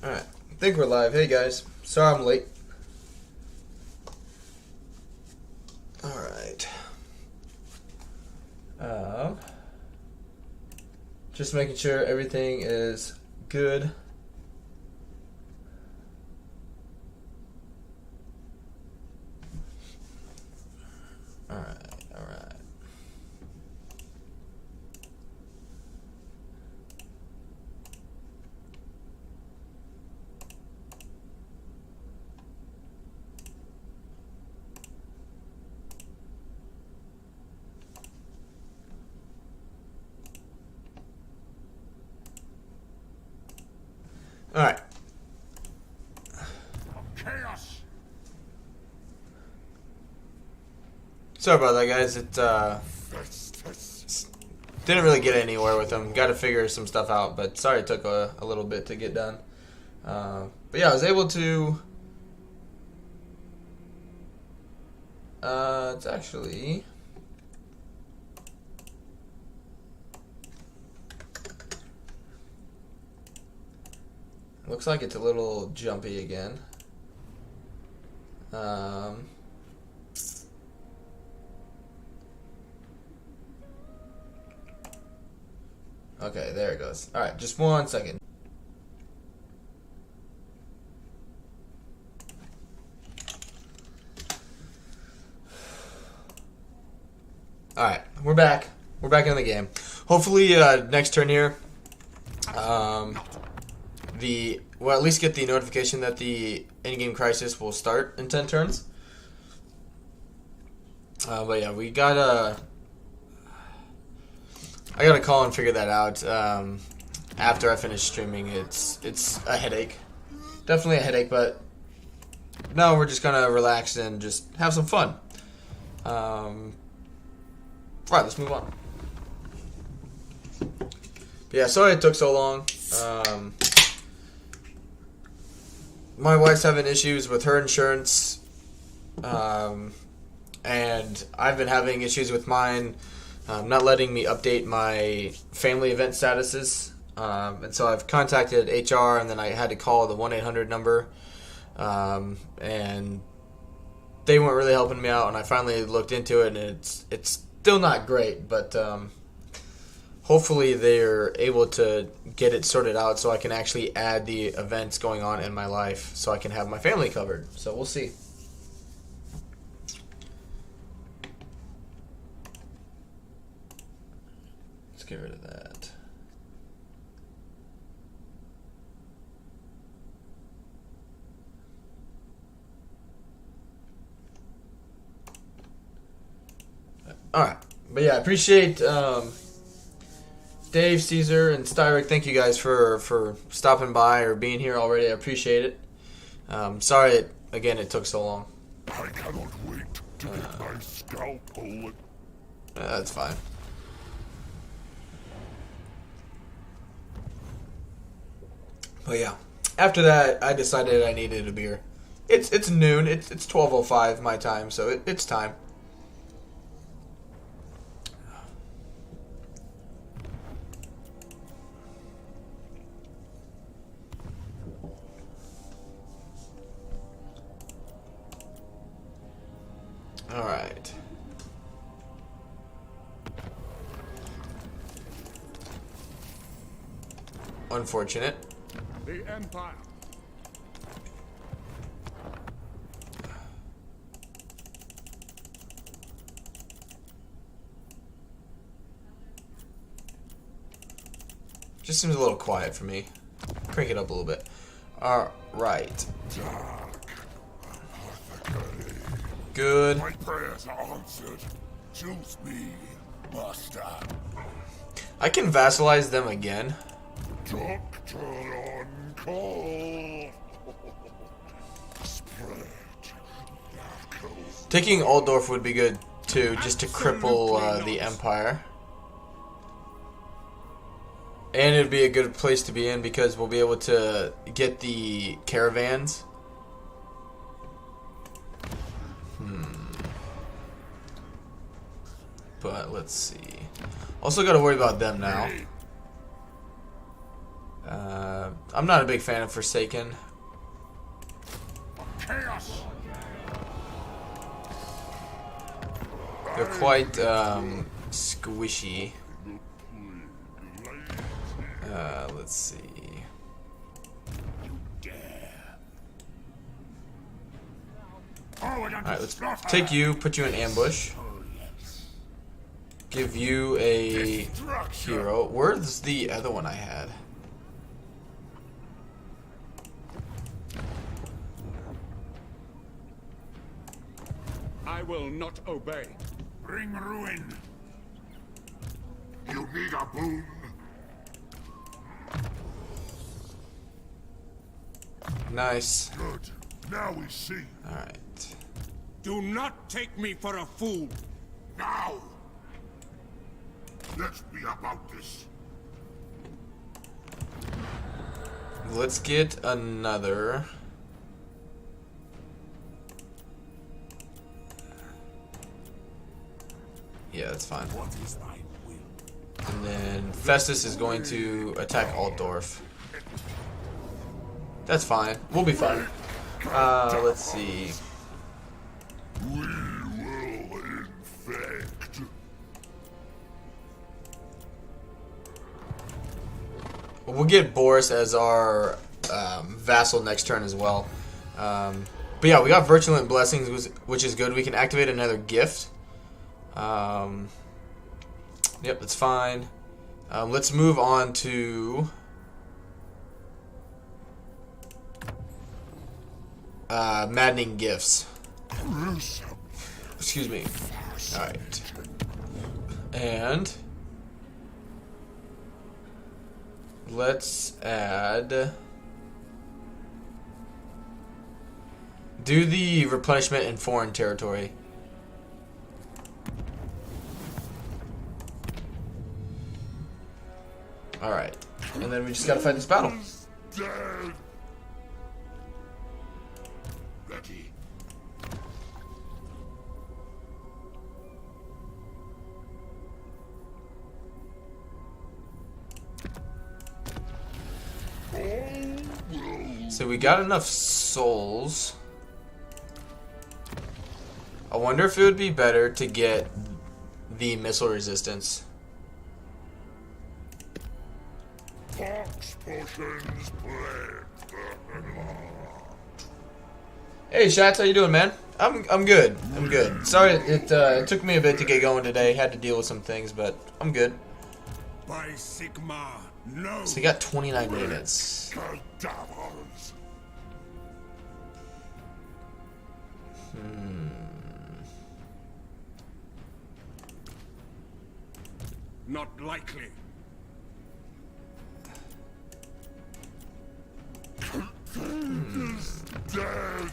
Alright, I think we're live. Hey guys, sorry I'm late. Alright. Just making sure everything is good. Alright. Alright. Chaos. Sorry about that, guys. It didn't really get anywhere with them. Got to figure some stuff out, but sorry it took a little bit to get done. But yeah, I was able to. It's actually. Looks like it's a little jumpy again. Okay, there it goes. Alright, just 1 second. Alright, we're back. We're back in the game. Hopefully, next turn here, we'll at least get the notification that the in-game crisis will start in 10 turns. But yeah, I gotta call and figure that out after I finish streaming. It's a headache. Definitely a headache, but no, we're just gonna relax and just have some fun. Right, let's move on. But yeah, sorry it took so long. My wife's having issues with her insurance, and I've been having issues with mine, not letting me update my family event statuses. And so I've contacted HR, and then I had to call the 1-800 number, and they weren't really helping me out. And I finally looked into it, and it's still not great, but hopefully they're able to get it sorted out so I can actually add the events going on in my life so I can have my family covered. So we'll see. Let's get rid of that. Alright. But yeah, I appreciate Dave, Caesar, and Styric. Thank you guys for stopping by or being here already. I appreciate it. Sorry, again, it took so long. I cannot wait to get my scalpel. That's fine. But yeah, after that, I decided I needed a beer. It's noon. It's 12:05 my time, so it's time. All right. Unfortunate. The Empire. Just seems a little quiet for me. Crank it up a little bit. All right. Good. My prayers are answered. Choose me, master. I can vassalize them again. Doctor on call. Spread knuckles. Taking Altdorf would be good too, just to cripple the Empire. And it'd be a good place to be in because we'll be able to get the caravans. But let's see. Also got to worry about them now. I'm not a big fan of Forsaken. Chaos. They're quite squishy. Let's see. Alright, let's take you, put you in ambush. Give you a hero. Where's the other one I had? I will not obey. Bring ruin. You need a boon. Nice. Good. Now we see. Alright. Do not take me for a fool. Now. Let's be about this. Let's get another. Yeah, that's fine. What is thy will? And then Festus is going to attack Altdorf. That's fine. We'll be fine. Let's see. We will infect. We'll get Boris as our vassal next turn as well. But yeah, we got Virulent Blessings, which is good. We can activate another gift. Yep, that's fine. Let's move on to Maddening Gifts. Excuse me. Alright. And let's add... Do the replenishment in foreign territory. Alright. And then we just gotta fight this battle. Dead. Ready. So we got enough souls. I wonder if it would be better to get the missile resistance. Fox potions played. Hey Shats, how you doing, man? I'm good. I'm good. Sorry, it took me a bit to get going today. Had to deal with some things, but I'm good. By Sigma, no. So you got 29 minutes. Cadavers. Not likely. Is dead.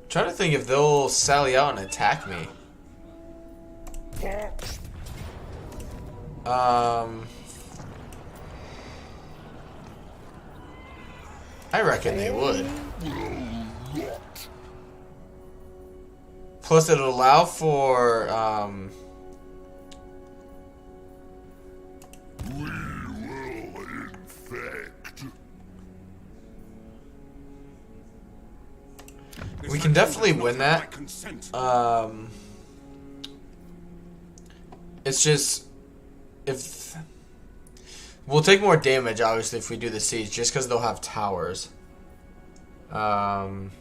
Trying to think if they'll sally out and attack me. Fox. I reckon they would. Will rot. Plus, it'll allow for We will infect. we can definitely win that. Consent. It's just if we'll take more damage, obviously, if we do the siege, just because they'll have towers. Fool.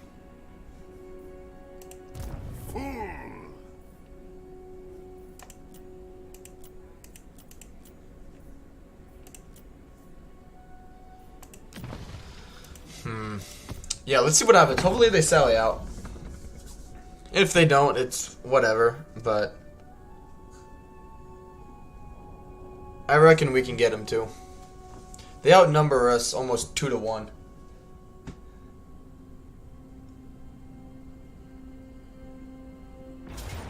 Yeah, let's see what happens. Hopefully they sally out. If they don't, it's whatever, but I reckon we can get them too. They outnumber us almost 2-1.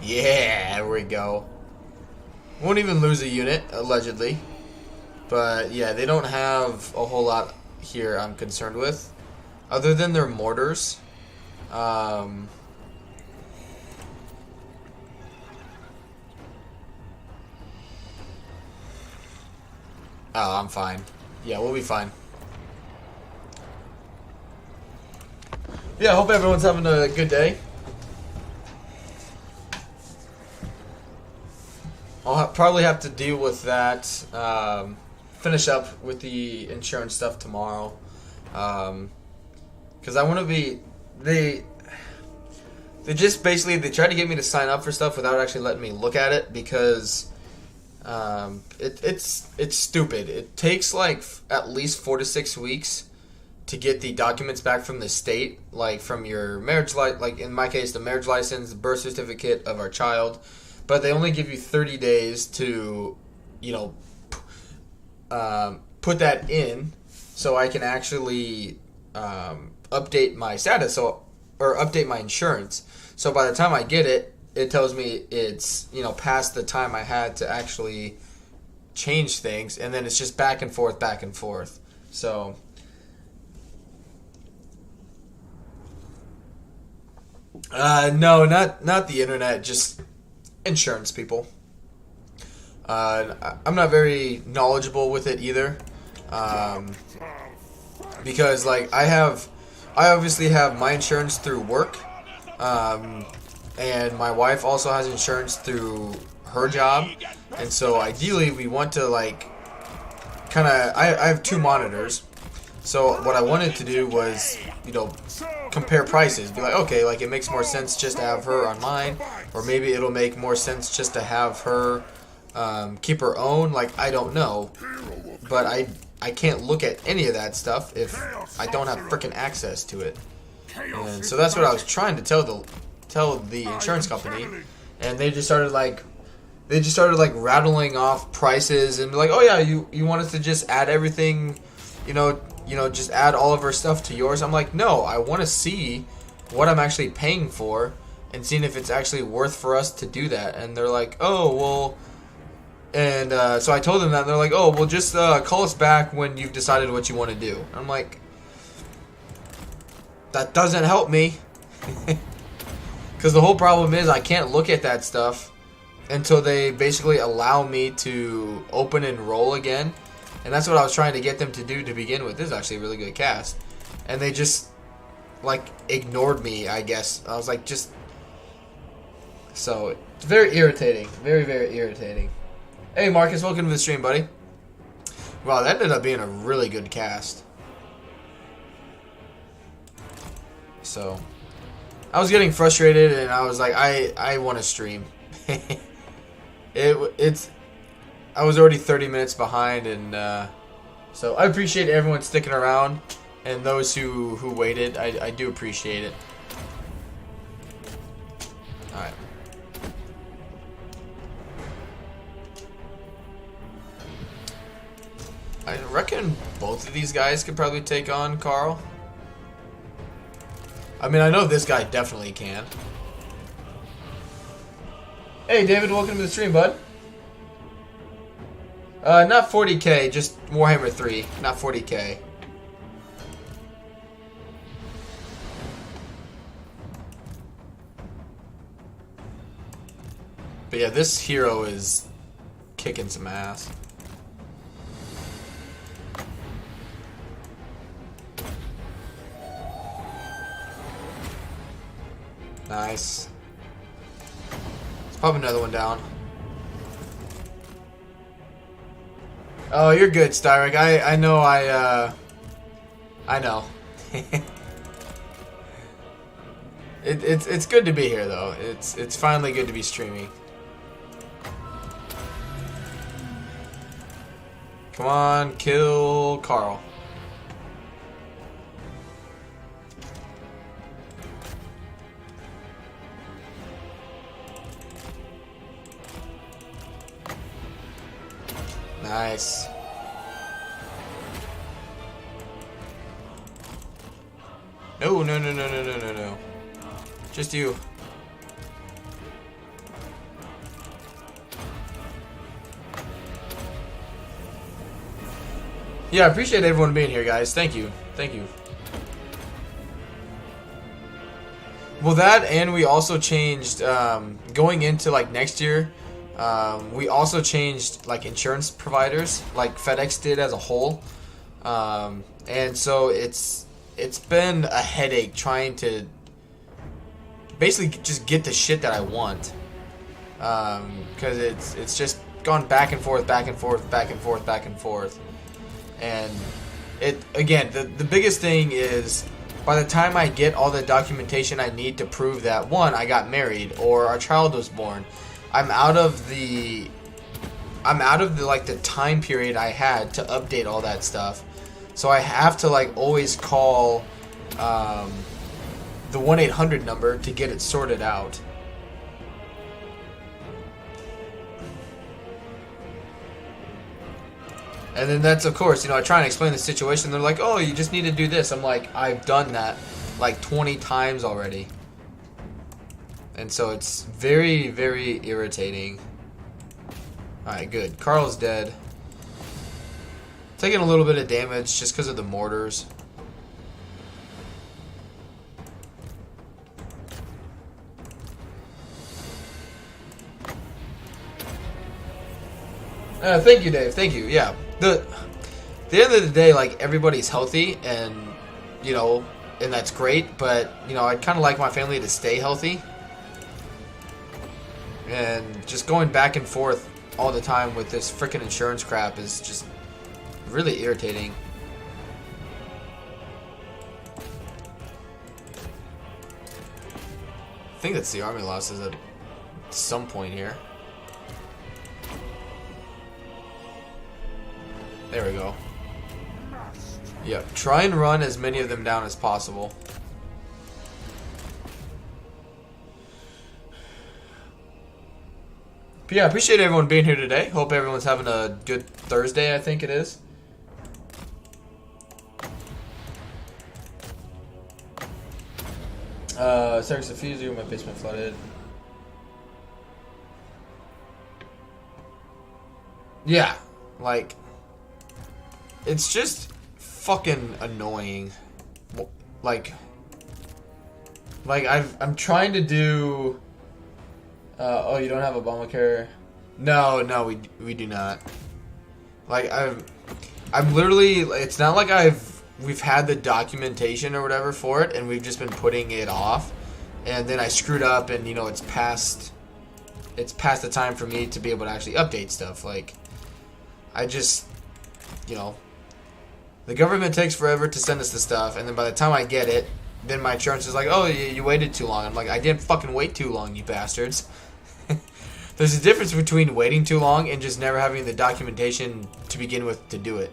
Yeah, there we go. Won't even lose a unit, allegedly. But yeah, they don't have a whole lot here I'm concerned with. Other than their mortars. Oh, I'm fine. Yeah, we'll be fine. Yeah, I hope everyone's having a good day. I'll probably have to deal with that. Finish up with the insurance stuff tomorrow. Because I want to be... They just basically... They tried to get me to sign up for stuff without actually letting me look at it. Because... it's stupid. It takes like at least 4 to 6 weeks to get the documents back from the state, like from your marriage like in my case, the marriage license, the birth certificate of our child, but they only give you 30 days to, you know, put that in, so I can actually update my status, or update my insurance. So by the time I get it, it tells me it's, you know, past the time I had to actually change things, and then it's just back and forth, back and forth. So no, not the internet, just insurance people. I'm not very knowledgeable with it either, because like I obviously have my insurance through work, and my wife also has insurance through her job, and so ideally we want to like kind of I have 2 monitors. So what I wanted to do was, you know, compare prices. Be like, okay, like it makes more sense just to have her on mine, or maybe it'll make more sense just to have her keep her own. Like, I don't know, but I can't look at any of that stuff if I don't have freaking access to it. And so that's what I was trying to tell the insurance company, and they just started like rattling off prices and be like, oh yeah, you want us to just add everything, you know, just add all of our stuff to yours. I'm like, no, I want to see what I'm actually paying for and seeing if it's actually worth for us to do that. And they're like, oh, well, and so I told them that, and they're like, oh, well, just call us back when you've decided what you want to do. I'm like, that doesn't help me. Because the whole problem is I can't look at that stuff until they basically allow me to open and roll again. And that's what I was trying to get them to do to begin with. This is actually a really good cast. And they just, like, ignored me, I guess. I was like, just... So, it's very irritating. Very, very irritating. Hey, Marcus, welcome to the stream, buddy. Wow, that ended up being a really good cast. So, I was getting frustrated, and I was like, I want to stream. I was already 30 minutes behind, and so I appreciate everyone sticking around, and those who waited. I do appreciate it. Alright. I reckon both of these guys could probably take on Carl. I mean, I know this guy definitely can. Hey, David, welcome to the stream, bud. Not 40k, just Warhammer 3, not 40k. But yeah, this hero is kicking some ass. Nice. Let's pop another one down. Oh, you're good, Styrek. I know I know. It's good to be here though. It's finally good to be streaming. Come on, kill Carl. Nice. No, no, no, no, no, no, no, no. Just you. Yeah, I appreciate everyone being here, guys. Thank you. Thank you. Well, that, and we also changed, going into, like, next year, We also changed like insurance providers, like FedEx did as a whole, and so it's been a headache trying to basically just get the shit that I want, because it's just gone back and forth, back and forth, back and forth, back and forth, and it again the biggest thing is by the time I get all the documentation I need to prove that one, I got married or our child was born, I'm out of the like the time period I had to update all that stuff. So I have to like always call the 1-800 number to get it sorted out. And then that's, of course, I try and explain the situation. They're like, oh, you just need to do this. I'm like, I've done that like 20 times already. And so it's very, very irritating. Alright, good. Carl's dead. Taking a little bit of damage just because of the mortars. Thank you, Dave. Thank you. Yeah. The end of the day, like, everybody's healthy and, and that's great. But, I'd kind of like my family to stay healthy. And just going back and forth all the time with this freaking insurance crap is just really irritating. I think that's the army losses at some point here. There we go. Yeah, try and run as many of them down as possible. But yeah, I appreciate everyone being here today. Hope everyone's having a good Thursday, I think it is. Service diffuser, my basement flooded. Yeah, like, it's just fucking annoying. Like I'm trying to do. Oh, you don't have Obamacare? No, we do not. Like I'm literally. It's not like we've had the documentation or whatever for it, and we've just been putting it off, and then I screwed up, and it's past the time for me to be able to actually update stuff. Like, I just, the government takes forever to send us the stuff, and then by the time I get it, then my insurance is like, oh, you waited too long. I'm like, I didn't fucking wait too long, you bastards. There's a difference between waiting too long and just never having the documentation to begin with to do it.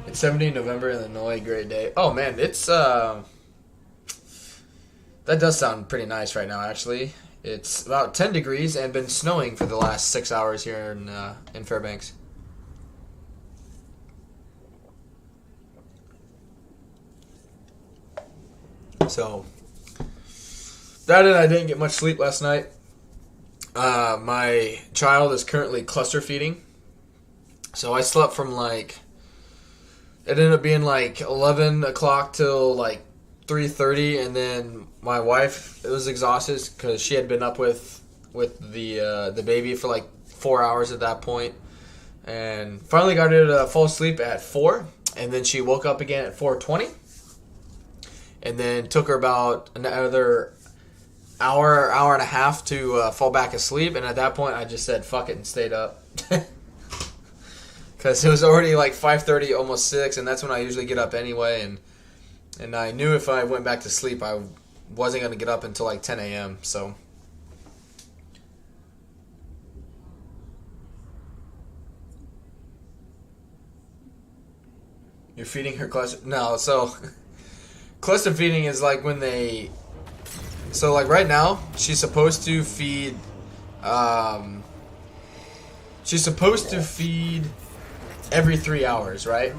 It's 70 November in Illinois, great day. Oh man, it's that does sound pretty nice right now, actually. It's about 10 degrees and been snowing for the last 6 hours here in Fairbanks. So, that and I didn't get much sleep last night. My child is currently cluster feeding. So I slept from it ended up being 11 o'clock till 3:30, and then my wife was exhausted because she had been up with the baby for 4 hours at that point, and finally got her to fall asleep at 4, and then she woke up again at 4:20, and then took her about another hour and a half to fall back asleep, and at that point I just said fuck it and stayed up. Because it was already 5:30, almost 6, and that's when I usually get up anyway, and I knew if I went back to sleep, I wasn't going to get up until 10 a.m., so. You're feeding her cluster? No, so, cluster feeding is when they, so right now, she's supposed to feed every 3 hours, right?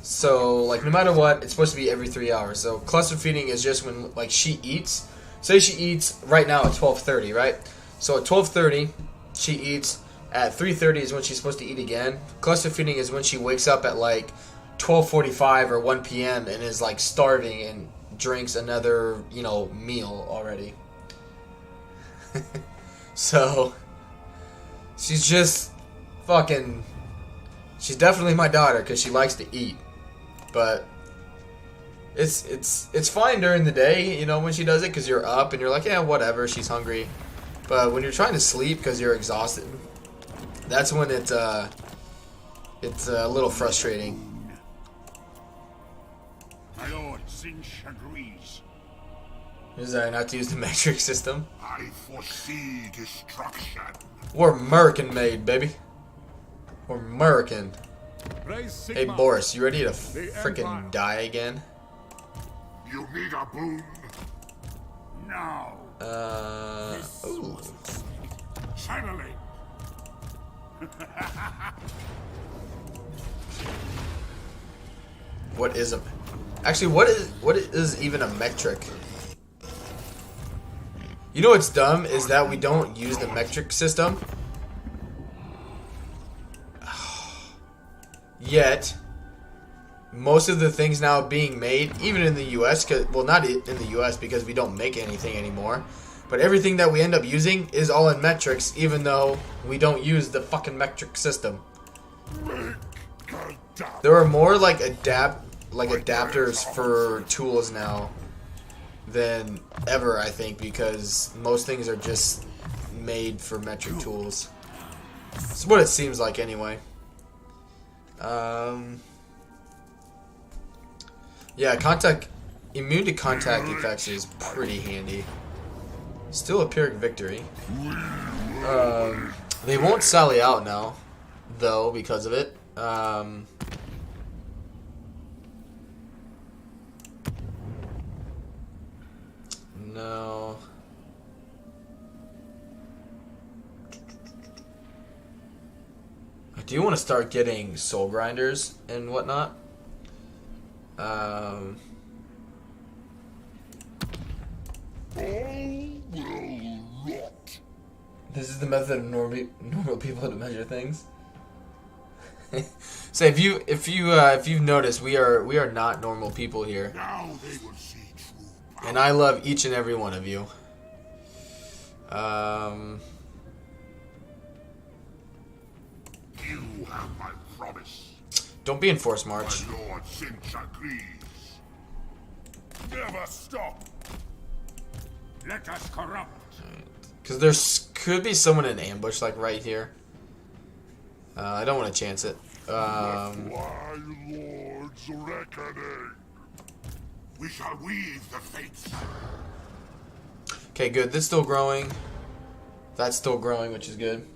So, no matter what, it's supposed to be every 3 hours. So, cluster feeding is just when, she eats. Say she eats right now at 12:30, right? So, at 12:30, she eats. At 3:30 is when she's supposed to eat again. Cluster feeding is when she wakes up at, 12:45 or 1 p.m. and is, starving and drinks another, meal already. So she's just fucking. She's definitely my daughter because she likes to eat, but it's fine during the day, you know, when she does it because you're up and you're like, yeah, whatever, she's hungry. But when you're trying to sleep because you're exhausted, that's when it's a little frustrating. My lord Zinch agrees. Is that not to use the metric system? I foresee destruction. We're American made, baby. We're American. Raise Hey, Sigma. Boris, you ready to The freaking Empire. die again? You need a boon? Now. Ooh. Finally. What is a... Actually, what is even a metric? You know what's dumb is that we don't use the metric system. Yet, most of the things now being made, even in the US, well, not in the US because we don't make anything anymore, but everything that we end up using is all in metrics, even though we don't use the fucking metric system. There are more like adapters for tools now than ever, I think, because most things are just made for metric tools. It's what it seems like anyway. Yeah, immune to contact effects is pretty handy. Still a Pyrrhic victory. They won't sally out now, though, because of it. No. I do want to start getting soul grinders and whatnot. All will rot. This is the method of normal people to measure things. So if you've noticed, we are not normal people here, Now they will see true power. and I love each and every one of you. You have my promise. Don't be in forced march. My lord Zinch agrees. Never stop. Let us corrupt. Because there could be someone in ambush, like right here. I don't want to chance it. My lord's reckoning. We shall weave the fates. Okay, good. This is still growing. That's still growing, which is good.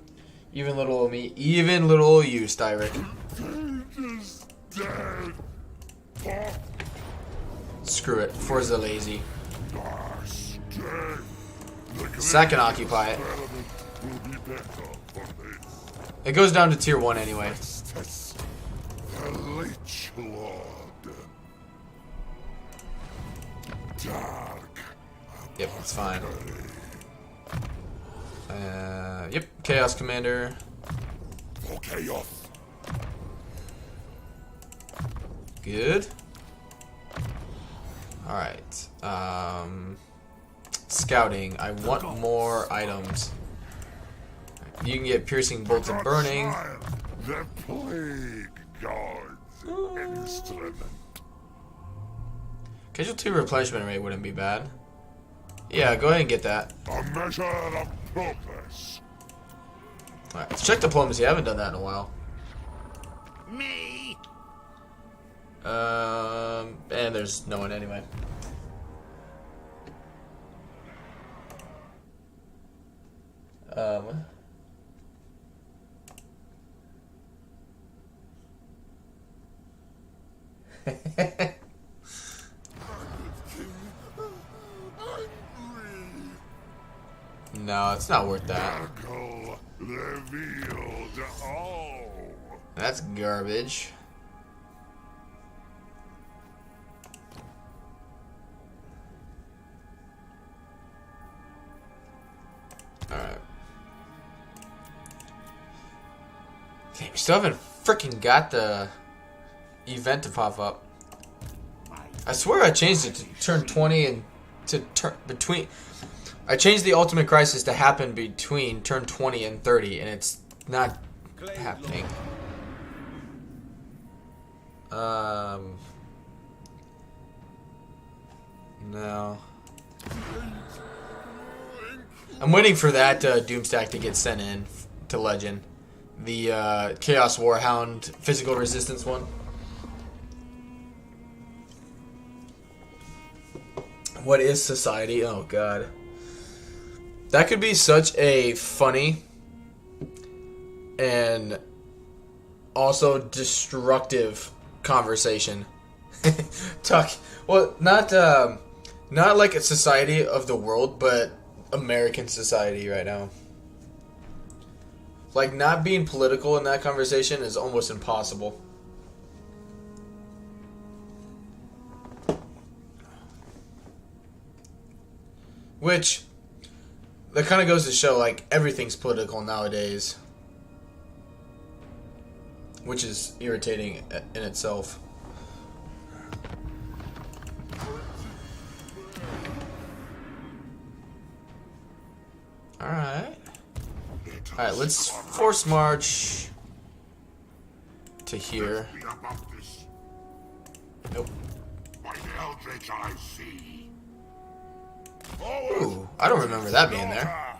Even little old me. Even little old you, Styric. Fate is dead. Pop. Screw it. Forza lazy. Dead. The Sack and occupy it. experiment will be better for this. It goes down to tier 1 anyway. Festus, the Lich Lord. Dark. Yep, it's fine. Yep, Chaos Commander. For chaos. Good. Alright. Scouting. I want more items. You can get piercing bolts and burning. The plague god's instrument. Casualty replenishment rate wouldn't be bad. Yeah, go ahead and get that. A measure of progress. Alright, let's check diplomacy. I haven't done that in a while. Me. And there's no one anyway. No, it's not worth that. Miracle revealed all. That's garbage. Alright. Okay, we still haven't freaking got the event to pop up. I swear I changed it to turn 20 and to turn between. I changed the ultimate crisis to happen between turn 20 and 30, and it's not happening. No. I'm waiting for that Doomstack to get sent in to Legend. The Chaos Warhound physical resistance one. What is society? Oh god. That could be such a funny and also destructive conversation. Talk well, not like a society of the world, but American society right now. Like, not being political in that conversation is almost impossible. Which, that kind of goes to show, like, everything's political nowadays. Which is irritating in itself. Alright. Alright, let's force march to here. Nope. Ooh, I don't remember that being there.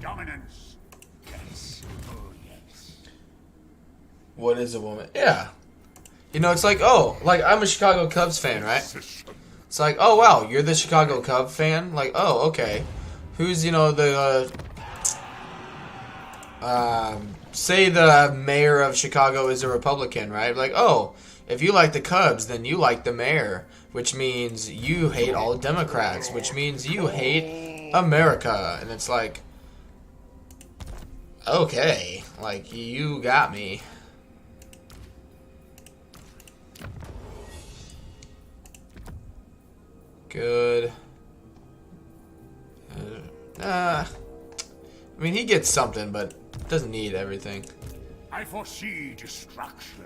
Dominance. Yes. Oh, yes. What is a woman? Yeah. You know, it's like, oh, like, I'm a Chicago Cubs fan, right? It's like, oh, wow, you're the Chicago Cubs fan? Like, oh, okay. Who's, you know, the, say the mayor of Chicago is a Republican, right? Like, oh, if you like the Cubs, then you like the mayor, which means you hate all Democrats, which means you hate America. And it's like, okay, like, you got me. Good. I mean, he gets something, but doesn't need everything. I foresee destruction.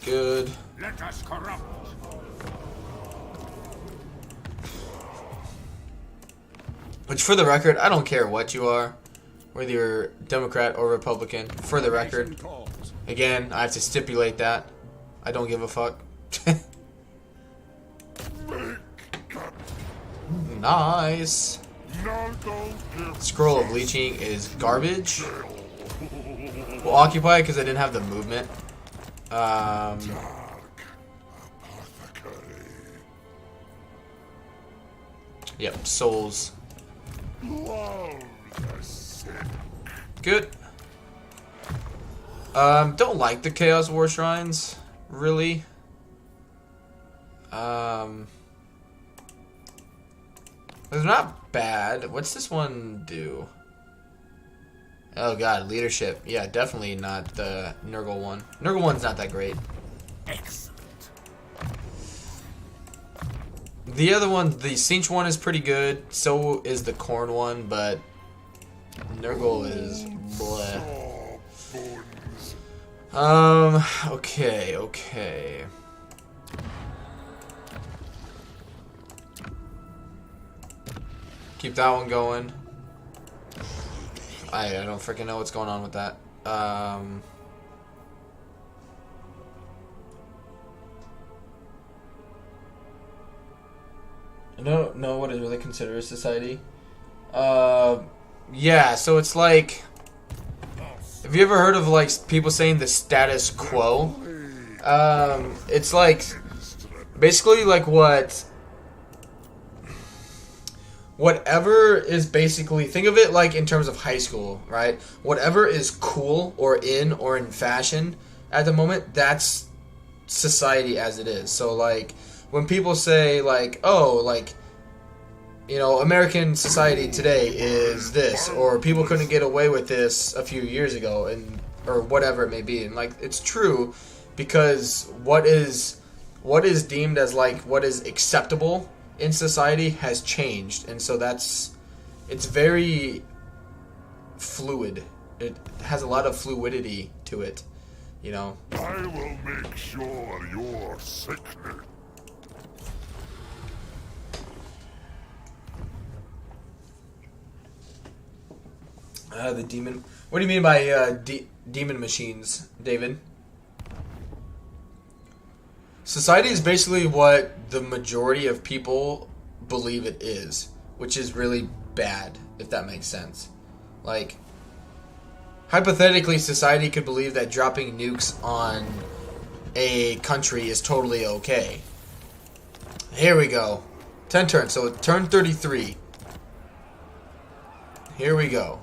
Good. Let us corrupt. Which, for the record, I don't care what you are, whether you're Democrat or Republican. For the record, again, I have to stipulate that. I don't give a fuck. Nice. Scroll of Leeching is garbage. We'll occupy it because I didn't have the movement. Yep, souls. Good. Don't like the Chaos War Shrines, really. They're not bad. What's this one do? Oh god, leadership. Yeah, definitely not the Nurgle one. Nurgle one's not that great. Excellent. The other one, the Cinch one is pretty good. So is the Corn one, but Nurgle is bleh. Okay. Keep that one going. I don't freaking know what's going on with that. I don't know what is really considered a society. Yeah, so it's like, have you ever heard of like people saying the status quo? It's like basically like whatever is basically, think of it like in terms of high school, right? Whatever is cool or in fashion at the moment, that's society as it is. So like when people say like, oh, like, you know, American society today is this, or people couldn't get away with this a few years ago, and or whatever it may be, and like it's true, because what is deemed as like what is acceptable in society has changed, and so it's very fluid. It has a lot of fluidity to it, you know. I will make sure you're sickening. The demon. What do you mean by demon machines, David? Society is basically what the majority of people believe it is, which is really bad, if that makes sense. Like, hypothetically, society could believe that dropping nukes on a country is totally okay. Here we go. 10 turns, so turn 33. Here we go.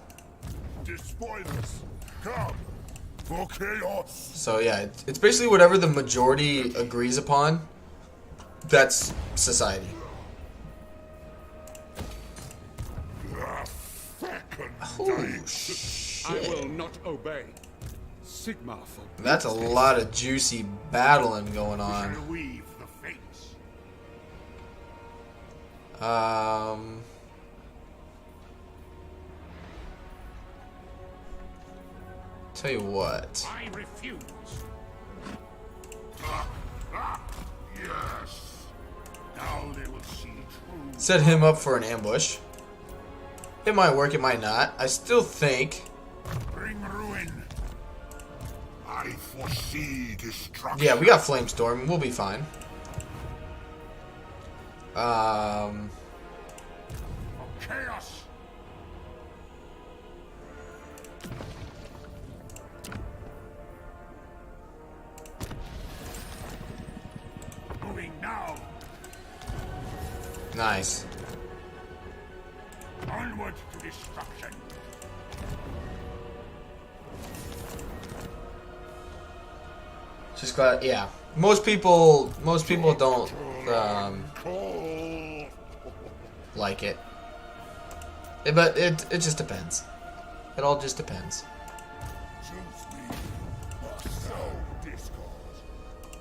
Despoilers, come for chaos. So yeah, it's basically whatever the majority agrees upon. That's society. Oh, shit. I will not obey. Sigma for That's a lot of juicy battling going on. Weave the fates. Tell you what. I refuse. Yes. Now they will see true. Set him up for an ambush. It might work, it might not. I still think. Bring ruin. I foresee destruction. Yeah, we got Flamestorm. We'll be fine. Chaos. Moving now. Nice. Onward to destruction. Just glad. Yeah. Most people don't Call. like it. But it just depends. It all just depends. Choose me. So discourse.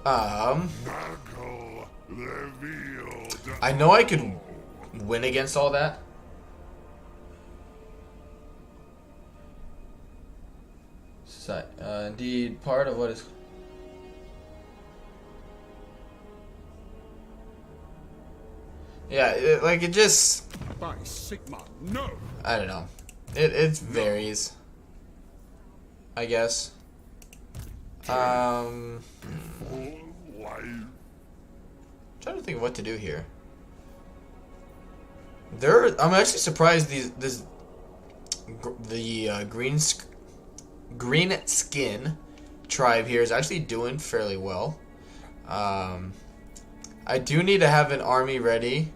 Nargle revealed. I know I could win against all that. Indeed, part of what is. Yeah, it just. By Sigma, no. I don't know. It varies. I guess. Full life. Trying to think of what to do here. I'm actually surprised the green skin tribe here is actually doing fairly well. I do need to have an army ready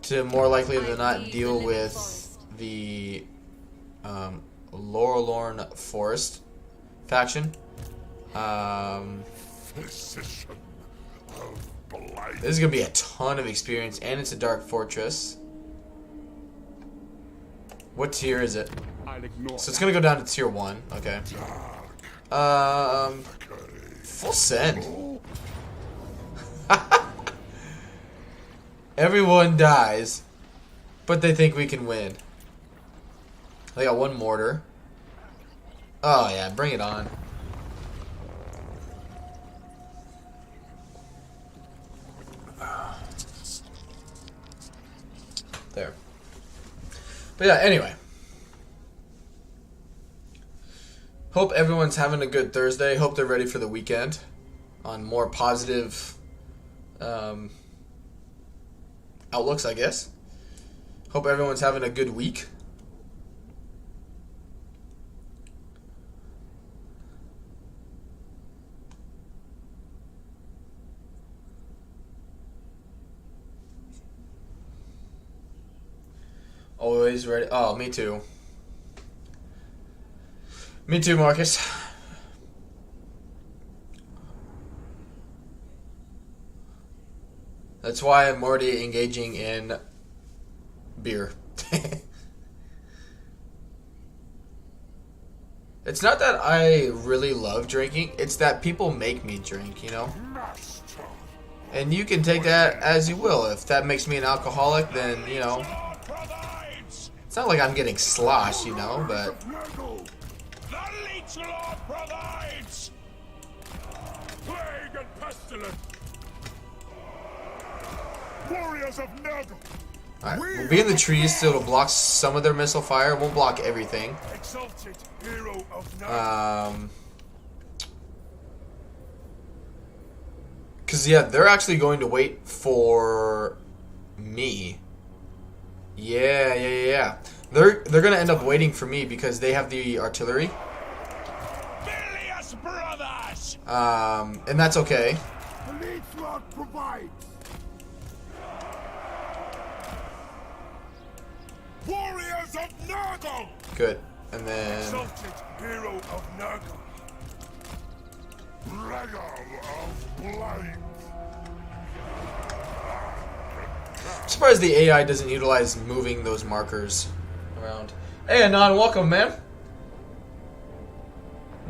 to more likely than not deal with the Laurelorn Forest faction. Physician of blight. This is gonna be a ton of experience, and it's a dark fortress. What tier is it? I'll ignore. So it's gonna go down to tier 1. Okay. Full send. Everyone dies, but they think we can win. They got one mortar. Oh yeah, bring it on. There. But yeah, anyway. Hope everyone's having a good Thursday. Hope they're ready for the weekend on more positive outlooks, I guess. Hope everyone's having a good week. Always ready. Oh, me too. Me too, Marcus. That's why I'm already engaging in beer. It's not that I really love drinking, it's that people make me drink, you know? Master. And you can take that as you will. If that makes me an alcoholic, then, you know, it's not like I'm getting sloshed, you know, but... The Leech Lord provides! Plague and pestilence. Warriors of Nurgle, Alright, we'll be in the trees so it'll block some of their missile fire. It won't block everything. Exalted hero of Nurgle. Because, yeah, they're actually going to wait for me. Yeah. They're going to end up waiting for me because they have the artillery. Bilious brothers. And that's okay. The lead slot provides. Warriors of Nurgle. Good. And then... Exalted hero of Nurgle. Regal of Blight. I'm surprised the AI doesn't utilize moving those markers around. Hey, Anon, welcome, man.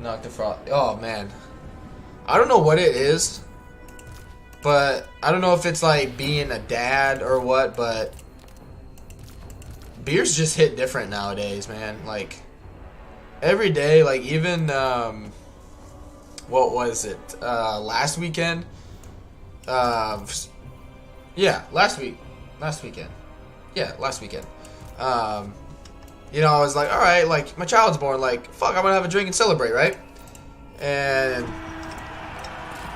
Knock the frost. Oh, man. I don't know what it is, but I don't know if it's like being a dad or what, but beers just hit different nowadays, man. Like, every day, like, even, what was it? Last weekend? Yeah, last weekend. Yeah, last weekend. You know, I was like, alright, like, my child's born, like, fuck, I'm gonna have a drink and celebrate, right? And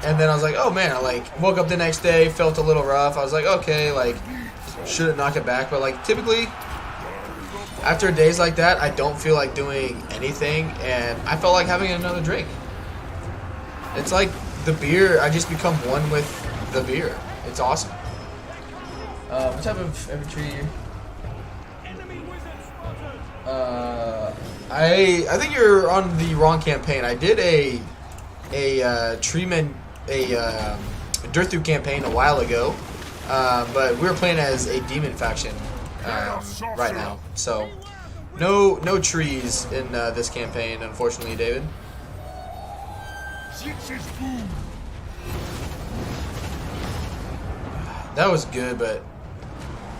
then I was like, oh man, I like woke up the next day, felt a little rough. I was like, okay, like, shouldn't knock it back, but like typically after days like that, I don't feel like doing anything, and I felt like having another drink. It's like the beer, I just become one with the beer. It's awesome. What type of infantry? I think you're on the wrong campaign. I did a Dirthu campaign a while ago, but we were playing as a demon faction right now. So no trees in this campaign, unfortunately, David. That was good, but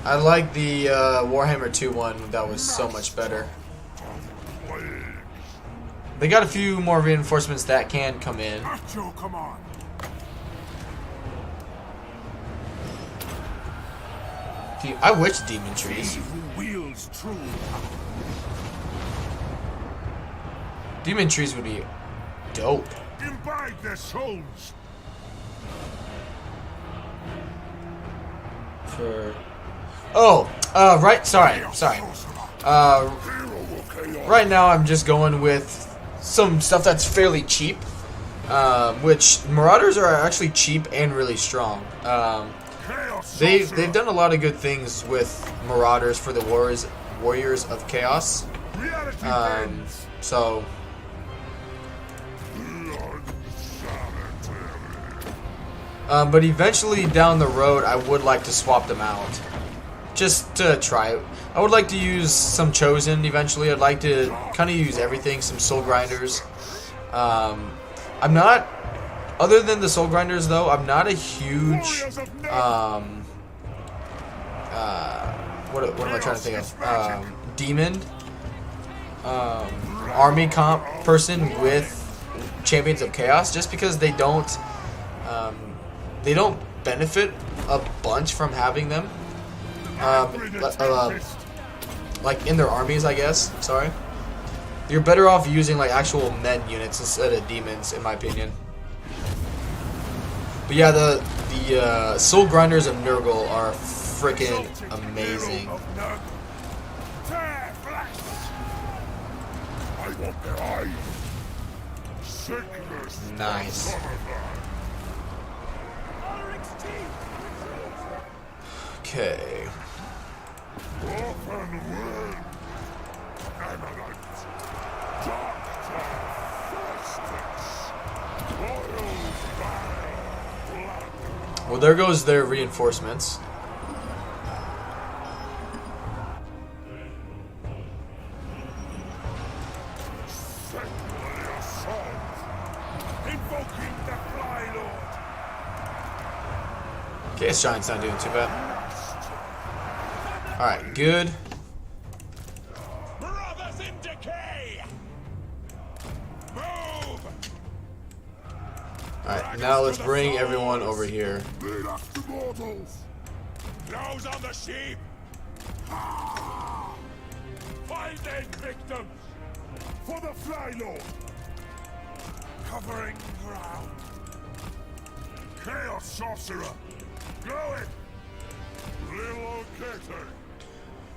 I like the Warhammer 2 one. That was so much better. They got a few more reinforcements that can come in. I wish demon trees. Demon trees would be dope. Imbibe their souls. For right. Sorry. Right now I'm just going with some stuff that's fairly cheap, which Marauders are actually cheap and really strong. They've done a lot of good things with Marauders for the Warriors of Chaos. So. But eventually down the road, I would like to swap them out, just to try it. I would like to use some Chosen eventually. I'd like to kind of use everything, some Soul Grinders. I'm not, other than the Soul Grinders though, I'm not a huge, what am I trying to think of? Demon, army comp person with Champions of Chaos, just because they don't benefit a bunch from having them. Like in their armies, I guess. Sorry. You're better off using like actual men units instead of demons, in my opinion. But yeah, the Soul Grinders of Nurgle are freaking amazing. Nice. Okay. Well, there goes their reinforcements. Okay, this giant's not doing too bad. Alright, good. Brothers in decay. Move. Alright, now let's bring everyone over here. Those on the sheep. Finding victims! For the Fly Lord! Covering ground! Chaos Sorcerer! Go it! Relocating!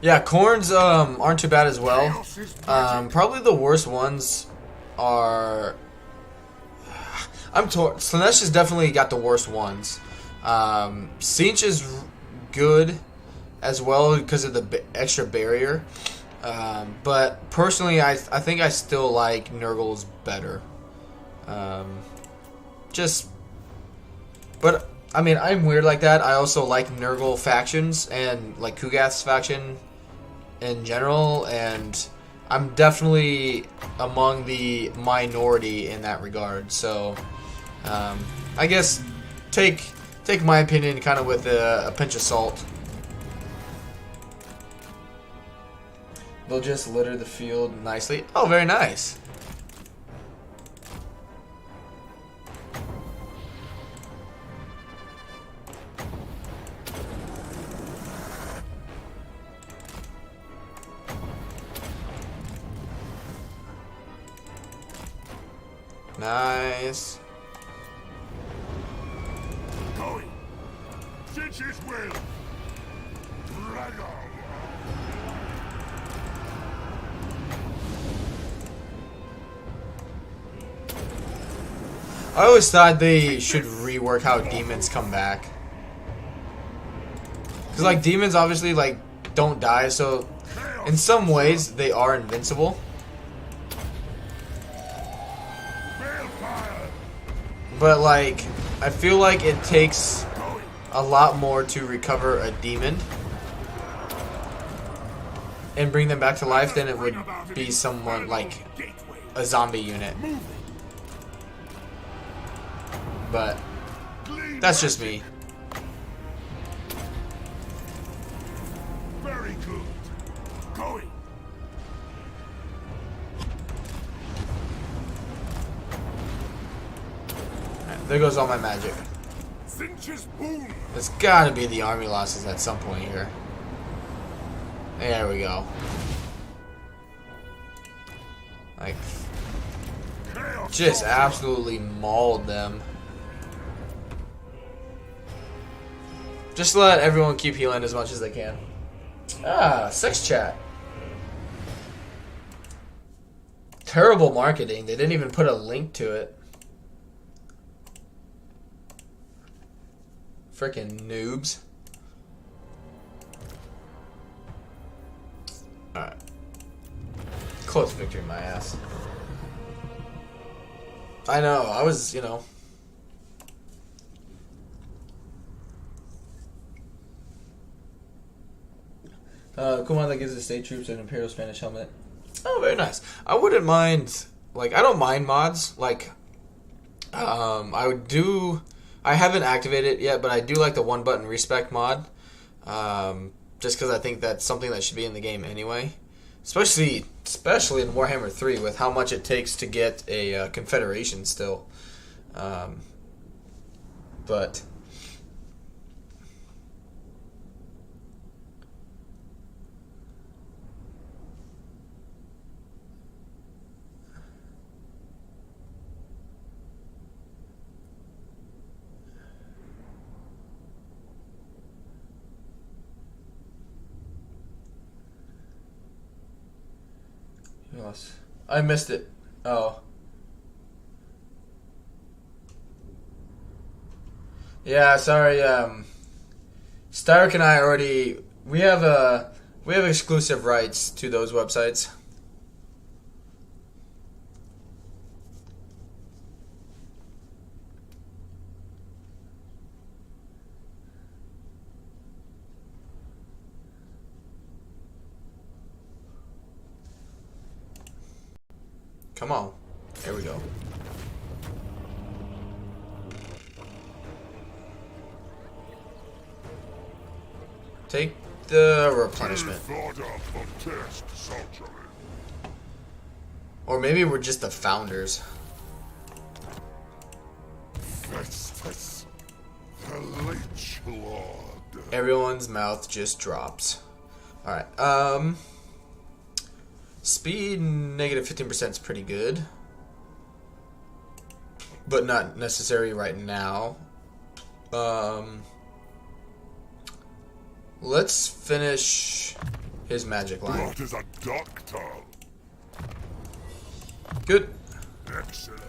Yeah, corns aren't too bad as well. Probably the worst ones are... Slanesh has definitely got the worst ones. Sinch is good as well because of the extra barrier. But personally, I think I still like Nurgle's better. But I mean, I'm weird like that. I also like Nurgle factions and like Kugath's faction in general, and I'm definitely among the minority in that regard. So I guess take my opinion kind of with a pinch of salt. They'll just litter the field nicely. Oh, very nice. Nice. Going! Sinch's will! Dragon! I always thought they should rework how demons come back. Because, like, demons obviously, like, don't die, so in some ways they are invincible. But, like, I feel like it takes a lot more to recover a demon and bring them back to life than it would be someone like a zombie unit. But that's just me. Very good. Going. There goes all my magic. Sinch's boom. It's gotta be the army losses at some point here. There we go. Like, just absolutely mauled them. Just let everyone keep healing as much as they can. Ah, sex chat. Terrible marketing. They didn't even put a link to it. Frickin' noobs. Alright. Close victory, my ass. I know, I was, you know. Command that gives the state troops an Imperial Spanish helmet. Oh, very nice. I wouldn't mind, like, I don't mind mods. Like, I haven't activated it yet, but I do like the one button respec mod. Just because I think that's something that should be in the game anyway. Especially in Warhammer 3 with how much it takes to get a confederation still. But I missed it. Oh. Yeah, sorry. Stark and I already we have exclusive rights to those websites. Come on. There we go. Take the replenishment. Or maybe we're just the founders. Festus, the Leech Lord. Everyone's mouth just drops. Alright, speed negative 15% is pretty good. But not necessary right now. Let's finish his magic line. What is a doctor? Good. Excellent.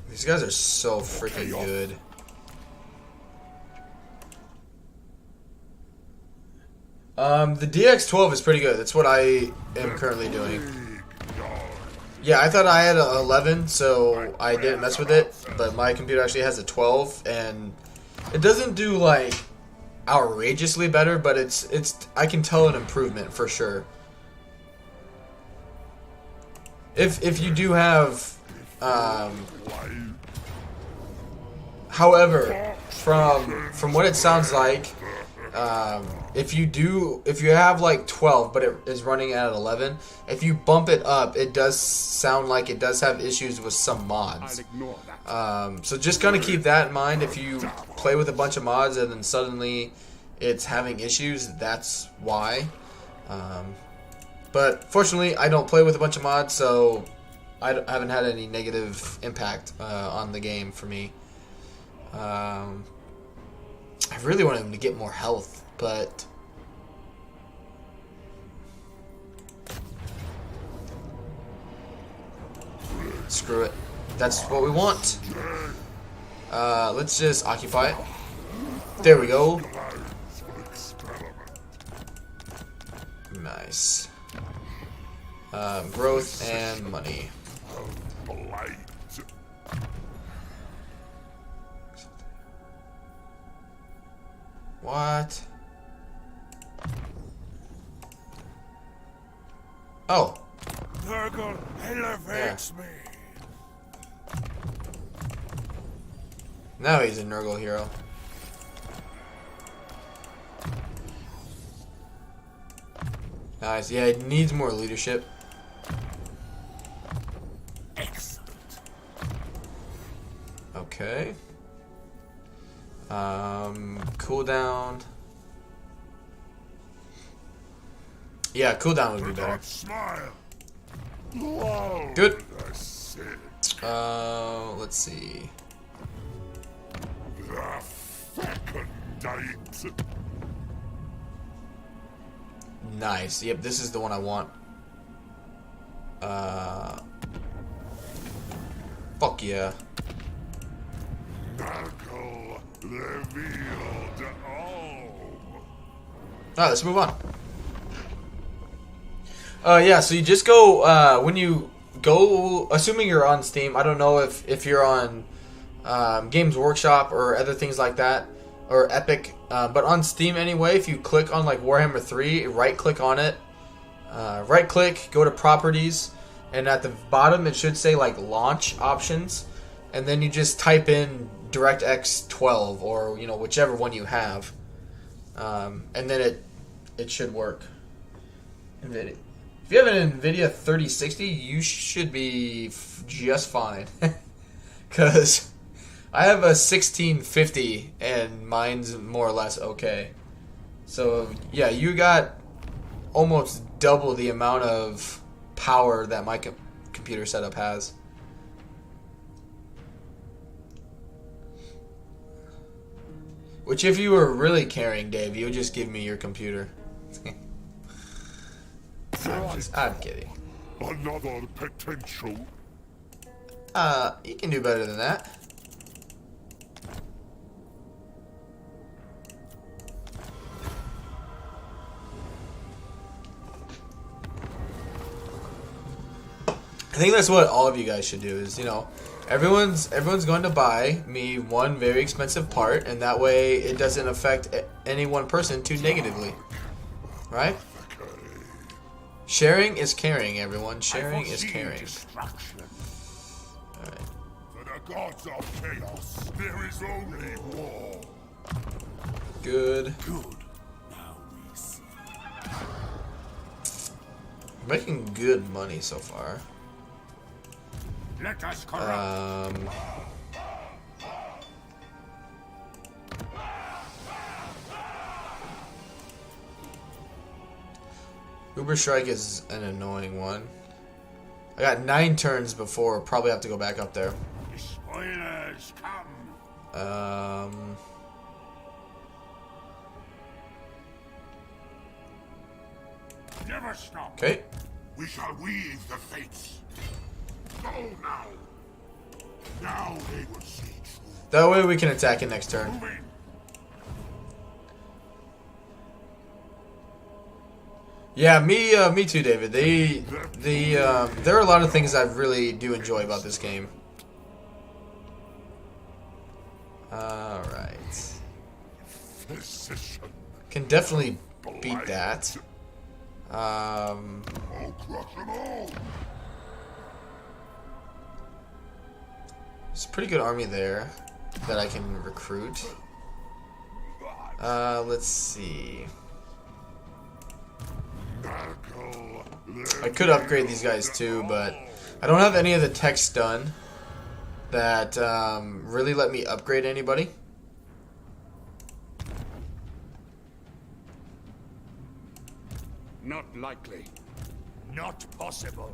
These guys are so freaking good. The DX12 is pretty good. That's what I am currently doing. Yeah, I thought I had a 11, so I didn't mess with it. But my computer actually has a 12, and it doesn't do like outrageously better, but it's I can tell an improvement for sure. If you do have, however, from what it sounds like, if you have like 12 but it is running at 11, if you bump it up, it does sound like it does have issues with some mods. So just kind of keep that in mind. If you play with a bunch of mods and then suddenly it's having issues, that's why. But fortunately, I don't play with a bunch of mods, so I haven't had any negative impact on the game for me. I really want him to get more health, but screw it. That's what we want. Let's just occupy it. There we go. Nice. Growth and money. What? Oh. Nurgle elevates me. Now he's a Nurgle hero. Nice. Yeah, it needs more leadership. Excellent. Okay. Cooldown. Yeah, cooldown would be better. Smile. Good. That's it. Let's see. The fecundite. Nice. Yep, this is the one I want. Fuck yeah. Nurgle revealed all. Alright, let's move on. Yeah, so you just go, when you go, assuming you're on Steam, I don't know if you're on Games Workshop or other things like that, or Epic, but on Steam anyway, if you click on like Warhammer 3, right click on it, right click, go to Properties, and at the bottom it should say like Launch Options, and then you just type in DirectX 12 or whichever one you have, and then it should work. NVIDIA. If you have an NVIDIA 3060, you should be just fine, because I have a 1650 and mine's more or less okay. So yeah, you got almost double the amount of power that my computer setup has. Which, if you were really caring, Dave, you would just give me your computer. I'm kidding. Another potential. You can do better than that. I think that's what all of you guys should do is, everyone's going to buy me one very expensive part, and that way it doesn't affect any one person too negatively. Right? Sharing is caring, everyone. Sharing is caring. Alright. For the gods of chaos, there is only war. Good. Good. Now we see. Making good money so far. Let us corrupt. Uber Strike is an annoying one. I got 9 turns before. Probably have to go back up there. The spoilers come. Never stop. Okay. We shall weave the fates. Go now. Now they will see truth. That way we can attack it next turn. Moving. Yeah, me too, David. There are a lot of things I really do enjoy about this game. All right. Physician. Can definitely beat that. I'll crush them all. There's a pretty good army there that I can recruit. Let's see. I could upgrade these guys too, but I don't have any of the techs done that really let me upgrade anybody. Not likely. Not possible.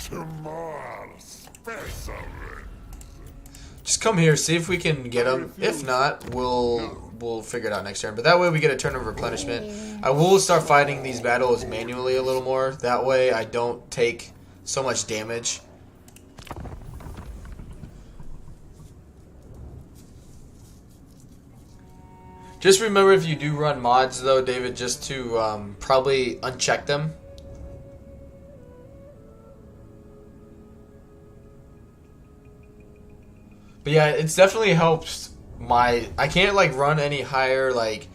To Mars, specimen. Just come here, see if we can get them. If not, we'll figure it out next turn. But that way we get a turn of replenishment. I will start fighting these battles manually a little more. That way I don't take so much damage. Just remember, if you do run mods though, David, just to probably uncheck them. But yeah, it's definitely helps my... I can't like run any higher like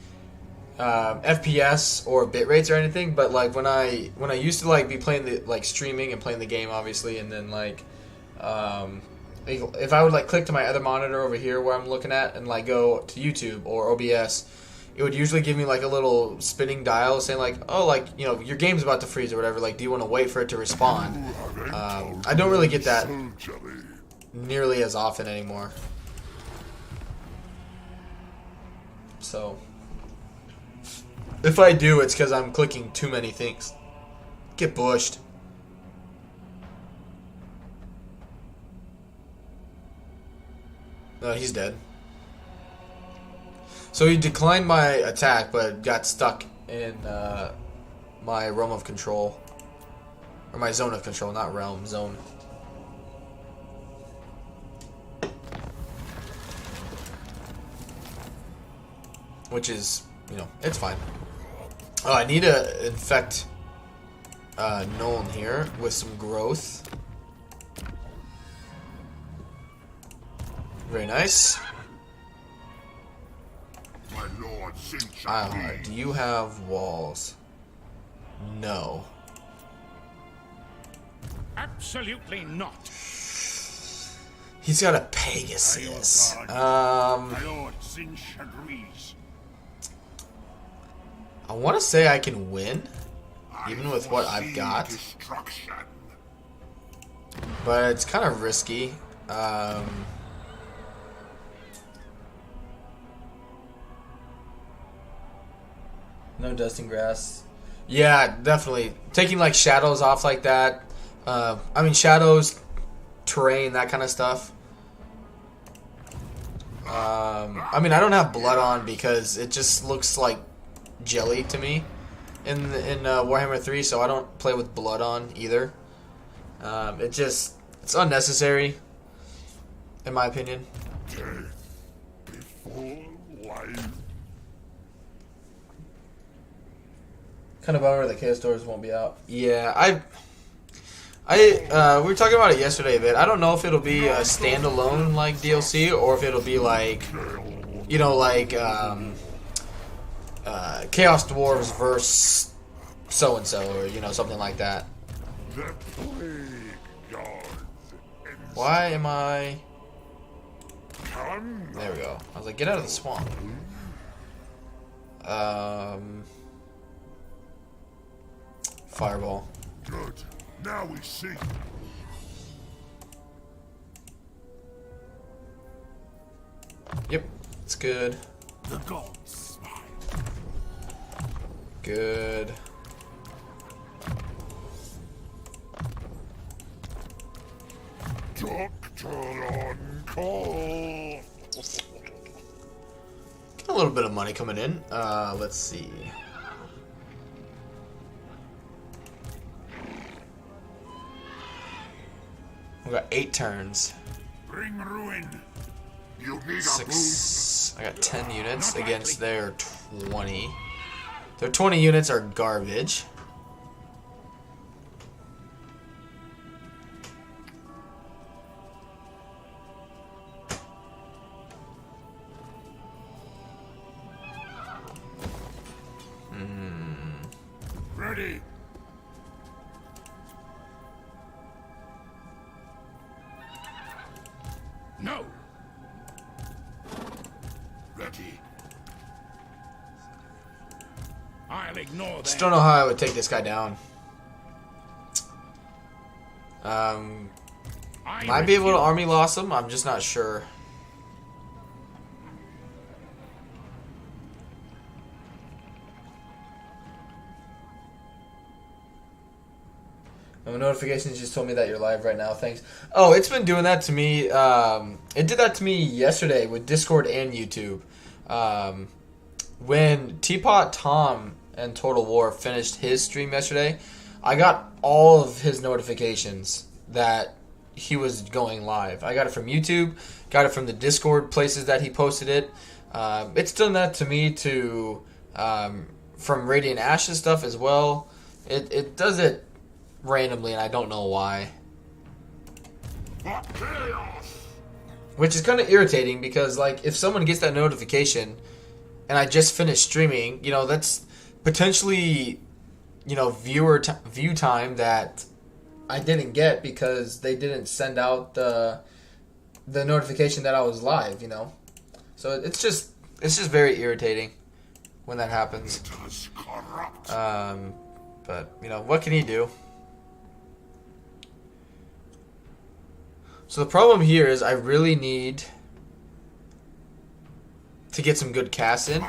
FPS or bit rates or anything, but like when I used to like be playing the like streaming and playing the game obviously, and then like if I would like click to my other monitor over here where I'm looking at and like go to YouTube or OBS, it would usually give me like a little spinning dial saying like, oh, like, you know, your game's about to freeze or whatever, like, do you want to wait for it to respond? I don't really get that nearly as often anymore. So if I do, it's because I'm clicking too many things. Get bushed. No, he's dead. So he declined my attack, but got stuck in my realm of control. Or my zone of control, not realm, zone. Which is, you know, it's fine. Oh, I need to infect Nolan here with some growth. Very nice. My lord, Sincha. Do you have walls? No. Absolutely not. He's got a Pegasus. My lord, Sinch agrees. I want to say I can win, even with what I've got. Destruction. But it's kind of risky. No dusting grass. Yeah, definitely. Taking like shadows off like that. I mean shadows, terrain, that kind of stuff. I mean, I don't have blood on because it just looks like jelly to me in Warhammer 3, so I don't play with blood on either. It's unnecessary, in my opinion. Death before life. Kind of bummer the Chaos Doors won't be out. Yeah, we were talking about it yesterday a bit. I don't know if it'll be a standalone like DLC or if it'll be like, you know, like Chaos Dwarves versus so and so, or you know, something like that. The plague gods. Why am I? Come. There we go. I was like, get out of the swamp. Fireball. Good. Now we see. Yep, it's good. The gods smile. Good. Turn on call. Got a little bit of money coming in. Let's see. We got 8 turns. Bring ruin. You need a boost. 6. I got 10 units against their 20. Their 20 units are garbage. Ready. No. Ready. I'll ignore that. Just don't know how I would take this guy down. Might be able to army loss him. I'm just not sure. My notifications just told me that you're live right now. Thanks. Oh, it's been doing that to me. It did that to me yesterday with Discord and YouTube. When Teapot Tom and Total War finished his stream yesterday, I got all of his notifications that he was going live. I got it from YouTube, got it from the Discord places that he posted it. It's done that to me to from Radiant Ashes stuff as well. It does it randomly, and I don't know why. Which is kind of irritating because, like, if someone gets that notification and I just finished streaming, you know, that's potentially, you know, view time that I didn't get because they didn't send out the notification that I was live, you know. So it's just very irritating when that happens. But you know, what can he do? So the problem here is I really need to get some good casts in.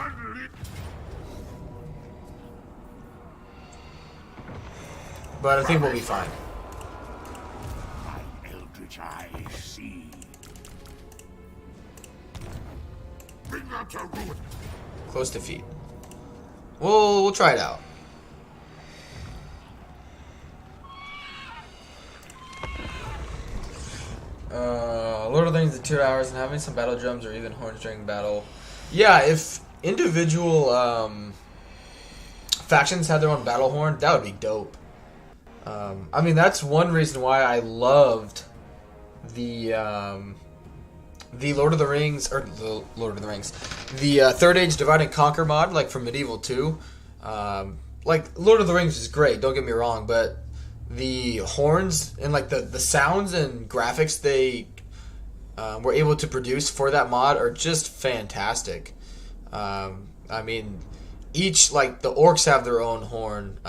But I think we'll be fine. My eldritch eyes see. Bring them to ruin. Close defeat. We'll try it out. Lord of the Rings in 2 hours and having some battle drums or even horns during battle. Yeah, if individual factions had their own battle horn, that would be dope. I mean, that's one reason why I loved the Lord of the Rings, or the Lord of the Rings, the Third Age Divide and Conquer mod, like from Medieval 2. Like, Lord of the Rings is great, don't get me wrong, but the horns and like the sounds and graphics they were able to produce for that mod are just fantastic. I mean, each, like, the orcs have their own horn,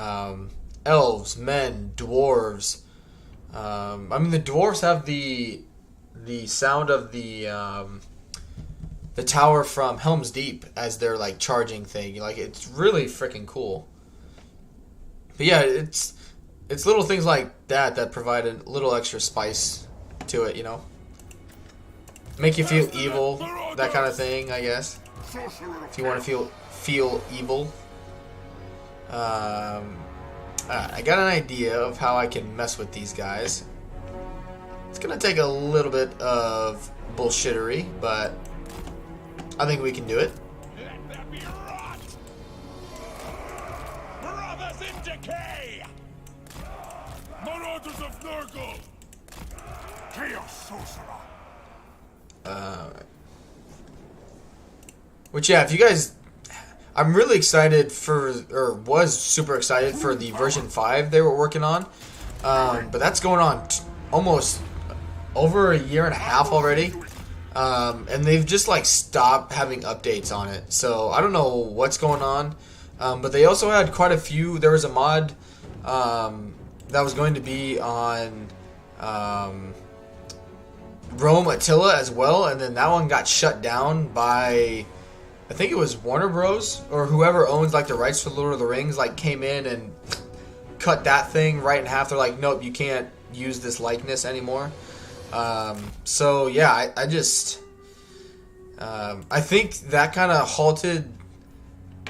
elves, men, dwarves. I mean, the dwarves have the sound of the tower from Helm's Deep as their, like, charging thing. Like, it's really freaking cool. But yeah, it's little things like that provide a little extra spice to it, you know? Make you feel evil, that kind of thing, I guess. If you want to feel evil. I got an idea of how I can mess with these guys. It's going to take a little bit of bullshittery, but I think we can do it. Let there be rot! Brothers in decay! Marauders of Nurgle! Chaos sorcerer. Which, yeah, if you guys... I'm really excited for... Or was super excited for the version 5 they were working on. But that's going on almost over a year and a half already. And they've just, like, stopped having updates on it. So, I don't know what's going on. But they also had quite a few... There was a mod that was going to be on... Rome Attila as well, and then that one got shut down by, I think it was Warner Bros. Or whoever owns, like, the rights to Lord of the Rings, like, came in and cut that thing right in half. They're like, nope, you can't use this likeness anymore. So yeah, I just I think that kind of halted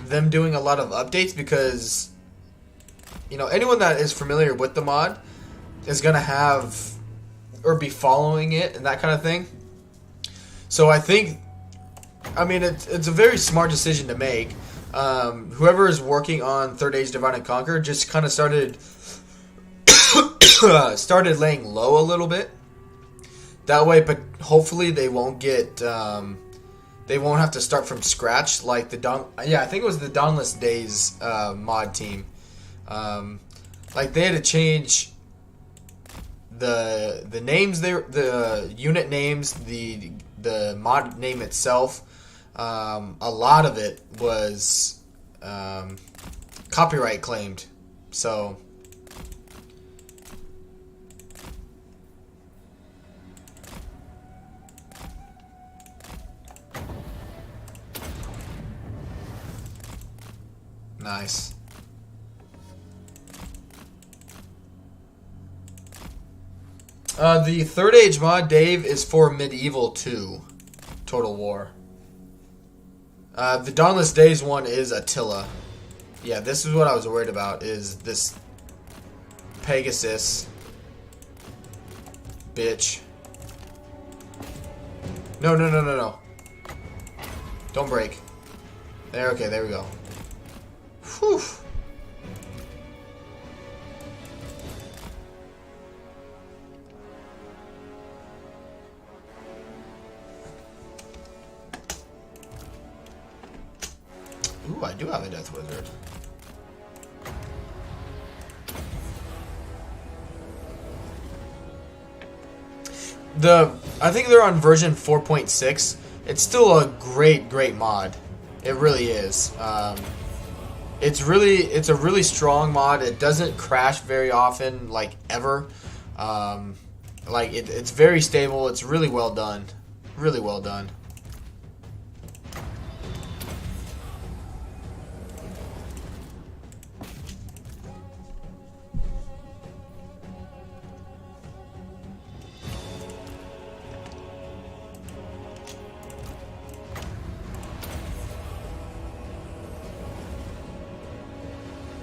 them doing a lot of updates because, you know, anyone that is familiar with the mod is gonna have or be following it and that kind of thing. So I think, I mean, it's a very smart decision to make. Whoever is working on Third Age Divide and Conquer just kind of started laying low a little bit. That way, but hopefully they won't get they won't have to start from scratch like the I think it was the Dauntless Days mod team. Like they had to change the names, the unit names, the mod name itself. A lot of it was copyright claimed, so. Nice. The Third Age mod, Dave, is for Medieval 2 Total War. The Dauntless Days one is Attila. Yeah, this is what I was worried about, is this Pegasus bitch. No. Don't break. There, okay, there we go. Whew. Ooh, I do have a Death Wizard. I think they're on version 4.6. It's still a great mod. It really is. It's a really strong mod. It doesn't crash very often, like ever. Like it's very stable. It's really well done. Really well done.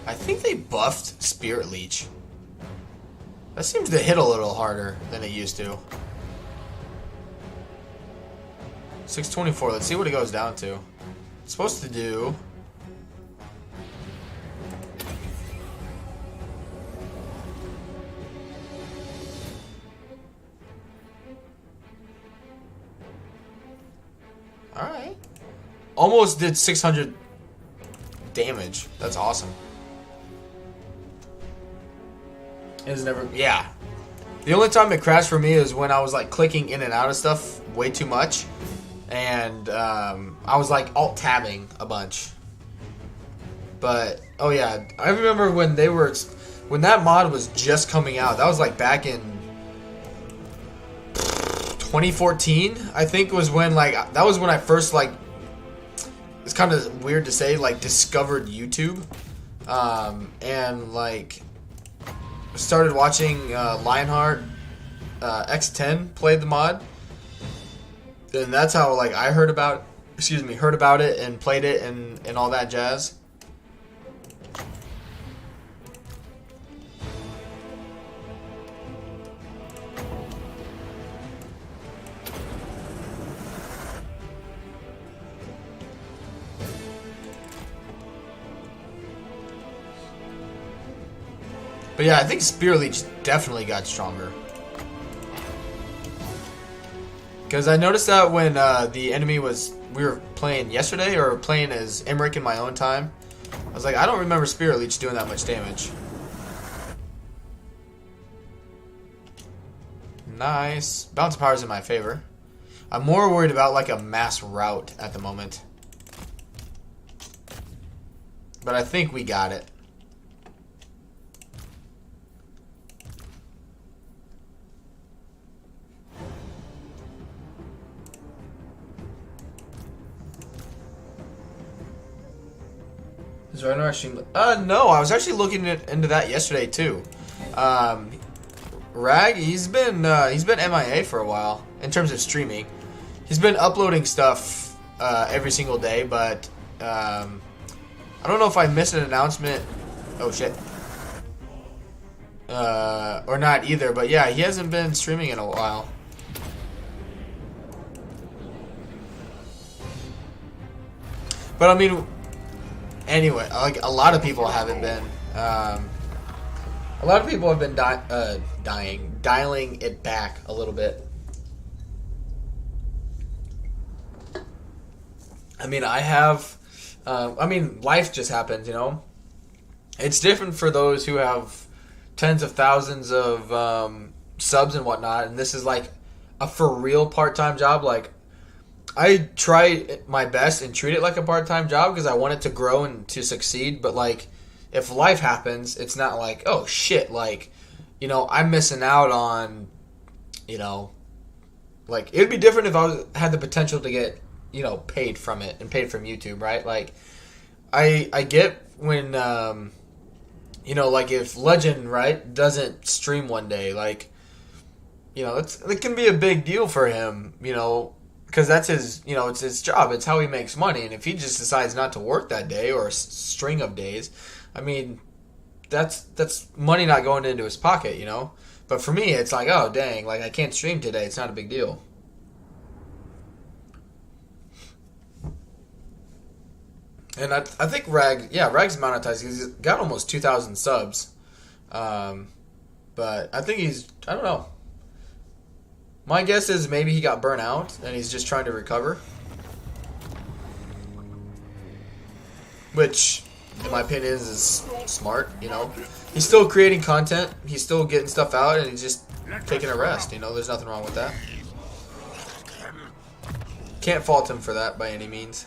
I think they buffed Spirit Leech. That seems to hit a little harder than it used to. 624. Let's see what it goes down to. It's supposed to do... Alright. Almost did 600 damage. That's awesome. It's never... Yeah. The only time it crashed for me is when I was like clicking in and out of stuff way too much. And I was like alt-tabbing a bunch. But, oh yeah. I remember when they were... When that mod was just coming out. That was like back in 2014, I think, was when like... That was when I first like... It's kind of weird to say, like, discovered YouTube. And like... started watching Lionheart X10 played the mod, and that's how like I heard about it and played it and all that jazz. But yeah, I think Spirit Leech definitely got stronger. Because I noticed that when the enemy was... We were playing yesterday, or playing as Emmerich in my own time. I was like, I don't remember Spirit Leech doing that much damage. Nice. Bounce power's in my favor. I'm more worried about like a mass rout at the moment. But I think we got it. Is Ragnar actually... no, I was actually looking into that yesterday too. Rag, he's been MIA for a while in terms of streaming. He's been uploading stuff every single day, but I don't know if I missed an announcement. Oh shit. Or not either, but yeah, he hasn't been streaming in a while. But I mean, anyway, like a lot of people haven't been. A lot of people have been dialing it back a little bit. I mean, I have. I mean, life just happens, you know. It's different for those who have tens of thousands of subs and whatnot, and this is like a for real part-time job. Like, I try my best and treat it like a part-time job because I want it to grow and to succeed. But like, if life happens, it's not like, oh shit, like, you know, I'm missing out on, you know, like it'd be different if had the potential to get, you know, paid from it and paid from YouTube, right? Like, I get when, you know, like if Legend, right, doesn't stream one day, like, you know, it can be a big deal for him, you know. Because that's his, you know, it's his job. It's how he makes money. And if he just decides not to work that day or a string of days, I mean, that's money not going into his pocket, you know. But for me, it's like, oh, dang, like I can't stream today. It's not a big deal. And I think Rag's monetized. He's got almost 2,000 subs. But I think I don't know. My guess is maybe he got burnt out and he's just trying to recover. Which, in my opinion, is smart, you know. He's still creating content. He's still getting stuff out and he's just taking a rest, you know. There's nothing wrong with that. Can't fault him for that by any means.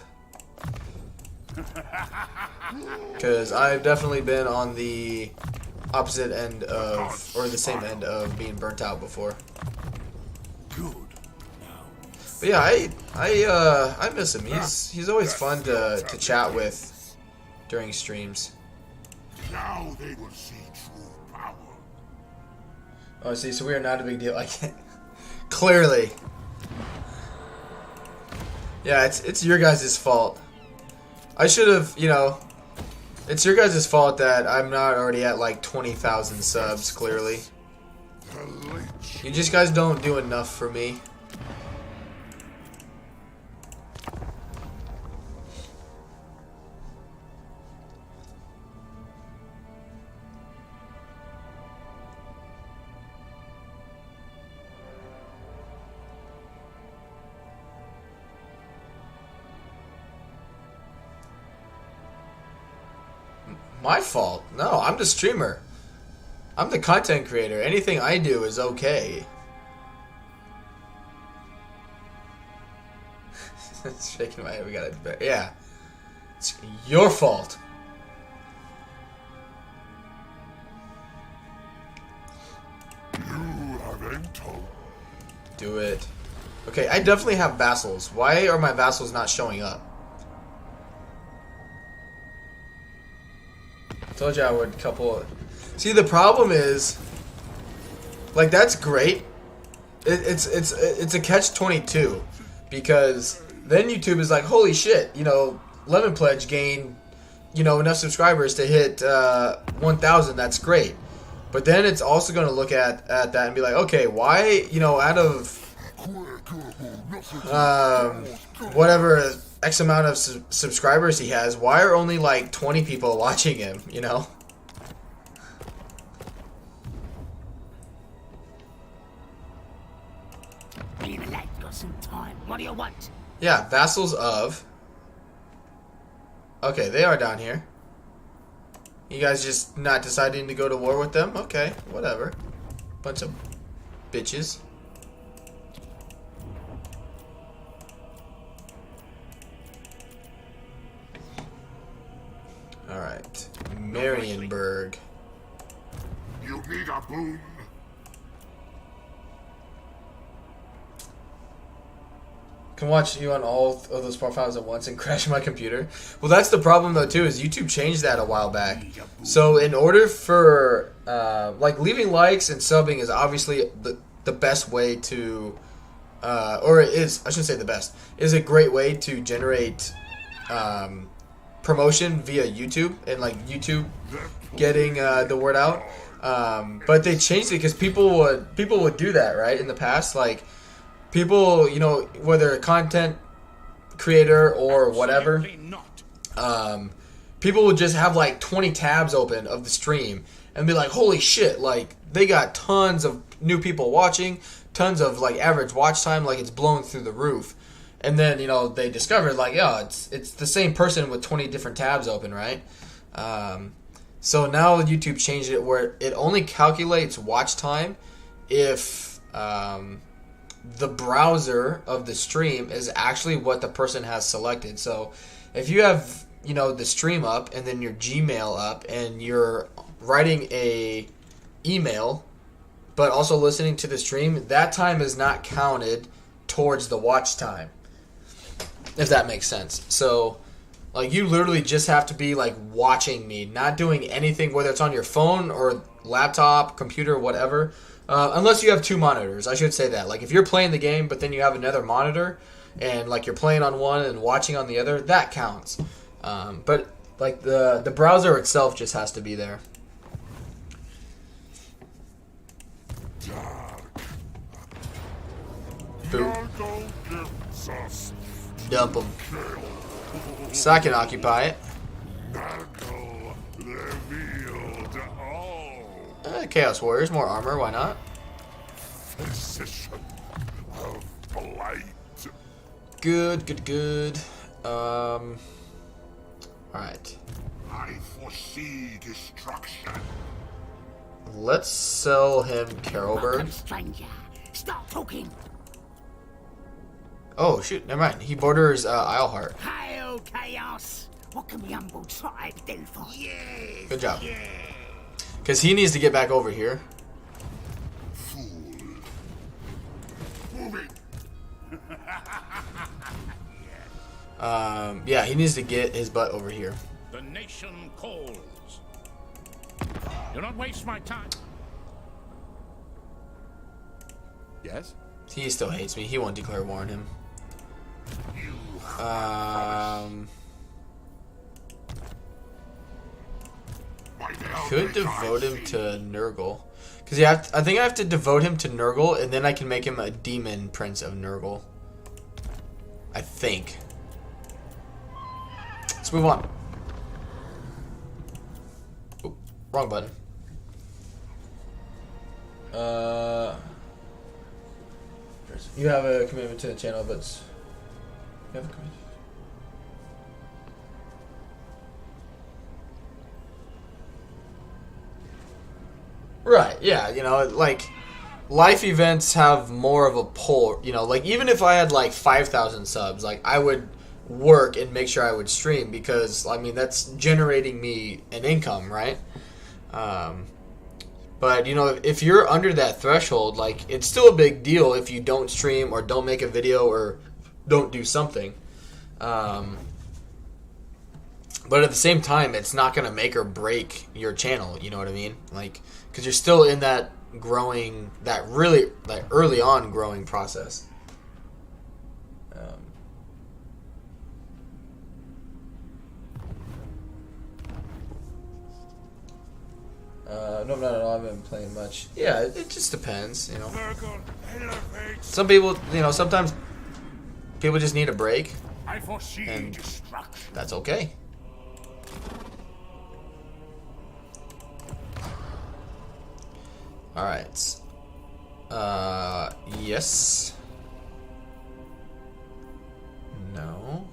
Because I've definitely been on the opposite end of, or the same end of being burnt out before. But yeah, I miss him. He's always fun to chat with during streams. Now they will see true power. Oh, see, so we are not a big deal. I can't. Clearly. Yeah, it's your guys' fault. I should have, you know, it's your guys' fault that I'm not already at like 20,000 subs, clearly. You just guys don't do enough for me. My fault? No, I'm the streamer. I'm the content creator. Anything I do is okay. Shaking my head. We got it. Yeah, it's your fault. You have intel. Do it. Okay, I definitely have vassals. Why are my vassals not showing up? Told you I would couple. See, the problem is, like, that's great. It's a catch-22 because then YouTube is like, holy shit, you know, Lemon Pledge gained, you know, enough subscribers to hit 1,000. That's great, but then it's also going to look at that and be like, okay, why, you know, out of whatever X amount of subscribers he has, why are only like 20 people watching him, you know? What do you want? Yeah, vassals of. Okay, they are down here. You guys just not deciding to go to war with them? Okay, whatever. Bunch of bitches. Alright. Marienburg. You need a boon. can watch you on all of those profiles at once and crash my computer. Well, that's the problem though too. Is YouTube changed that a while back. So in order for like leaving likes and subbing is obviously the best way to, or it is, I shouldn't say the best, is a great way to generate promotion via YouTube and like YouTube getting the word out. But they changed it because people would do that, right? In the past, like people, you know, whether a content creator or whatever, people would just have like 20 tabs open of the stream and be like, holy shit, like they got tons of new people watching, tons of like average watch time, like it's blowing through the roof. And then, you know, they discovered like, yeah, it's the same person with 20 different tabs open, right? So now YouTube changed it where it only calculates watch time if the browser of the stream is actually what the person has selected. So if you have, you know, the stream up and then your Gmail up and you're writing a email but also listening to the stream, that time is not counted towards the watch time, if that makes sense. So like you literally just have to be like watching me, not doing anything, whether it's on your phone or laptop, computer, whatever. Unless you have two monitors, I should say that. Like if you're playing the game, but then you have another monitor, and like you're playing on one and watching on the other, that counts. But like the browser itself just has to be there. Boop. Dump them. So I can occupy it. Chaos Warriors, more armor, why not? Physician of blight. Good. Alright. I foresee destruction. Let's sell him Carolberg. Stranger, stop talking. Oh shoot, never mind. He borders Isleheart. Hail chaos! What can the humble tribe do for you? Good job. Because he needs to get back over here. Fool. Moving. Yeah, he needs to get his butt over here. The nation calls. Do not waste my time. Yes? He still hates me. He won't declare war on him. Could devote him to Nurgle. Because yeah, I think I have to devote him to Nurgle, and then I can make him a demon prince of Nurgle. I think. Let's move on. Oop, wrong button. You have a commitment to the channel, but you have a commitment. Right, yeah, you know, like, life events have more of a pull, you know, like, even if I had, like, 5,000 subs, like, I would work and make sure I would stream, because, I mean, that's generating me an income, right? But, you know, if you're under that threshold, like, it's still a big deal if you don't stream or don't make a video or don't do something. But at the same time, it's not going to make or break your channel, you know what I mean? Like, because you're still in that growing, that early on growing process. No, I've been playing much. Yeah, it just depends, you know. Some people, you know, sometimes people just need a break. I foresee And destruction. that's okay. Alright. Yes. No.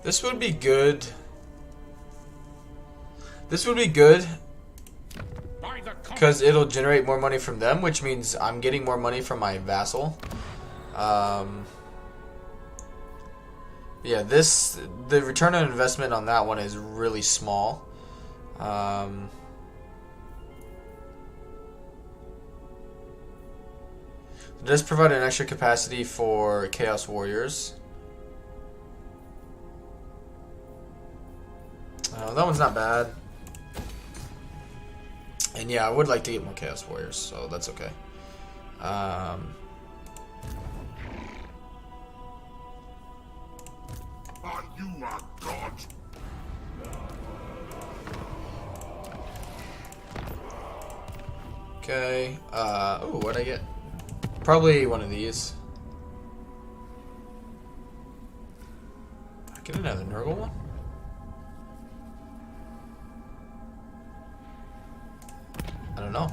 This would be good. This would be good because it'll generate more money from them, which means I'm getting more money from my vassal. Yeah, the return on investment on that one is really small. It does provide an extra capacity for Chaos Warriors. That one's not bad. And yeah, I would like to get more Chaos Warriors, so that's okay. Are you a god? Okay. Ooh, what'd I get? Probably one of these. I get another Nurgle one? I don't know.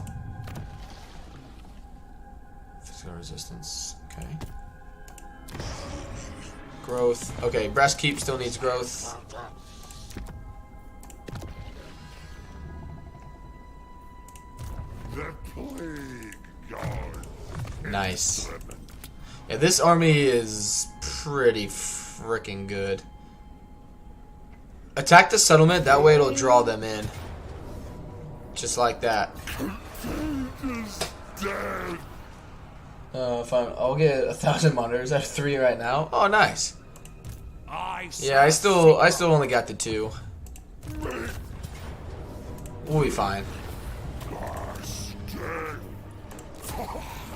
Physical resistance. Okay. Growth. Okay, Brass Keep still needs growth. The plague god. Nice. Yeah, this army is pretty freaking good. Attack the settlement, that way it'll draw them in. Just like that. Fine. I'll get 1,000 monitors. I have 3 right now. Oh, nice. Yeah, I still only got the 2. We'll be fine.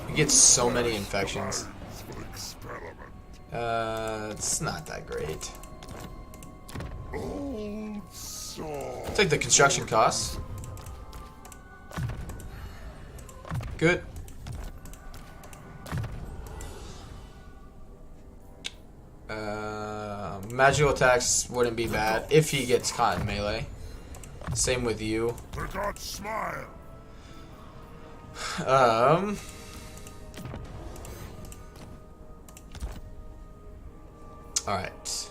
You get so many infections. It's not that great. Take the construction costs. Good. Magical attacks wouldn't be bad if he gets caught in melee. Same with you. The gods smile. Alright.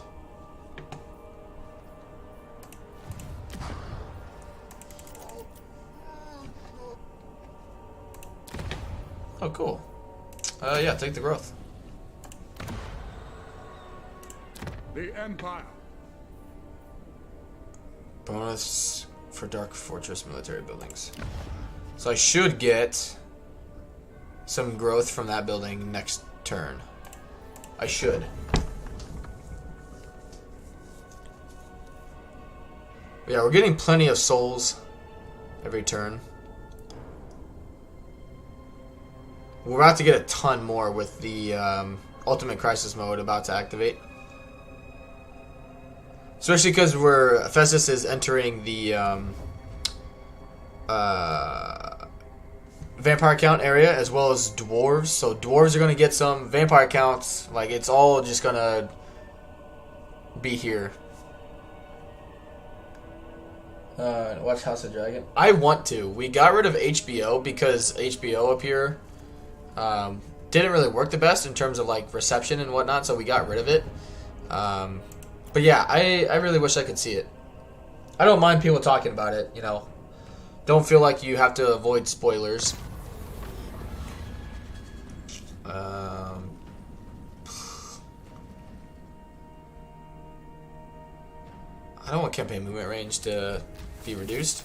Oh, cool. Yeah, take the growth. The Empire. Bonus for Dark Fortress military buildings. So I should get some growth from that building next turn. I should. Yeah, we're getting plenty of souls every turn. We're about to get a ton more with the Ultimate Crisis mode about to activate. Especially because Festus is entering the vampire count area as well as dwarves. So dwarves are going to get some vampire counts. Like, it's all just going to be here. Watch House of Dragon. I want to. We got rid of HBO because HBO up here didn't really work the best in terms of like reception and whatnot, so we got rid of it. But yeah, I really wish I could see it. I don't mind people talking about it, you know. Don't feel like you have to avoid spoilers. I don't want campaign movement range to be reduced.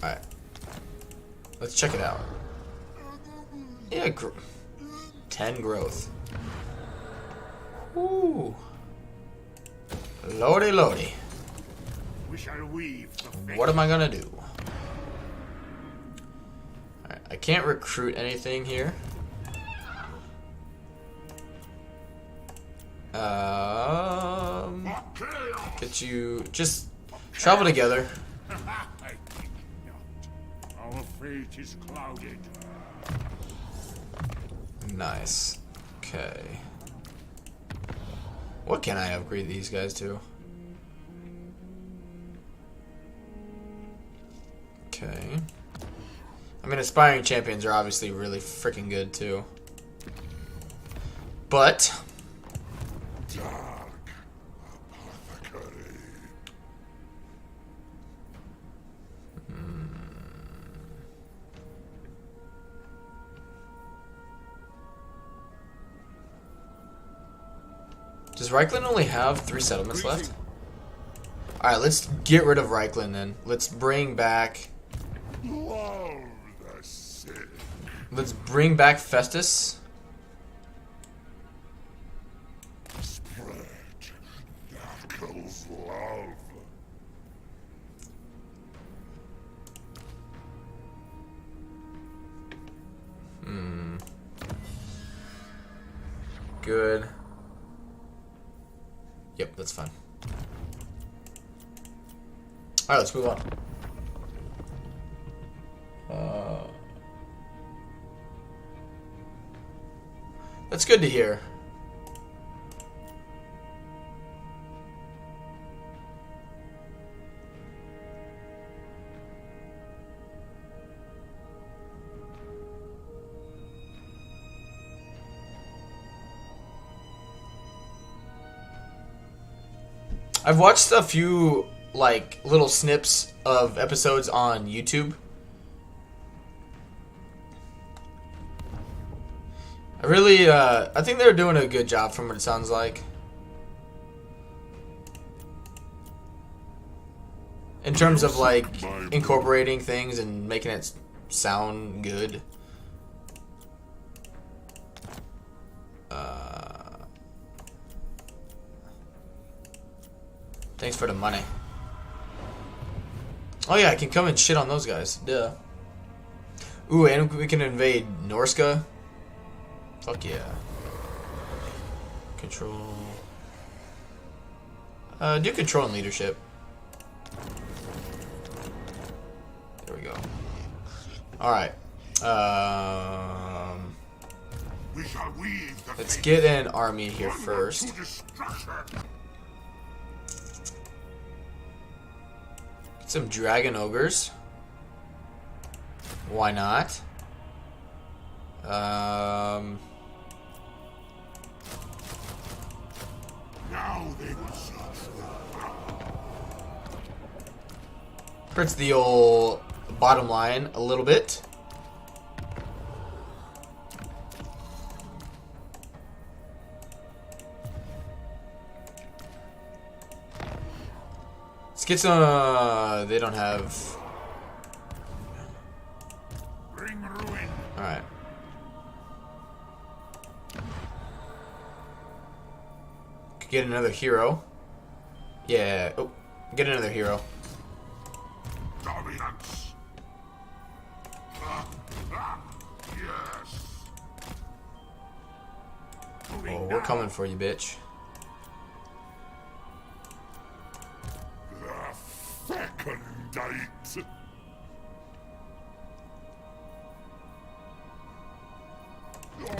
Alright. Let's check it out. Yeah, 10 growth. Ooh. Lordy, lordy. We shall weave the fate. What am I gonna do? Alright, I can't recruit anything here. Get you just travel together. I think not. Our fate is clouded. Nice. Okay. What can I upgrade these guys to? Okay. I mean, aspiring champions are obviously really freaking good too. But Dark apothecary. does Reichland only have 3 settlements left? Alright, let's get rid of Reichland then. Let's bring back... Love the sick. Let's bring back Festus. Spread Knuckles' love. Good. Yep, that's fine. Alright, let's move on. That's good to hear. I've watched a few like little snips of episodes on YouTube. I think they're doing a good job from what it sounds like. In terms of like incorporating things and making it sound good. Thanks for the money. Oh yeah, I can come and shit on those guys. Duh. Ooh, and we can invade Norska. Fuck yeah. Control. Do control and leadership. There we go. Alright. We shall weave the Let's fates get an army here onward first. to destruction. Get some dragon ogres. Why not? Now they will see true power. Hurts the old bottom line a little bit. Let's get some. They don't have. Bring ruin. Alright. Could get another hero. Yeah. Oh, get another hero. Dominance. Yes. Oh, we're coming for you, bitch. The fecundite. All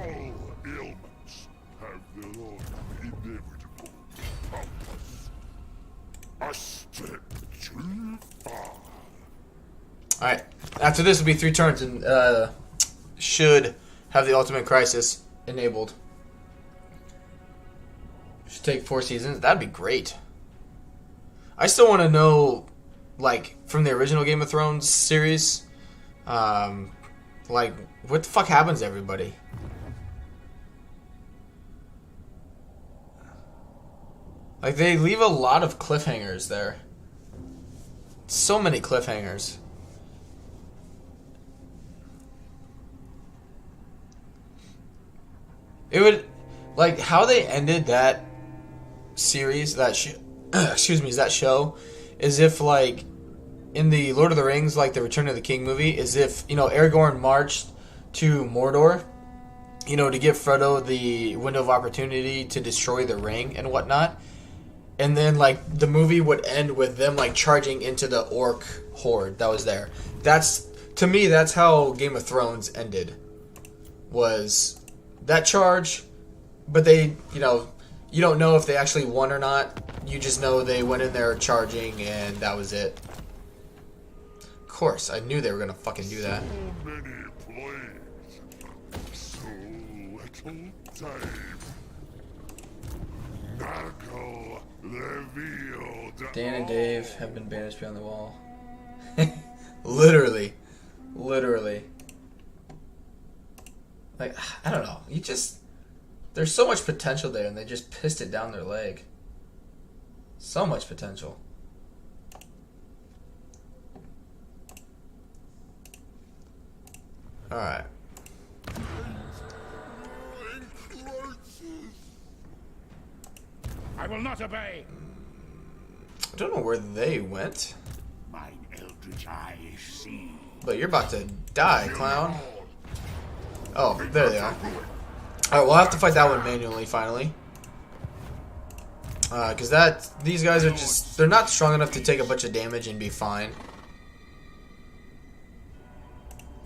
ailments have their own inevitable purpose. A step too far. Alright. After this will be 3 turns and should have the ultimate crisis enabled. Should take 4 seasons. That'd be great. I still want to know, like, from the original Game of Thrones series, like, what the fuck happens to everybody? Like, they leave a lot of cliffhangers there. So many cliffhangers. It would, like, how they ended that series, that excuse me, that show, is if, like, in the Lord of the Rings, like, the Return of the King movie, is if, you know, Aragorn marched to Mordor, you know, to give Frodo the window of opportunity to destroy the ring and whatnot. And then, like, the movie would end with them, like, charging into the orc horde that was there. That's, to me, that's how Game of Thrones ended. Was that charge, but they, you know, you don't know if they actually won or not. You just know they went in there charging, and that was it. Of course, I knew they were gonna fucking do that. So many plagues. So little time. Narco revealed. Dan and Dave have been banished beyond the wall. Literally. Literally. Like, I don't know. You just... There's so much potential there, and they just pissed it down their leg. So much potential. Alright. I will not obey. I don't know where they went. Mine eldritch eyes see. But you're about to die, clown. Oh, there they are. Alright, we'll have to fight that one manually, finally. Because these guys are just, they're not strong enough to take a bunch of damage and be fine.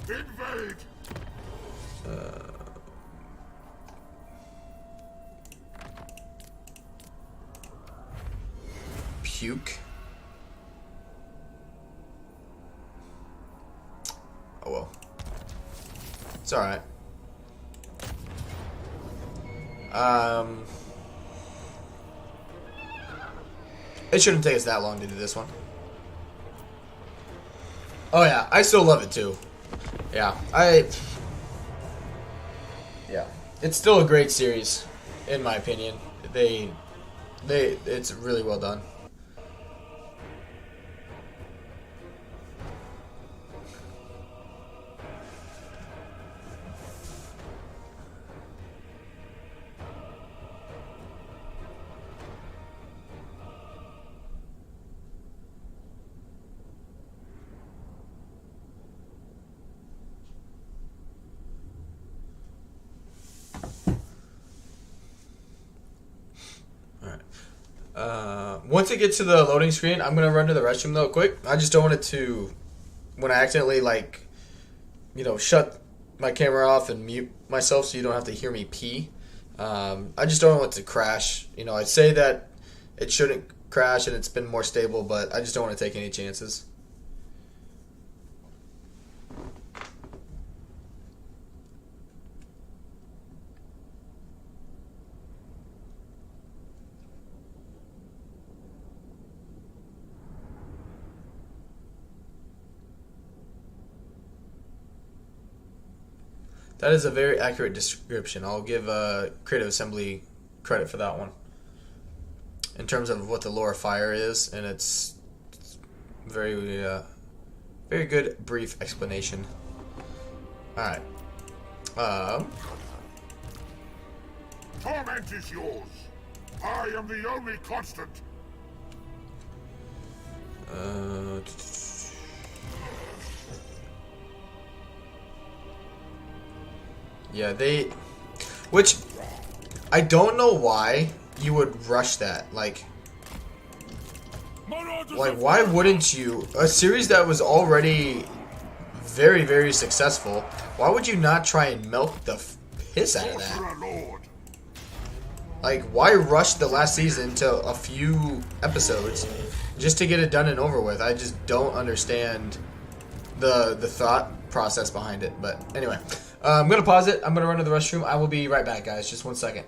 Invade! Puke. Oh well. It's alright. It shouldn't take us that long to do this one. Oh yeah, I still love it too. Yeah, yeah, it's still a great series, in my opinion. It's really well done. Once it gets to the loading screen, I'm gonna run to the restroom though, quick. I just don't want it to, when I accidentally shut my camera off and mute myself, so you don't have to hear me pee. I just don't want it to crash. I say that it shouldn't crash and it's been more stable, but I just don't want to take any chances. That is a very accurate description. I'll give Creative Assembly credit for that one. In terms of what the lore of fire is, and it's very, very good brief explanation. Alright. Torment is yours. I am the only constant. Yeah, which, I don't know why you would rush that. Like, why wouldn't you? A series that was already very, very successful, why would you not try and milk the piss out of that? Like, why rush the last season to a few episodes just to get it done and over with? I just don't understand the thought process behind it. But anyway, I'm going to pause it. I'm going to run to the restroom. I will be right back, guys. Just 1 second.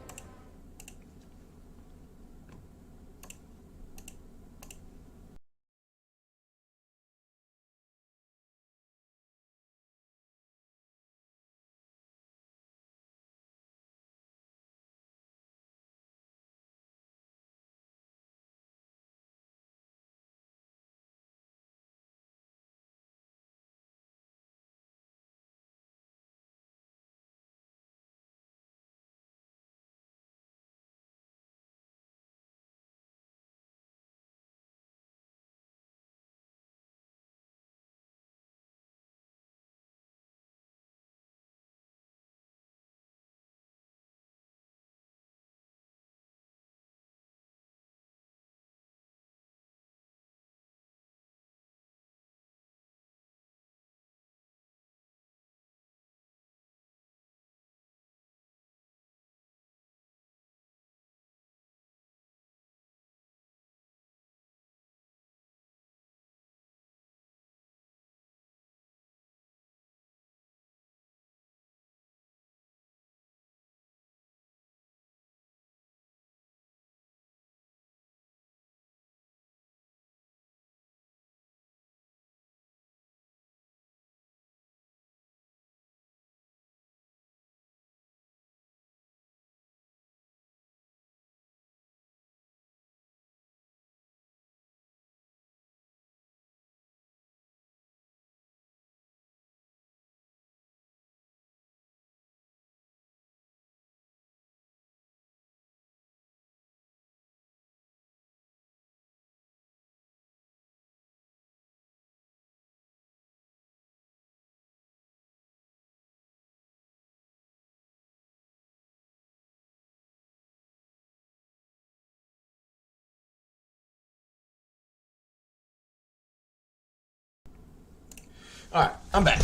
Alright, I'm back.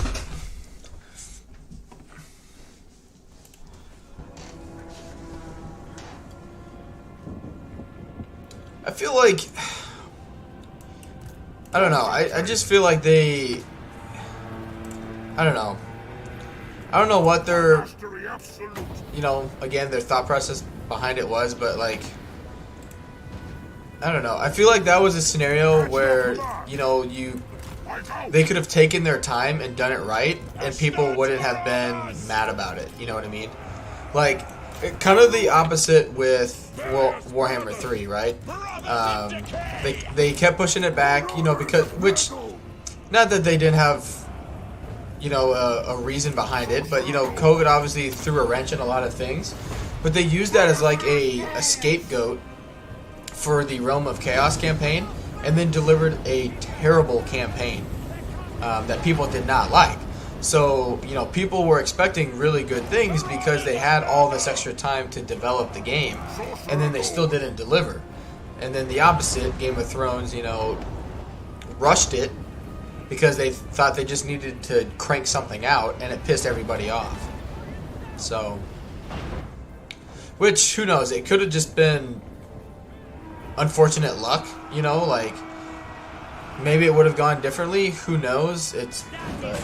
I feel like... I don't know. I just feel like they... I don't know. I don't know what their... Mastery absolute. You know, again, their thought process behind it was, but like... I don't know. I feel like that was a scenario where, you know, they could have taken their time and done it right, and people wouldn't have been mad about it. You know what I mean? Like, kind of the opposite with Warhammer 3, right? They kept pushing it back, you know, because, which, not that they didn't have, you know, a reason behind it, but, you know, COVID obviously threw a wrench in a lot of things, but they used that as like a scapegoat for the Realm of Chaos campaign, and then delivered a terrible campaign that people did not like. So, you know, people were expecting really good things because they had all this extra time to develop the game, and then they still didn't deliver. And then the opposite, Game of Thrones, you know, rushed it because they thought they just needed to crank something out, and it pissed everybody off. So, which, who knows, it could have just been unfortunate luck, you know, like, maybe it would have gone differently, who knows, but...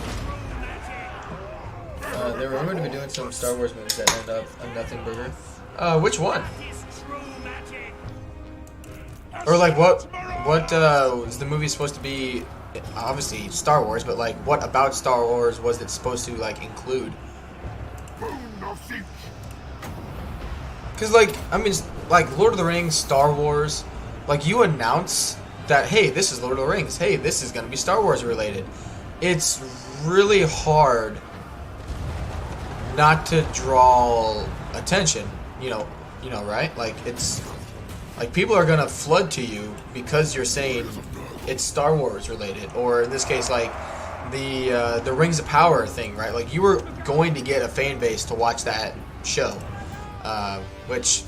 they were rumored to be doing some Star Wars movies that end up a nothing burger. Which one? Or like what was the movie supposed to be? Obviously Star Wars, but like what about Star Wars was it supposed to like include? Because like, I mean, like Lord of the Rings, Star Wars, like you announce that, hey, this is Lord of the Rings, hey, this is going to be Star Wars related. It's really hard not to draw attention, you know, right? Like, it's like people are gonna flood to you because you're saying it's Star Wars related, or in this case, like the Rings of Power thing, right? Like you were going to get a fan base to watch that show, which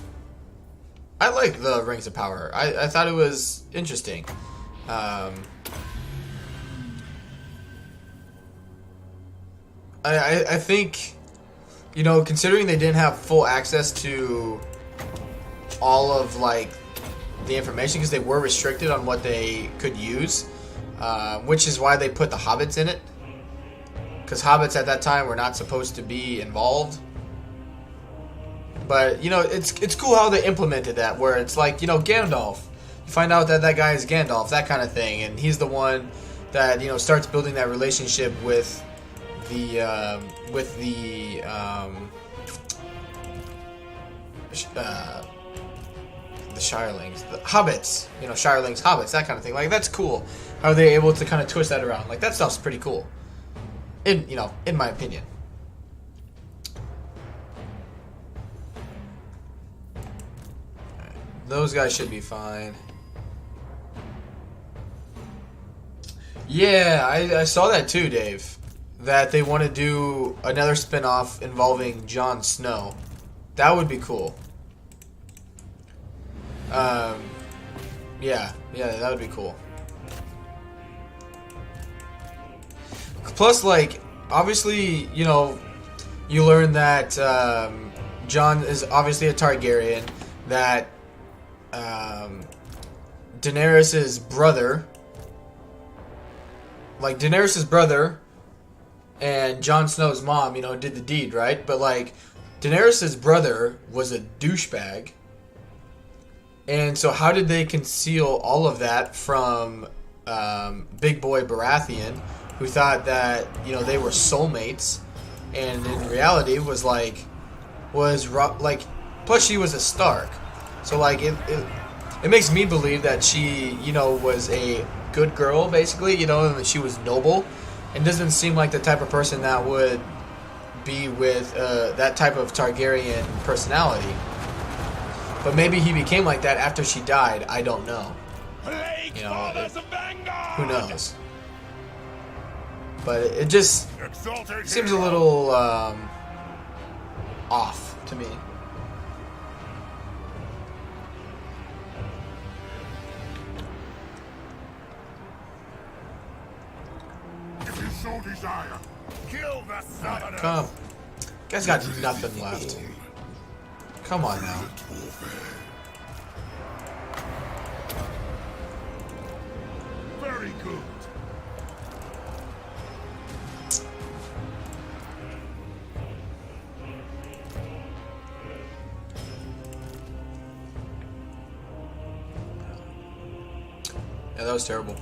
I like the Rings of Power. I thought it was interesting. I think, you know, considering they didn't have full access to all of, like, the information, because they were restricted on what they could use, which is why they put the hobbits in it, because hobbits at that time were not supposed to be involved. But, you know, it's cool how they implemented that, where it's like, you know, Gandalf, you find out that guy is Gandalf, that kind of thing, and he's the one that, you know, starts building that relationship with the Shirelings, the hobbits, you know, Shirelings, hobbits, that kind of thing. Like, that's cool how they're able to kind of twist that around. Like, that stuff's pretty cool, in my opinion. Right. Those guys should be fine. Yeah, I saw that too, Dave. That they want to do another spin-off involving Jon Snow. That would be cool. Yeah, that would be cool. Plus, like, obviously, you know, you learn that Jon is obviously a Targaryen, that Daenerys' brother, like, Daenerys' brother and Jon Snow's mom, you know, did the deed, right? But, like, Daenerys' brother was a douchebag. And so how did they conceal all of that from Big Boy Baratheon, who thought that, you know, they were soulmates, and in reality was plus she was a Stark. So, like, it makes me believe that she, you know, was a good girl, basically, you know, and that she was noble, and doesn't seem like the type of person that would be with that type of Targaryen personality. But maybe he became like that after she died. I don't know. You know, who knows? But it just seems a little off to me. It is so no desire. Kill the summoner. Come. Guy's got nothing left. Come on now. Very good. Yeah, that was terrible.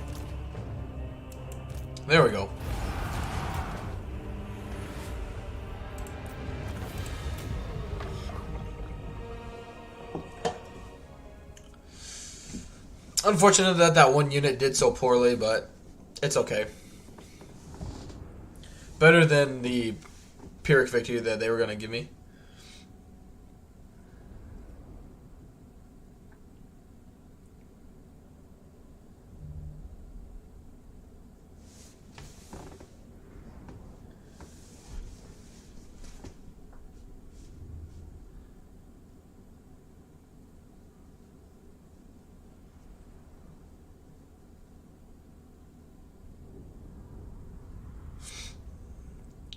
There we go. Unfortunate that that one unit did so poorly, but it's okay. Better than the Pyrrhic victory that they were going to give me.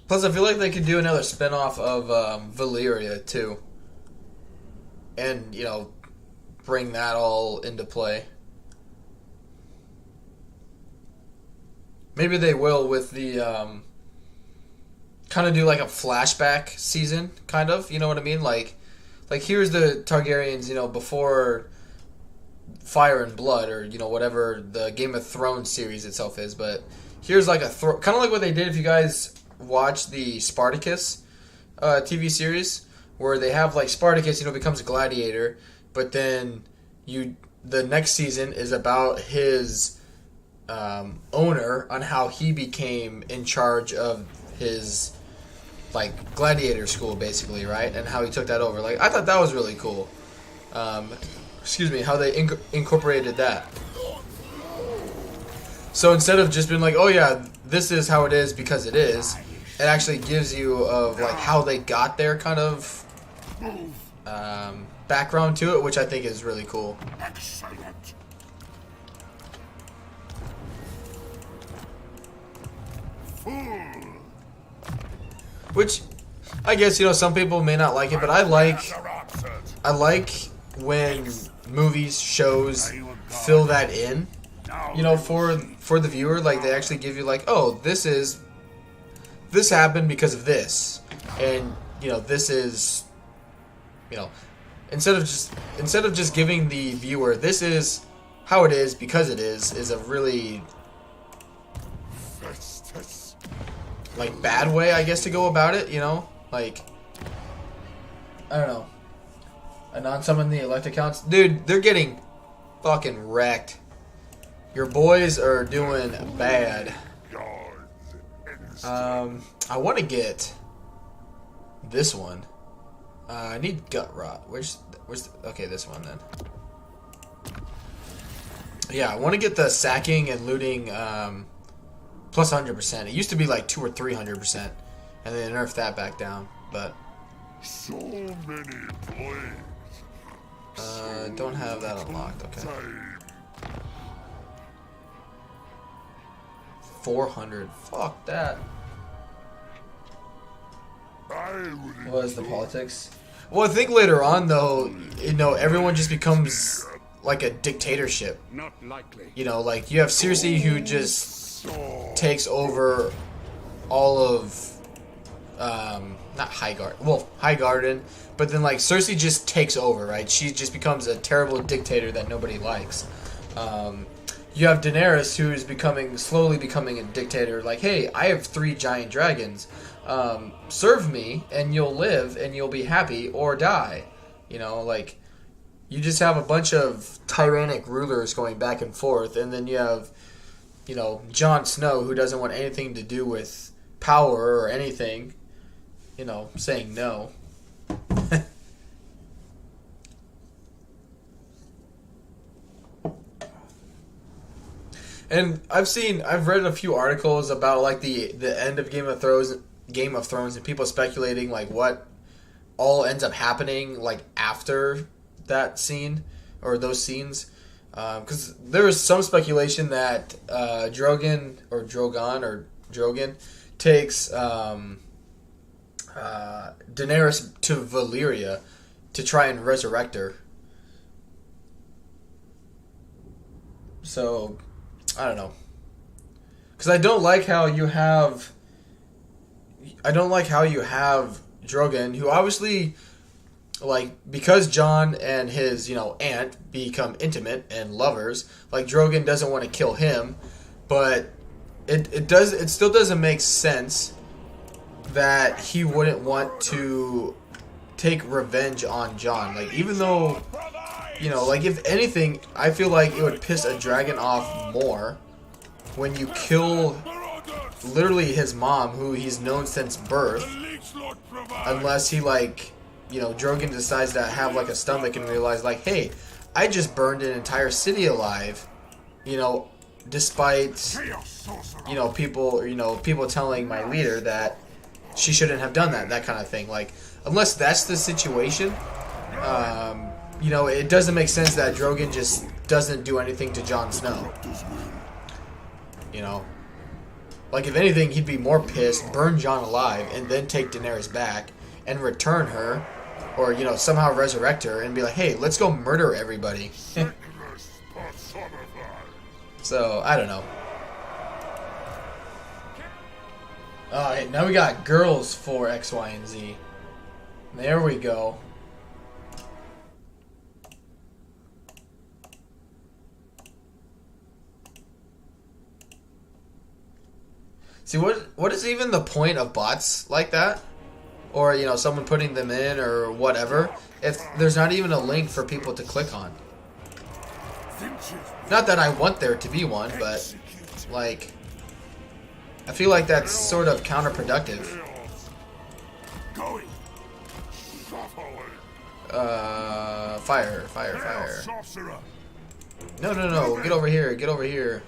Plus, I feel like they could do another spinoff of Valyria, too. And, you know, bring that all into play. Maybe they will with the, kind of do like a flashback season, kind of, you know what I mean? Like here's the Targaryens, you know, before Fire and Blood, or, you know, whatever the Game of Thrones series itself is, but here's like a, kind of like what they did if you guys watch the Spartacus TV series, where they have like Spartacus, you know, becomes a gladiator, but then the next season is about his owner on how he became in charge of his like gladiator school, basically, right? And how he took that over. Like, I thought that was really cool. Excuse me, how they incorporated that. So instead of just being like, oh yeah, this is how it is because it is, it actually gives you of like how they got there, kind of background to it, which I think is really cool. Excellent. Which I guess, you know, some people may not like it, but I like when movies, shows fill that in, you know, for the viewer. Like, they actually give you like, oh, this happened because of this, and, you know, this is, you know, instead of just giving the viewer, this is how it is because it is a really Festus. like bad way, I guess, to go about it, you know? Like, I don't know. And on some of the elect accounts, dude, they're getting fucking wrecked. Your boys are doing bad. I want to get this one. I need gut rot. Okay, this one then. Yeah, I want to get the sacking and looting plus 100%. It used to be like 200 or 300%, and they nerfed that back down. But So many plagues. don't have that unlocked. Okay. 400. Fuck that. What is the politics? Well, I think later on, though, you know, everyone just becomes like a dictatorship. Not likely. You know, like, you have Cersei who just takes over all of, not Highgarden. Well, Highgarden, but then, like, Cersei just takes over, right? She just becomes a terrible dictator that nobody likes. You have Daenerys, who is slowly becoming a dictator. Like, hey, I have 3 giant dragons. Serve me, and you'll live, and you'll be happy, or die. You know, like, you just have a bunch of tyrannic rulers going back and forth, and then you have, you know, Jon Snow, who doesn't want anything to do with power or anything, you know, saying no. And I've read a few articles about like the end of Game of Thrones, and people speculating like what all ends up happening like after that scene or those scenes, because there was some speculation that Drogon or Drogon, takes Daenerys to Valyria to try and resurrect her. So, I don't know. Because I don't like how you have Drogon, who obviously, like, because Jon and his, aunt become intimate and lovers, like, Drogon doesn't want to kill him, but it still doesn't make sense that he wouldn't want to take revenge on Jon. Like, even though, like, if anything, I feel like it would piss a dragon off more when you kill literally his mom, who he's known since birth, unless he, like, Drogon decides to have, like, a stomach and realize, like, hey, I just burned an entire city alive, despite, people telling my leader that she shouldn't have done that kind of thing. Like, unless that's the situation, it doesn't make sense that Drogon just doesn't do anything to Jon Snow. Like, if anything, he'd be more pissed, burn Jon alive, and then take Daenerys back and return her, or, somehow resurrect her and be like, hey, let's go murder everybody. So, I don't know. Alright, now we got girls for X, Y, and Z. There we go. See, what is even the point of bots like that? Or, someone putting them in or whatever, if there's not even a link for people to click on? Not that I want there to be one, but, like, I feel like that's sort of counterproductive. Fire. No, get over here.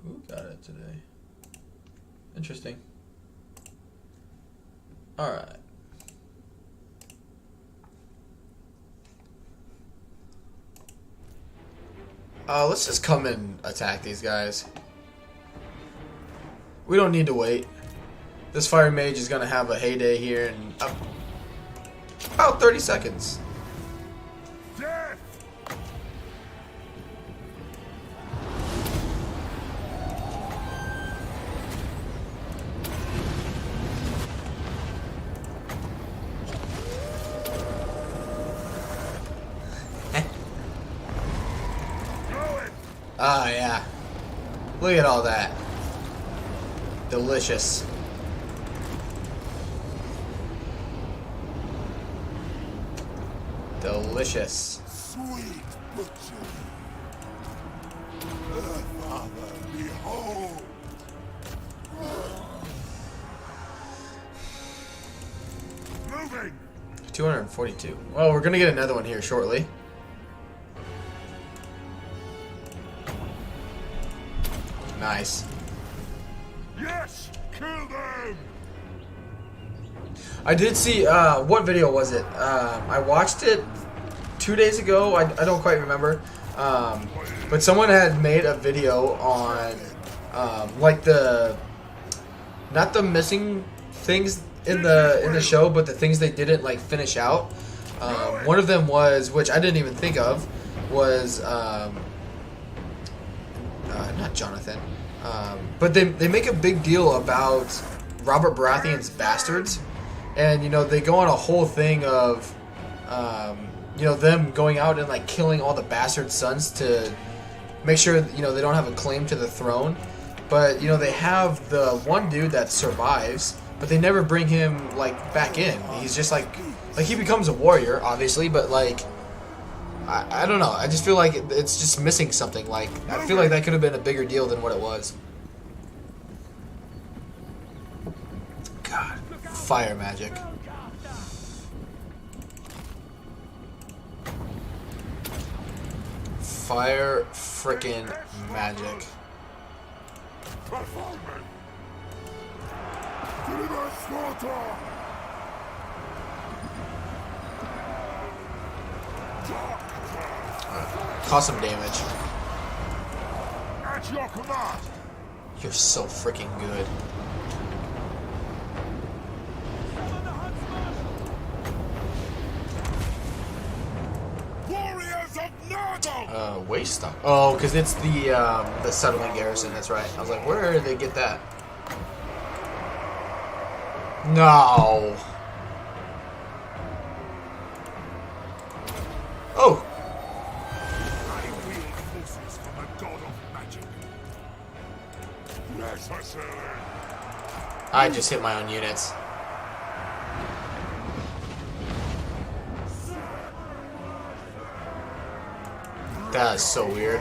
Who got it today? Interesting. Alright. Let's just come and attack these guys. We don't need to wait. This fire mage is gonna have a heyday here in about 30 seconds. Death! Ah, yeah. Look at all that. Delicious. Delicious. Sweet butcher. Father, behold. 242. Well, we're gonna get another one here shortly. Nice. Yes! Kill them! I did see, what video was it? I watched it 2 days ago. I don't quite remember. But someone had made a video on, like not the missing things in the show, but the things they didn't, like, finish out. One of them was, which I didn't even think of, was, not Jonathan. But they make a big deal about Robert Baratheon's bastards, and they go on a whole thing of them going out and, like, killing all the bastard sons to make sure they don't have a claim to the throne. But they have the one dude that survives, but they never bring him, like, back in. He's just like he becomes a warrior, obviously, but, like, I don't know. I just feel like it's just missing something. Like, I feel like that could have been a bigger deal than what it was. God, fire magic. fire frickin' magic. Performance. Deliver slaughter. Cause some damage. At your command. You're so freaking good. Warriors of Nurgle. Waste stock. Oh, because it's the settlement garrison. That's right. I was like, where did they get that? No. Oh. I wield forces from the god of magic. Necessary. I just hit my own units. That is so weird.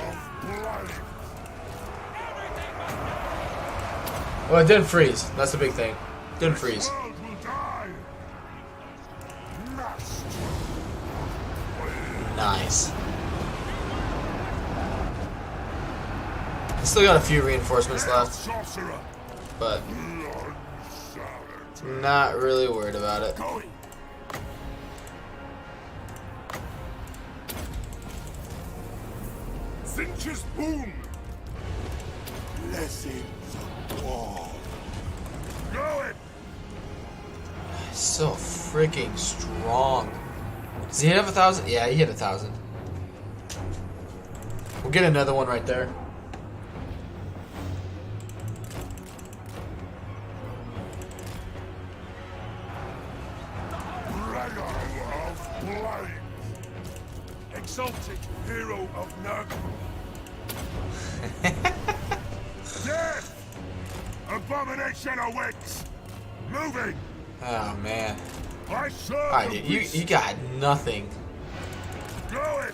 Well, it didn't freeze. That's the big thing. Didn't freeze. World will die. Master. Nice. Still got a few reinforcements left, Sorcerer. but Blood salad. not really worried about it. Going. Cinches boom. Blessings of war. Going. So freaking strong. Does he have 1,000? Yeah, he hit 1,000. We'll get another one right there. Dragon of Blind. Exalted hero of Nurgle. Death! Abomination awaits! Moving! Oh man. I serve Alright, the dude, you beast. got nothing. Going!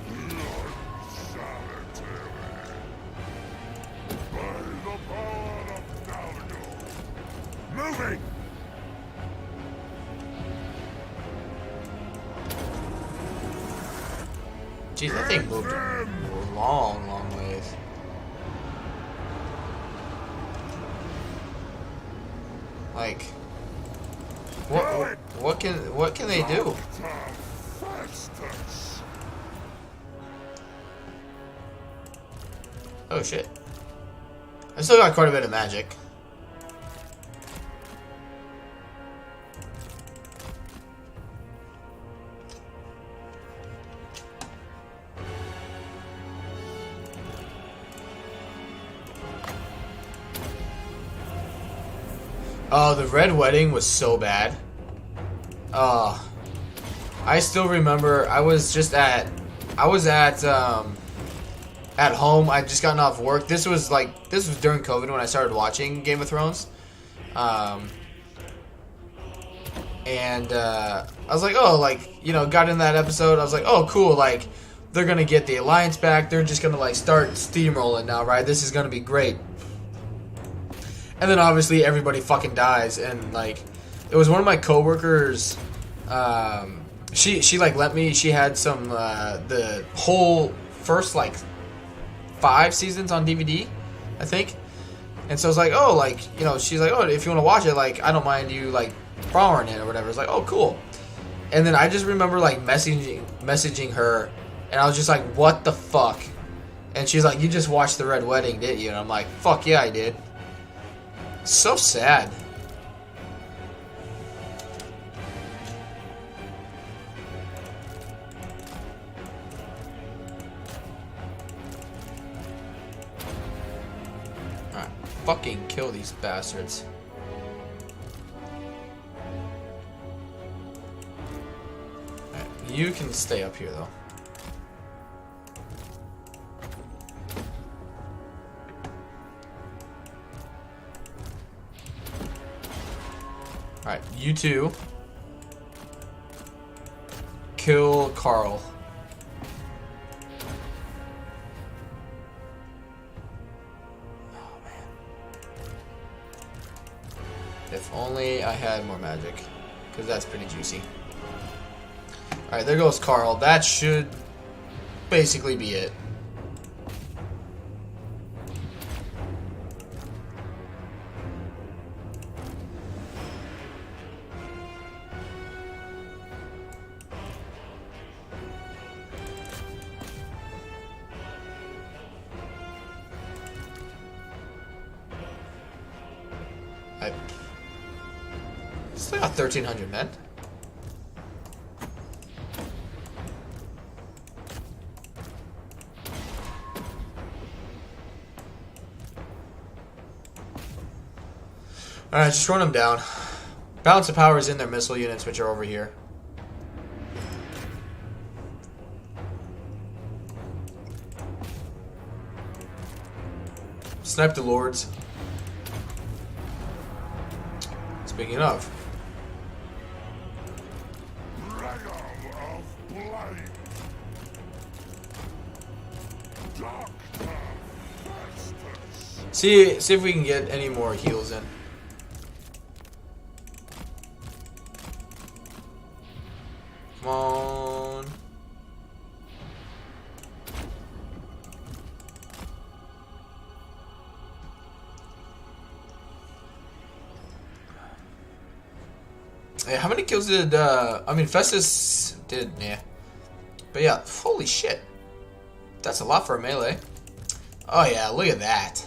Blood solitary. By the power of Nurgle. Moving! Jeez, that thing moved a long, long ways. Like, what can they do? Festus. Oh shit! I still got quite a bit of magic. Oh, the Red Wedding was so bad. I still remember I was at home. I'd just gotten off work. This was during COVID when I started watching Game of Thrones. And I was like, oh, like, you know, got in that episode. I was like, oh, cool. Like, they're going to get the Alliance back. They're just going to, like, start steamrolling now, right? This is going to be great. And then obviously everybody fucking dies, and like, it was one of my coworkers. She like let me. She had some the whole first like 5 seasons on DVD, I think. And so I was like, oh, like, you know, she's like, oh, if you want to watch it, like, I don't mind you like borrowing it or whatever. It's like, oh, cool. And then I just remember like messaging her, and I was just like, what the fuck? And she's like, you just watched the Red Wedding, didn't you? And I'm like, fuck yeah, I did. So sad. Alright, fucking kill these bastards. Alright, you can stay up here though. Alright, you two kill Carl. Oh man. If only I had more magic, because that's pretty juicy. Alright, there goes Carl. That should basically be it. I still got 1,300 men. Alright, just run them down. Balance of power is in their missile units, which are over here. Snipe the lords. Speaking of. See if we can get any more heals in. Come on. Hey, how many kills did I mean Festus did, yeah. But yeah, holy shit. That's a lot for a melee. Oh yeah, look at that.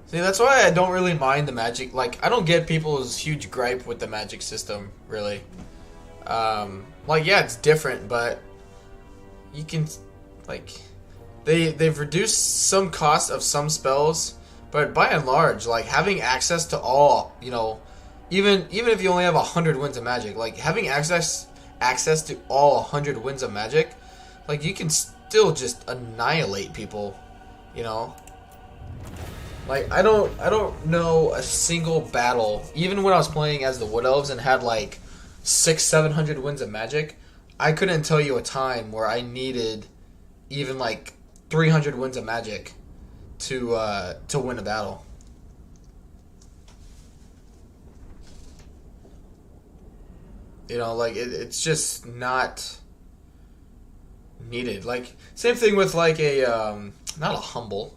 See, that's why I don't really mind the magic. Like, I don't get people's huge gripe with the magic system, really. Like, yeah, it's different, but you can, like, they've reduced some cost of some spells, but by and large, like, having access to all, you know, even if you only have 100 winds of magic, like, having access to all 100 winds of magic, like, you can still just annihilate people, you know. Like, I don't know a single battle, even when I was playing as the Wood Elves and had like 600-700 winds of magic, I couldn't tell you a time where I needed even like 300 winds of magic to win a battle. You know, like it's just not needed. Like, same thing with like a not a humble.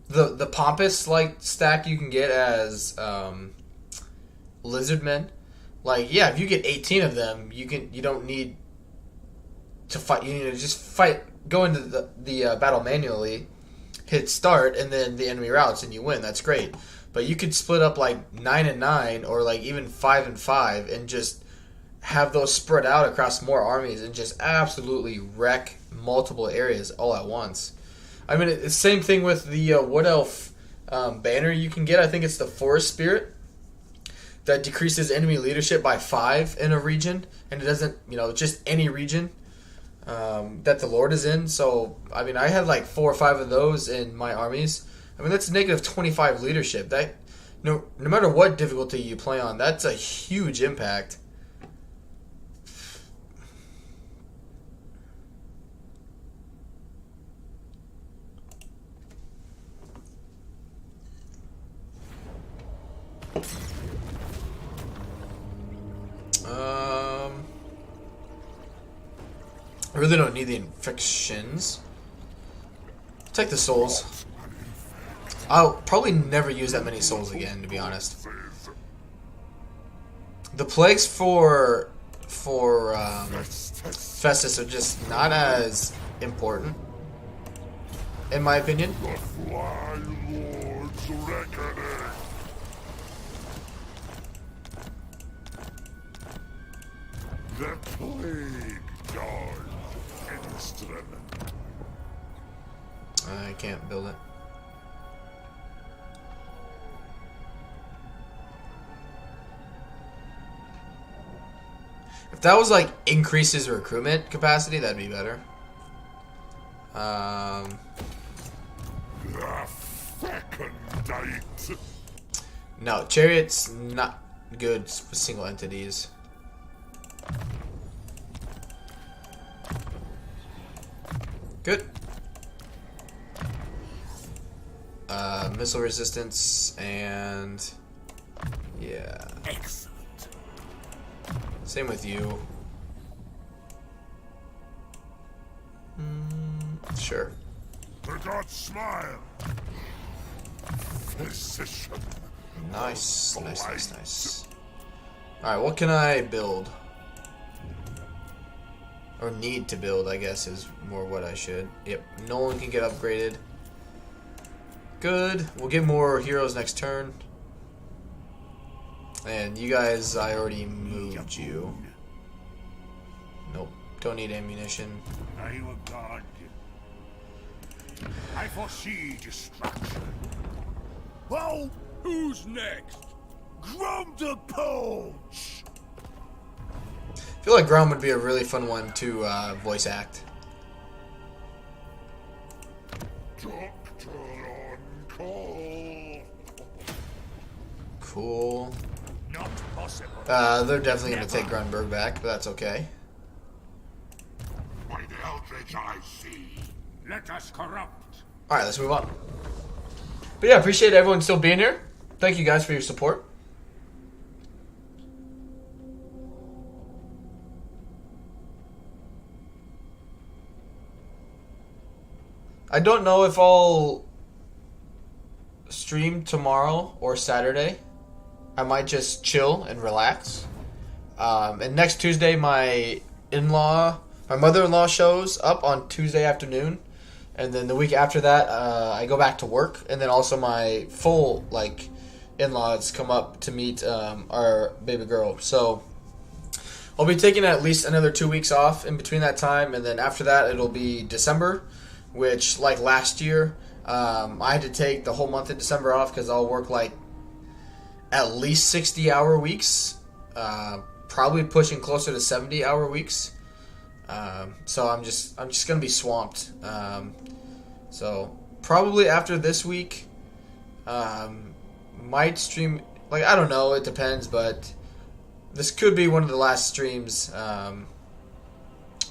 The pompous like stack you can get as lizard men, like, yeah, if you get 18 of them, you don't need to fight. You need to just fight, go into the battle manually, hit start, and then the enemy routes and you win. That's great. But you could split up like 9 and 9 or like even 5 and 5 and just have those spread out across more armies and just absolutely wreck multiple areas all at once. I mean, it's the same thing with the Wood Elf banner you can get. I think it's the Forest Spirit that decreases enemy leadership by 5 in a region, and it doesn't, you know, just any region that the Lord is in. So, I mean, I had like 4 or 5 of those in my armies. I mean, that's negative 25 leadership. That no matter what difficulty you play on, that's a huge impact. I really don't need the infections. Take the souls. I'll probably never use that many souls again, to be honest. The plagues for Festus are just not as important, in my opinion. The Fly Lord's reckoning. The plague guard instrument. I can't build it. If that was like increases recruitment capacity, that'd be better. The fecundite. No, Chariot's not good with single entities. Good. Missile resistance and yeah. Excellent. Same with you. Sure. The gods smile. Physician. Nice, nice. Alright, what can I build? Or need to build, I guess, is more what I should. Yep, no one can get upgraded. Good. We'll get more heroes next turn. And you guys, I already moved you. Nope, don't need ammunition. Are you a god? I foresee destruction. Well, who's next? Grum the Poach! I feel like Grom would be a really fun one to voice act. Doctor on call. Cool. Not possible. They're definitely going to take Grunberg back, but that's okay. By the eldritch I see. Let us corrupt. Alright, let's move on. But yeah, appreciate everyone still being here. Thank you guys for your support. I don't know if I'll stream tomorrow or Saturday. I might just chill and relax. And next Tuesday, my mother-in-law shows up on Tuesday afternoon. And then the week after that, I go back to work. And then also my full, in-laws come up to meet our baby girl. So I'll be taking at least another 2 weeks off in between that time. And then after that, it'll be December, which, like last year, I had to take the whole month of December off because I'll work, at least 60-hour weeks. Probably pushing closer to 70-hour weeks. So I'm just gonna be swamped. So probably after this week, might stream. I don't know. It depends, but this could be one of the last streams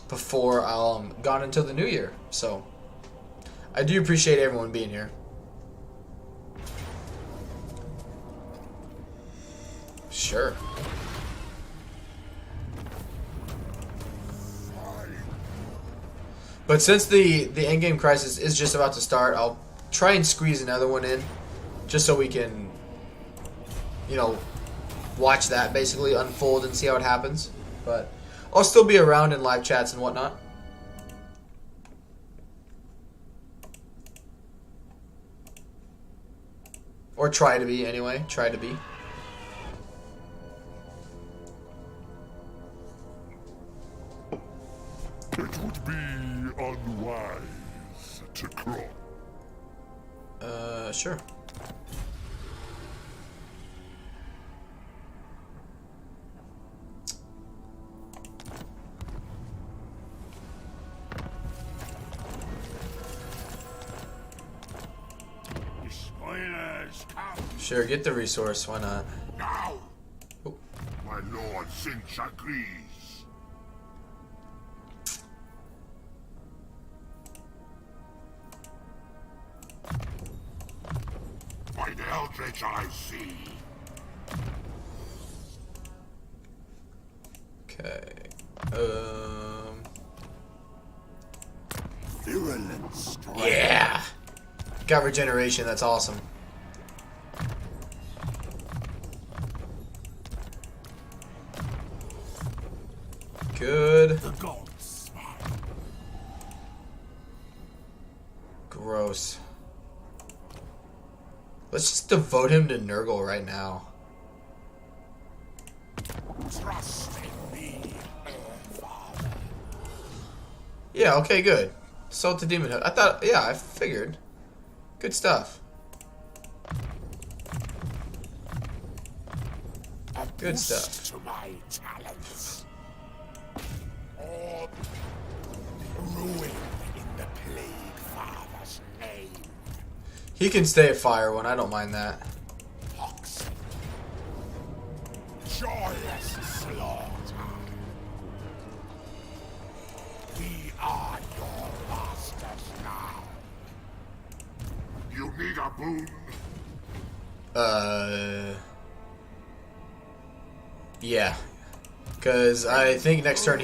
before I'm gone until the new year. So I do appreciate everyone being here. Sure. But since the endgame crisis is just about to start, I'll try and squeeze another one in, just so we can, watch that basically unfold and see how it happens. But I'll still be around in live chats and whatnot. Or try to be, anyway. Try to be. It would be unwise to cross. Sure. The spoilers come. Sure, get the resource, why not? Now! Oh. My lord Sinch agrees. By the eldritch I see. Okay. Virulent strike. Yeah! Got regeneration, that's awesome. Good. The gods smile. Gross. Let's just devote him to Nurgle right now. Trust in me, Father. Yeah, okay, good. Sold to Demon Hood. I figured. Good stuff. A Good boost stuff. to my talents. Or ruin in the Plague Father's name. He can stay a fire one, I don't mind that. Oxen. Joyous slaughter. We are your masters now. You need a boon? Yeah. Because I think next turn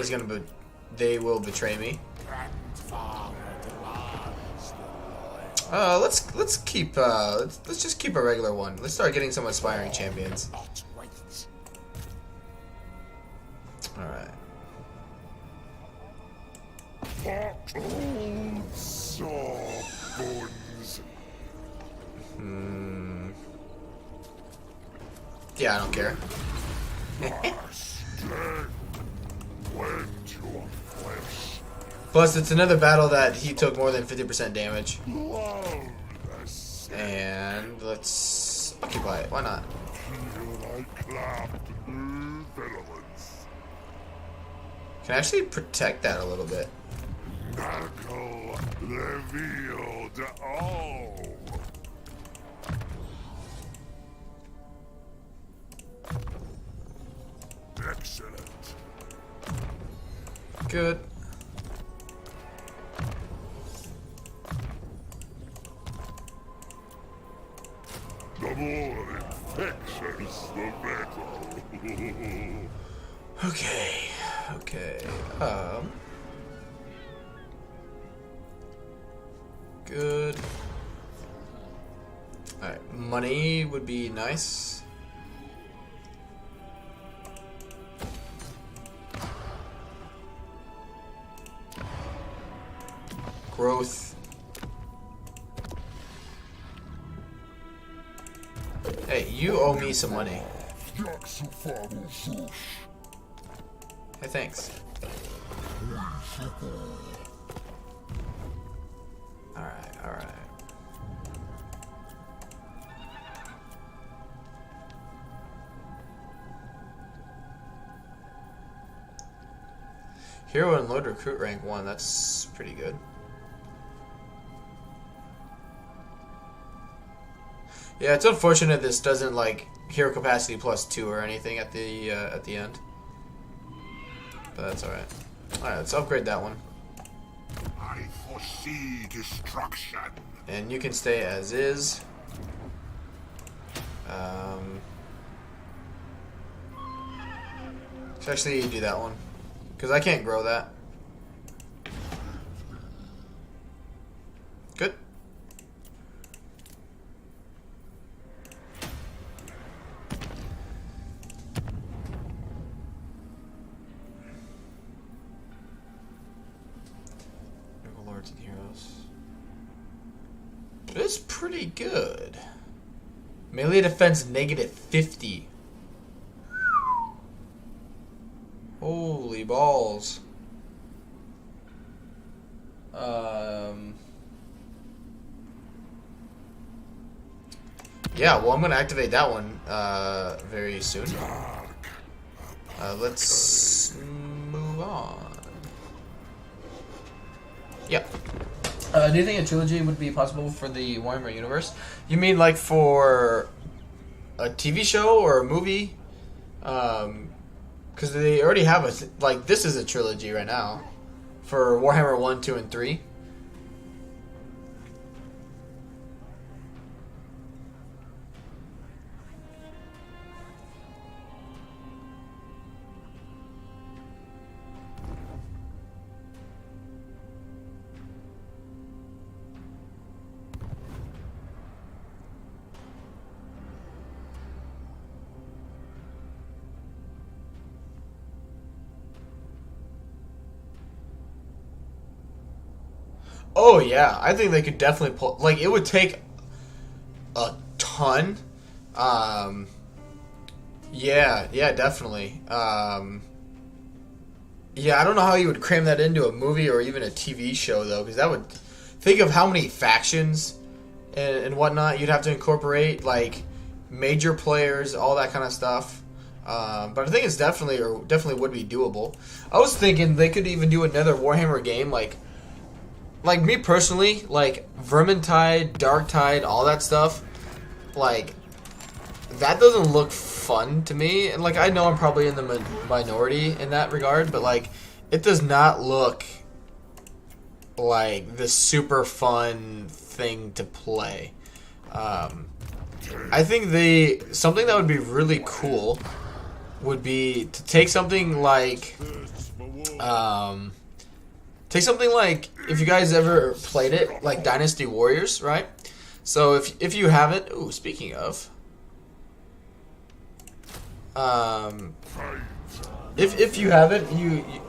they will betray me. Grandfather divine. Let's keep let's just keep a regular one. Let's start getting some aspiring champions. Not wait. All right. Old sawbones. Yeah, I don't care. Strength went your flesh. Plus, it's another battle that he took more than 50% damage. Love the scent. And let's occupy it. Why not? Here I clapped new filaments. Can I actually protect that a little bit? Knuckle revealed all. Excellent. Good. The more infectious, the better. Okay. Okay. Good. Alright, money would be nice. Growth. Hey, you owe me some money. Hey, thanks. Alright, alright. Hero and Lord Recruit rank 1, that's pretty good. Yeah, it's unfortunate this doesn't like hero capacity +2 or anything at the end. But that's alright. Alright, let's upgrade that one. I foresee destruction. And you can stay as is. Let's actually do that one. Because I can't grow that. Good. Lords and Heroes. It's pretty good. Melee defense -50. Holy balls. Yeah, well, I'm gonna activate that one very soon. Let's move on. Yep. Do you think a trilogy would be possible for the Warhammer universe? You mean like for a TV show or a movie? Because they already have like this is a trilogy right now for Warhammer 1, 2, and 3. Oh yeah, I think they could definitely pull. Like it would take a ton. Yeah, definitely. Yeah, I don't know how you would cram that into a movie or even a TV show though, because that would think of how many factions and whatnot you'd have to incorporate, like major players, all that kind of stuff. But I think it's definitely would be doable. I was thinking they could even do another Warhammer game, like me personally, like Vermintide, Darktide, all that stuff. Like that doesn't look fun to me, and like I know I'm probably in the minority in that regard, but like it does not look like the super fun thing to play. I think something that would be really cool would be to take something like Take something like, if you guys ever played it, like Dynasty Warriors, right? So if you haven't, ooh, speaking of, if you haven't,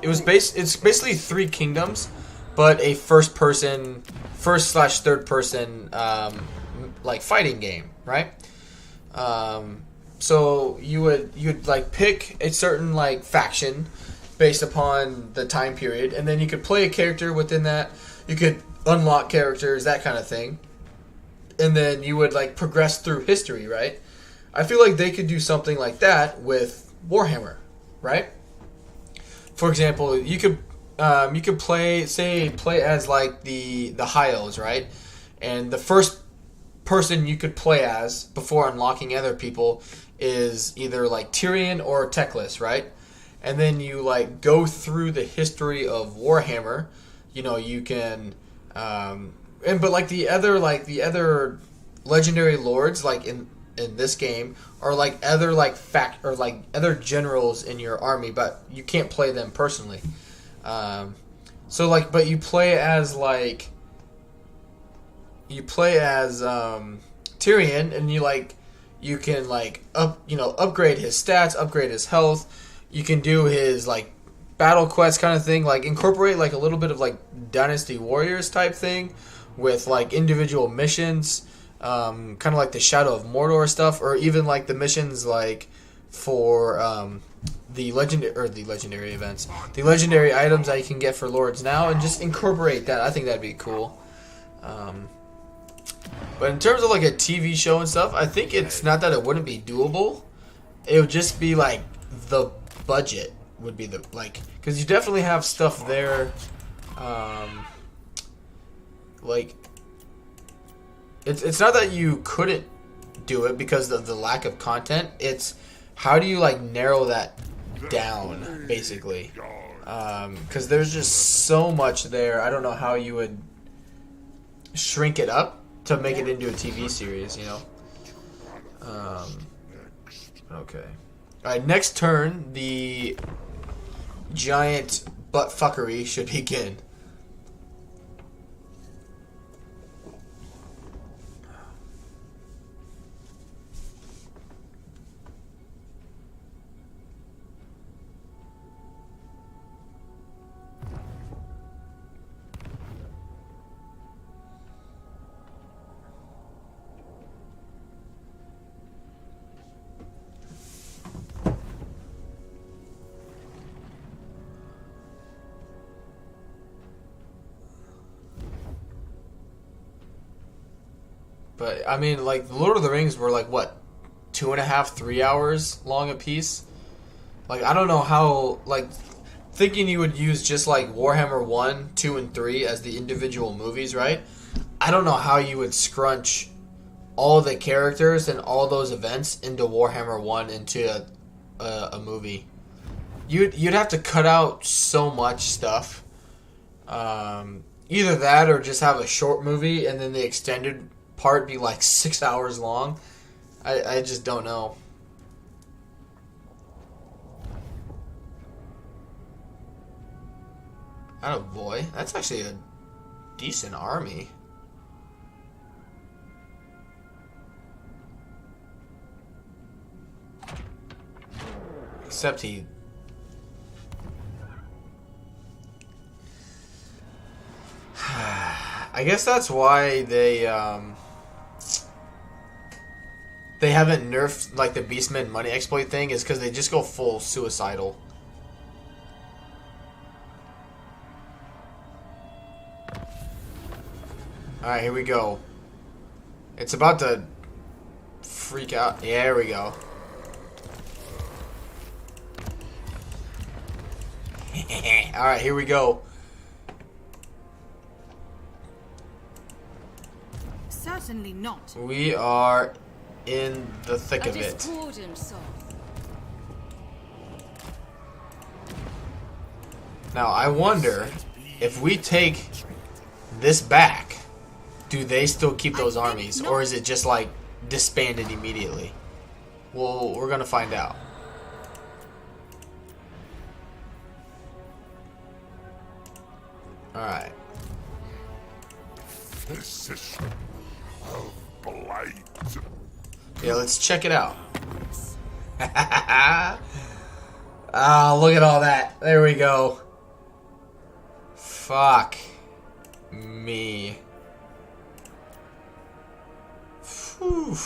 it's basically 3 kingdoms, but a first slash third person like fighting game, right? So you'd like pick a certain like faction based upon the time period, and then you could play a character within that. You could unlock characters, that kind of thing, and then you would like progress through history, right? I feel like they could do something like that with Warhammer, right? For example, you could play as like the Hyos, right? And the first person you could play as before unlocking other people is either like Tyrion or Teclis, right? And then you like go through the history of Warhammer. You know, you can but like the other legendary lords like in this game are like other like other generals in your army, but you can't play them personally. So like, but you play as Tyrion, and you can like upgrade his stats, upgrade his health. You can do his like battle quest kind of thing, like incorporate like a little bit of like Dynasty Warriors type thing with like individual missions, kind of like the Shadow of Mordor stuff, or even like the missions like for the legendary events, the legendary items that you can get for lords now, and just incorporate that. I think that'd be cool. But in terms of like a TV show and stuff, I think it's not that it wouldn't be doable. It would just be like the budget would be the like, because you definitely have stuff there. Like it's not that you couldn't do it because of the lack of content. It's how do you like narrow that down, basically, because there's just so much there. I don't know how you would shrink it up to make it into a TV series, you know. Okay. Alright, next turn, the giant butt fuckery should begin. But I mean, like, the Lord of the Rings were like what, 2.5, 3 hours long a piece. Like, I don't know how. Like, thinking you would use just like Warhammer 1, 2, and 3 as the individual movies, right? I don't know how you would scrunch all the characters and all those events into Warhammer 1 into a movie. You'd have to cut out so much stuff. Either that or just have a short movie and then the extended part be like 6 hours long. I just don't know. Oh boy, that's actually a decent army. Except he... I guess that's why they haven't nerfed like the Beastmen money exploit thing, is because they just go full suicidal. Alright, here we go. It's about to freak out. Yeah, here we go. Alright, here we go. Certainly not. We are in the thick of it. Now, I wonder if we take this back, do they still keep those armies, or is it just like disbanded immediately? Well, we're gonna find out. Alright. Physician of blight. Yeah, let's check it out. Oh, look at all that. There we go. Fuck me. Whew.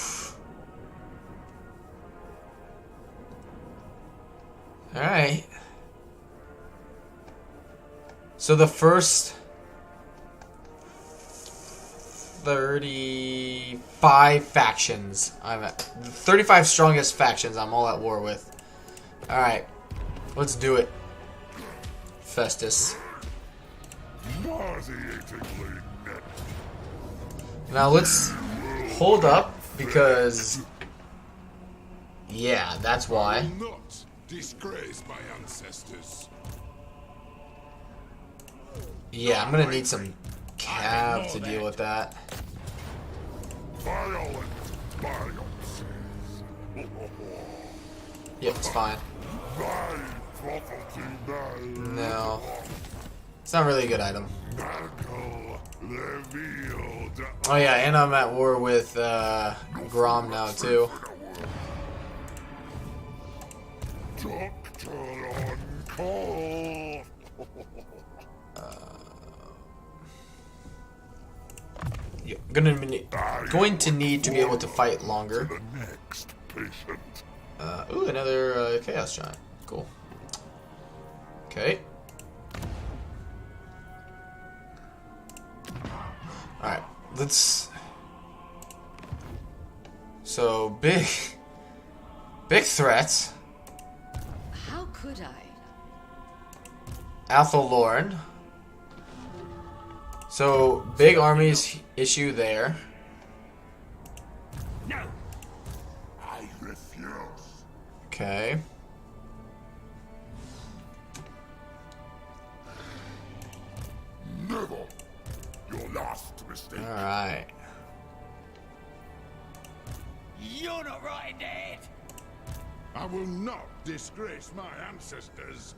Alright. So the first 35 factions I'm at. 35 strongest factions I'm all at war with. Alright. Let's do it. Festus. Nauseatingly net. Now let's hold up because yeah, that's why. Not disgrace my ancestors. Yeah, I'm gonna need some cav to deal with that. Violent biopsies. Yep, it's fine. Thy property now. No. It's not really a good item. Knuckle revealed. Oh yeah, and I'm at war with Grom now too. Doctor on call. Yeah, going to need to be able to fight longer. The next patient. Ooh, another Chaos Giant. Cool. Okay. Alright, let's... So, big threats. How could I? Athelorn. So, big armies issue there. No. I refuse. Okay. Never. Your last mistake. Alright. You're not right, Dad. I will not disgrace my ancestors.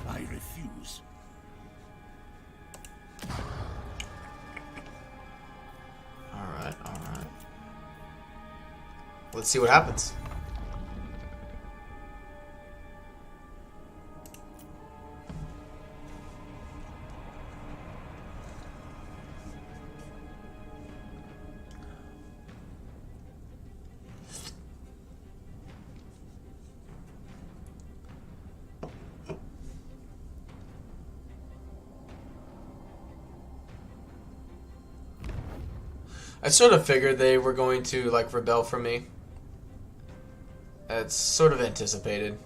I refuse. Alright, alright. Let's see what happens. I sort of figured they were going to, like, rebel from me. It's sort of anticipated.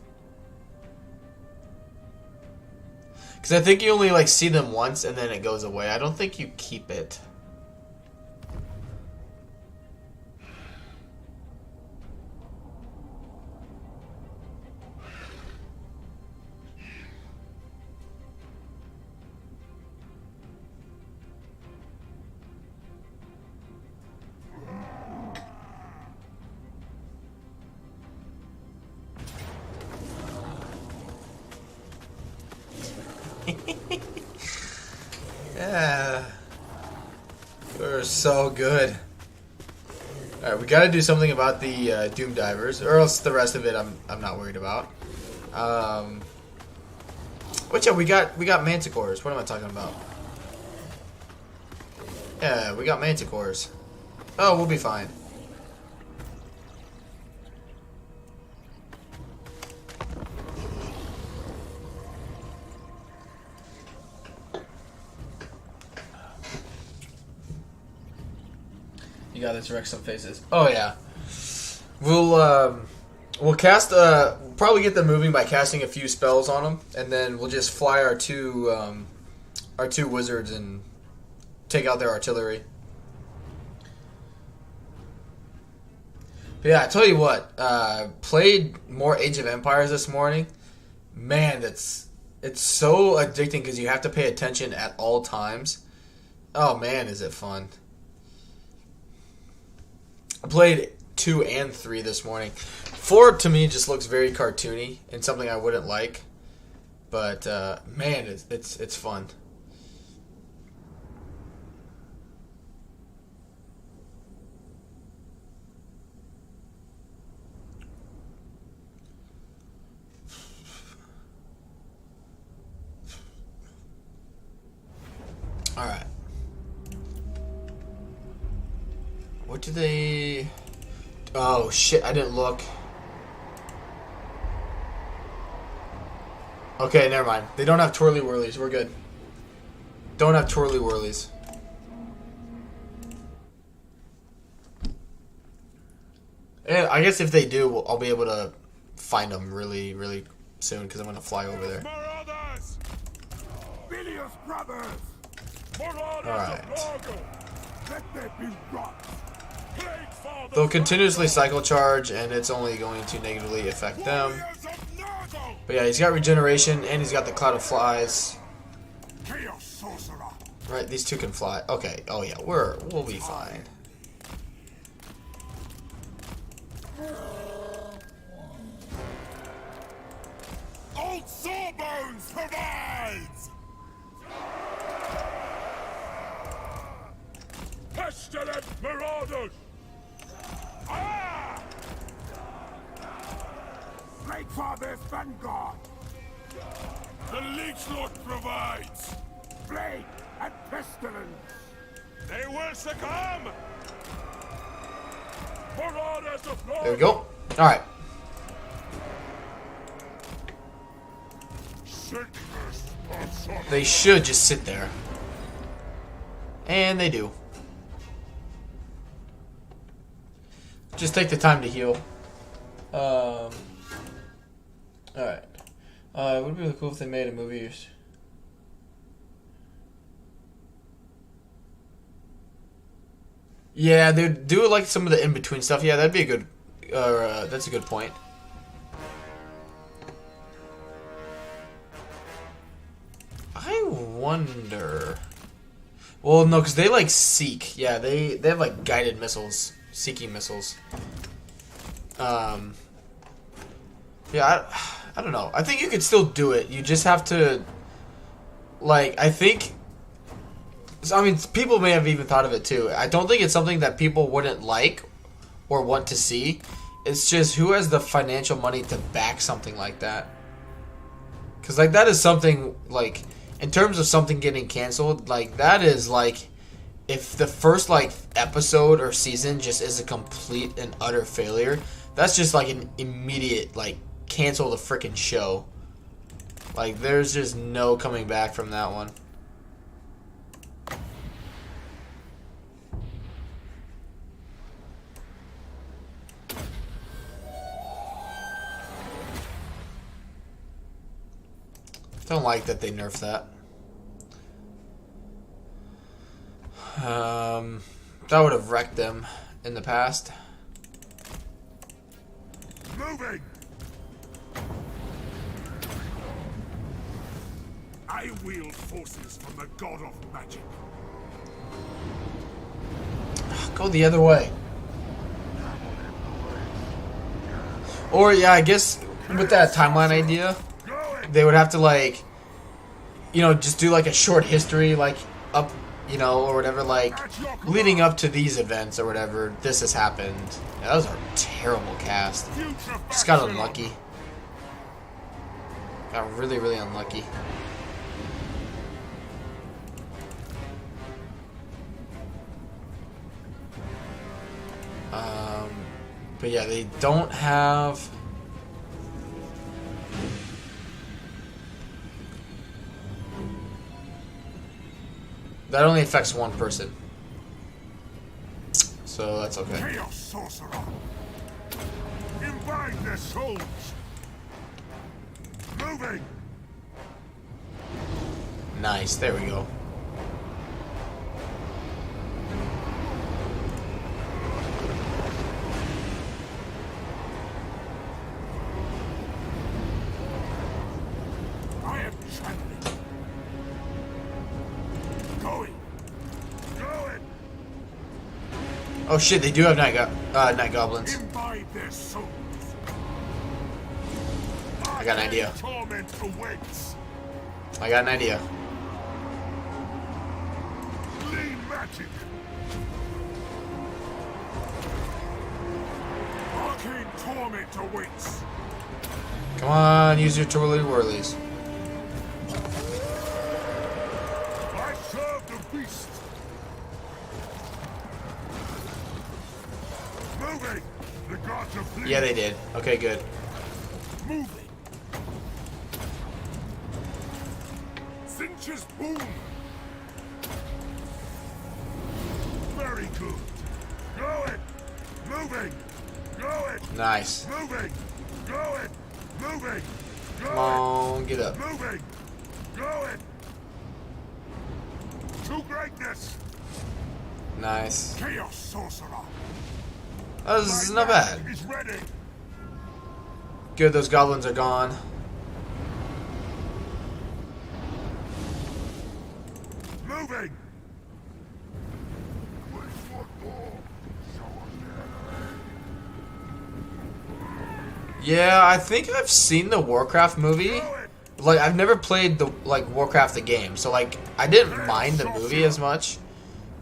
Because I think you only, like, see them once and then it goes away. I don't think you keep it. Yeah. You're so good. Alright, we gotta do something about the Doom Divers, or else the rest of it I'm not worried about. Which, yeah, we got Manticores. What am I talking about? Yeah, we got Manticores. Oh, we'll be fine. You gotta direct some faces. Oh yeah. We'll cast probably get them moving by casting a few spells on them, and then we'll just fly our two wizards and take out their artillery. But yeah, I tell you what, played more Age of Empires this morning. Man, it's so addicting because you have to pay attention at all times. Oh man, is it fun. I played 2 and 3 this morning. 4 to me just looks very cartoony and something I wouldn't like. But man, it's fun. All right. What do they? Oh shit! I didn't look. Okay, never mind. They don't have twirly whirlies. We're good. Don't have twirly whirlies. And I guess if they do, I'll be able to find them really, really soon because I'm gonna fly over there. Alright. They'll continuously cycle charge, and it's only going to negatively affect them. But yeah, he's got regeneration, and he's got the Cloud of Flies. Right, these two can fly. Okay, oh yeah, we'll be fine. Old Sawbones provides! Pestilent marauders! Ah! Great Father's vanguard! The Leech Lord provides! Plague and pestilence! They will succumb! Marauders of Lord! There we go. Alright. They should just sit there. And they do. Just take the time to heal. Alright. It would be really cool if they made a movie. Yeah, they'd do like some of the in-between stuff. Yeah, that'd be a good... that's a good point. I wonder... Well, no, because they like seek. Yeah, they have like guided missiles. Seeking missiles. Yeah, I don't know. I think you could still do it. You just have to... Like, I think... I mean, people may have even thought of it too. I don't think it's something that people wouldn't like or want to see. It's just who has the financial money to back something like that. Because, like, that is something, like, in terms of something getting canceled, like, that is, like, if the first, like, episode or season just is a complete and utter failure, that's just, like, an immediate, like, cancel the freaking show. Like, there's just no coming back from that one. Don't like that they nerfed that. That would have wrecked them in the past. Moving! I wield forces from the god of magic. Go the other way. Or, yeah, I guess with that timeline idea, they would have to, like, you know, just do, like, a short history, like, up, you know, or whatever, like, leading up to these events or whatever, this has happened. Yeah, that was a terrible cast. Just got unlucky. Got really, really unlucky. But yeah, they don't have... That only affects one person. So that's okay. Chaos Sorcerer! Imbibe their souls! Moving! Nice, there we go. I am channeling. Going! Going! Oh shit, they do have night goblins. Imbibe their souls. I got an idea. Torment awaits. I got an idea. Clean magic. Arcane torment awaits. Come on, use your twirly whirlies. I serve the beast. Moving. The gods are pleased. Yeah, they did. Okay, good. Moving. Finch's boom. Very good. Go it. Moving. Go it. Nice. Moving. Go it. Moving. Go Come on, get up. it. Moving. Go it. To greatness. Nice. Chaos sorcerer. That was not bad. Is ready. Good, those goblins are gone. Moving. Yeah, I think I've seen the Warcraft movie. Like, I've never played the Warcraft the game, so like I didn't mind the movie as much,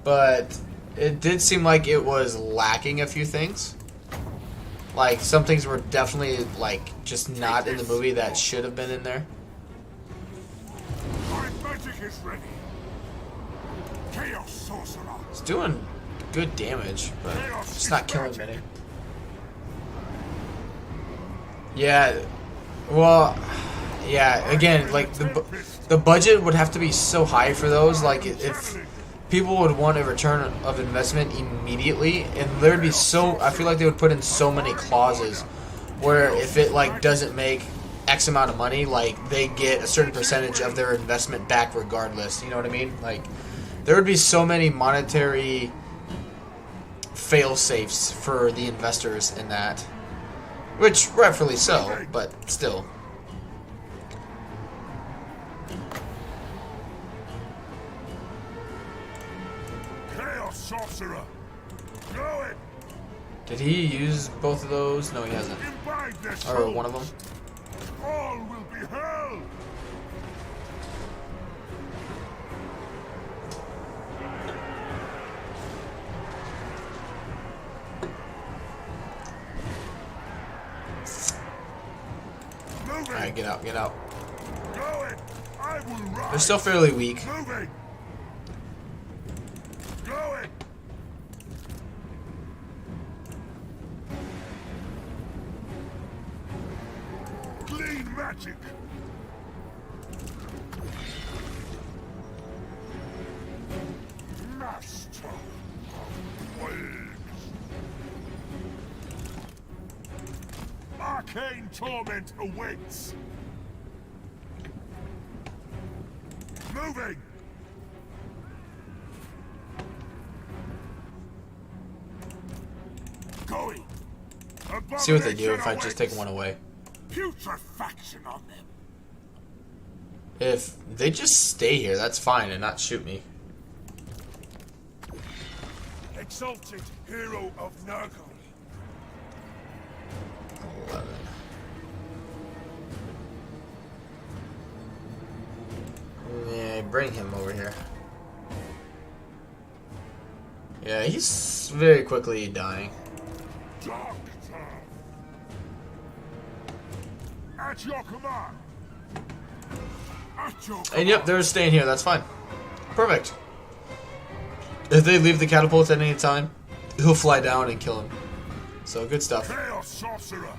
but it did seem like it was lacking a few things. Like, some things were definitely like just not in the movie that should have been in there. My magic is ready. Chaos sorcerer. It's doing good damage, but it's not killing many. Yeah, well, yeah. Again, like the budget would have to be so high for those. Like, if people would want a return of investment immediately, and there'd be so. I feel like they would put in so many clauses where if it like doesn't make X amount of money, like they get a certain percentage of their investment back regardless. You know what I mean? Like, there would be so many monetary fail safes for the investors in that, which rightfully so, but still. Chaos sorcerer. Go it. Did he use both of those? No, he hasn't. Imbibe their Or souls. one of them. All will be held. Moving. Alright, get out, get out. Go it. I will rise. They're still fairly weak. Moving. Go it. Clean magic. Master of waves. Arcane torment awaits. Moving. Going. See what they do if I just take one away. Putrefaction on them. If they just stay here, that's fine and not shoot me. Exalted hero of Nurgle. 11. Yeah, bring him over here. Yeah, he's very quickly dying. Doctor. At your command. At your command. And yep, they're staying here. That's fine. Perfect. If they leave the catapult at any time, he'll fly down and kill him. So, good stuff. Chaos sorcerer.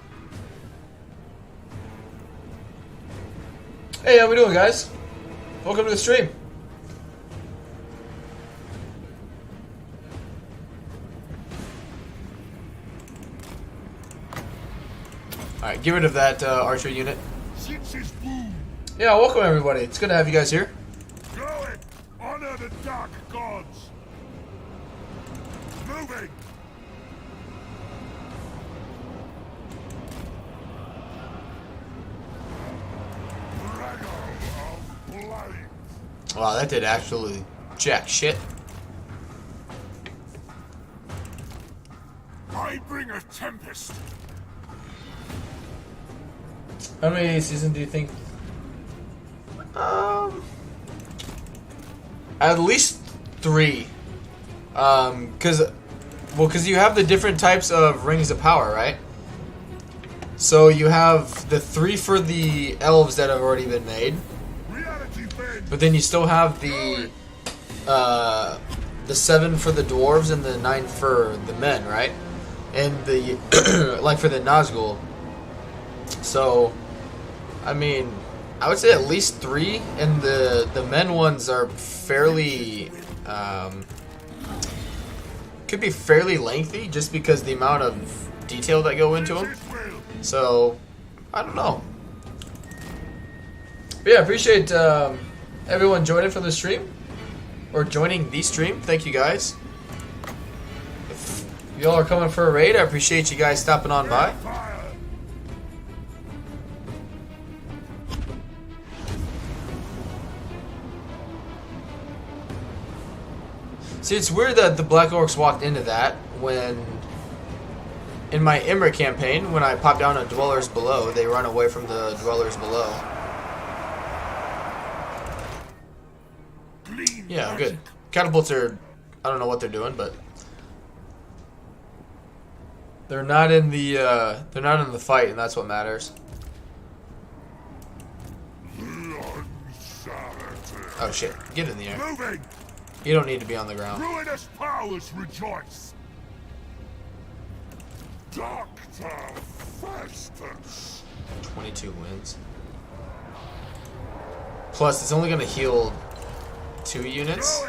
Hey, how we doing, guys? Welcome to the stream. Alright, get rid of that archer unit. Six's boom. Yeah, welcome everybody. It's good to have you guys here. Go it. Honor the dark gods. Moving. Dragon of light. Wow, that did absolutely jack shit. bring a tempest. How many seasons do you think? At least 3. Cause you have the different types of rings of power, right? So you have the 3 for the elves that have already been made, but then you still have the 7 for the dwarves and the 9 for the men, right? And the like for the Nazgul. So, I mean, I would say at least 3, and the men ones are fairly could be fairly lengthy just because the amount of detail that go into them. So, I don't know. But yeah, appreciate everyone joining for the stream. Or joining the stream. Thank you guys. If y'all are coming for a raid, I appreciate you guys stopping on by. See, it's weird that the Black Orcs walked into that when, in my Imra campaign, when I pop down on Dwellers Below, they run away from the Dwellers Below. Yeah, good. Catapults are, I don't know what they're doing, but they're not in the fight, and that's what matters. Oh shit! Get in the air. Moving. You don't need to be on the ground. Ruinous powers rejoice. Doctor Festus. 22 wins. Plus, it's only gonna heal 2 units.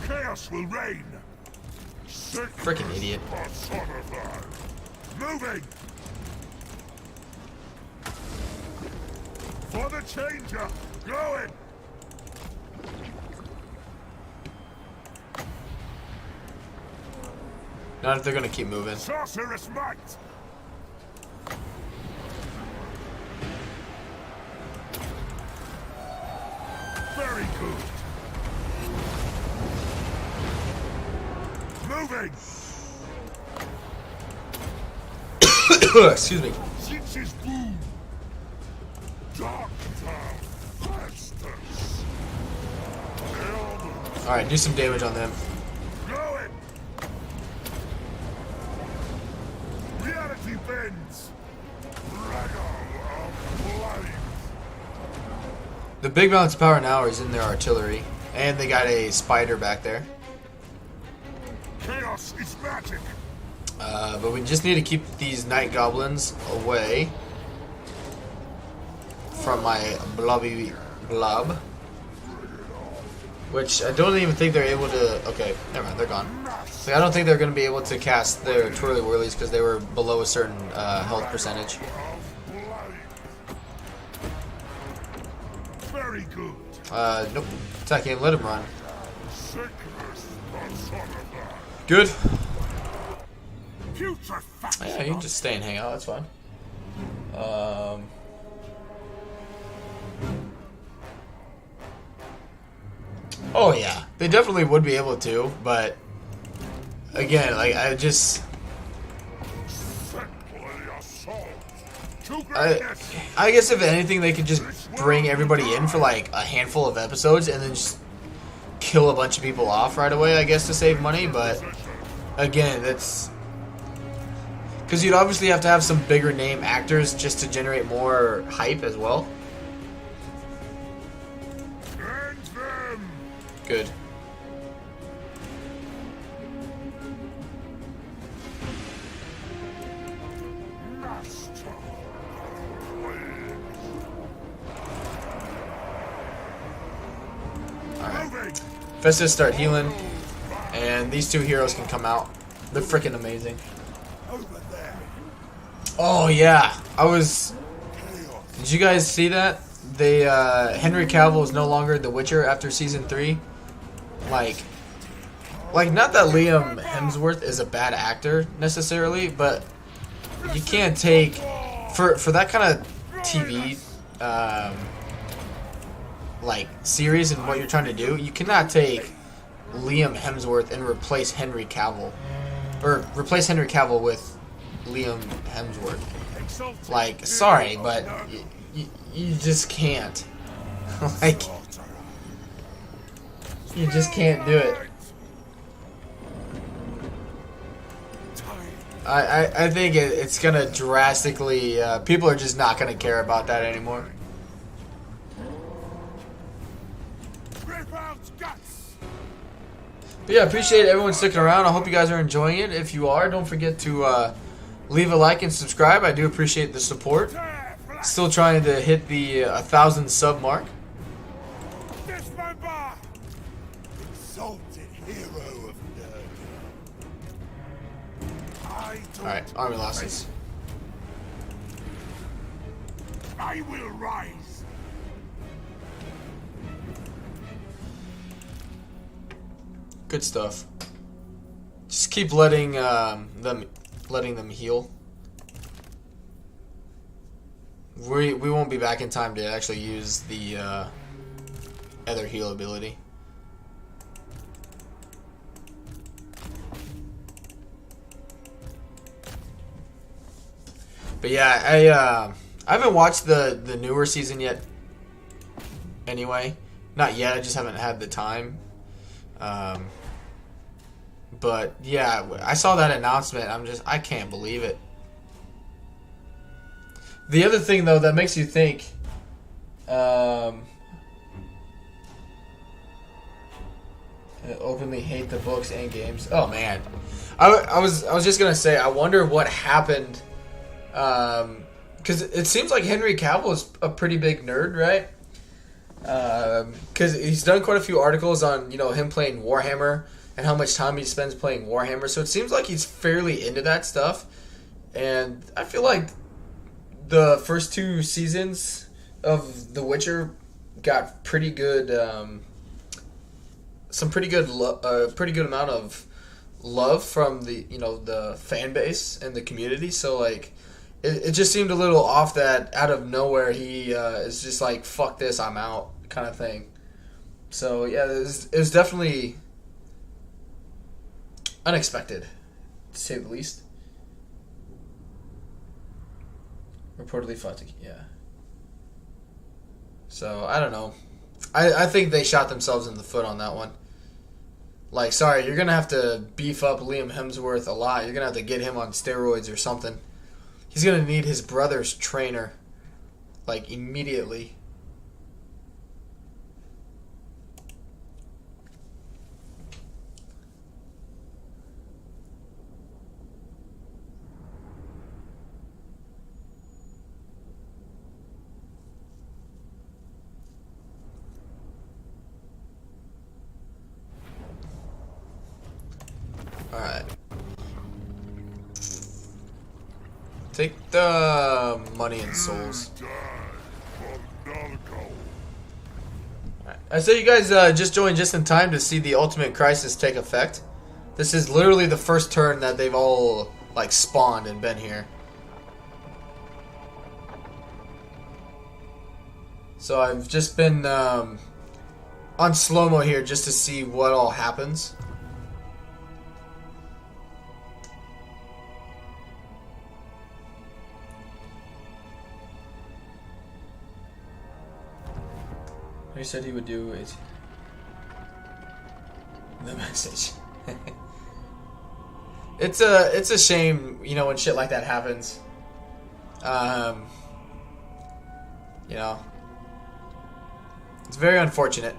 Chaos will reign. Freaking idiot. Moving. For the changer. Going. Not if they're gonna keep moving. Sorcerous might. Very good. Moving. Excuse me. Six's boom. Doctor Festus. Alright, do some damage on them. Going. Reality bends. The big balance of power now is in their artillery, and they got a spider back there. Chaos is magic. But we just need to keep these night goblins away from my blobby blob. Which I don't even think they're able to... Okay, never mind, they're gone. So I don't think they're going to be able to cast their twirly whirlies because they were below a certain health percentage. Very good. Nope. Attack him, let him run. Good. Yeah, you can just stay and hang out, that's fine. Oh yeah, they definitely would be able to, but again, like I guess if anything, they could just bring everybody in for like a handful of episodes and then just kill a bunch of people off right away, I guess, to save money. But again, that's because you'd obviously have to have some bigger name actors just to generate more hype as well. Good. Alright. Festus start healing, and these 2 heroes can come out. They're freaking amazing. Oh yeah, did you guys see that? They Henry Cavill is no longer the Witcher after season 3. Like not that Liam Hemsworth is a bad actor necessarily, but you can't take for that kind of TV like series and what you're trying to do. You cannot take Liam Hemsworth and replace Henry Cavill, or replace Henry Cavill with Liam Hemsworth. Like, sorry, but you just can't. Like, you just can't do it. I think it's gonna drastically. People are just not gonna care about that anymore. But yeah, appreciate everyone sticking around. I hope you guys are enjoying it. If you are, don't forget to leave a like and subscribe. I do appreciate the support. Still trying to hit the 1,000 sub mark. Alright, army losses. I will rise. Good stuff. Just keep letting them heal. We won't be back in time to actually use the other heal ability. But yeah, I haven't watched the newer season yet. Anyway, not yet. I just haven't had the time. But yeah, I saw that announcement. I can't believe it. The other thing though that makes you think, openly hate the books and games. Oh man, I was just gonna say, I wonder what happened. Because it seems like Henry Cavill is a pretty big nerd, right? Because he's done quite a few articles on, you know, him playing Warhammer and how much time he spends playing Warhammer. So it seems like he's fairly into that stuff. And I feel like the first 2 seasons of The Witcher got pretty good, pretty good amount of love from the, you know, the fan base and the community. So like, it just seemed a little off that out of nowhere he is just like, fuck this, I'm out kind of thing. So yeah, it was definitely unexpected, to say the least. Reportedly fought to, yeah. So I don't know. I think they shot themselves in the foot on that one. Like, sorry, you're gonna have to beef up Liam Hemsworth a lot. You're gonna have to get him on steroids or something. He's going to need his brother's trainer, like, immediately. Alright. Take the money and souls. Right. I say you guys just joined just in time to see the Ultimate Crisis take effect. This is literally the first turn that they've all like spawned and been here. So I've just been on slow-mo here just to see what all happens. He said he would do it. The message. It's a shame, you know, when shit like that happens. You know, it's very unfortunate.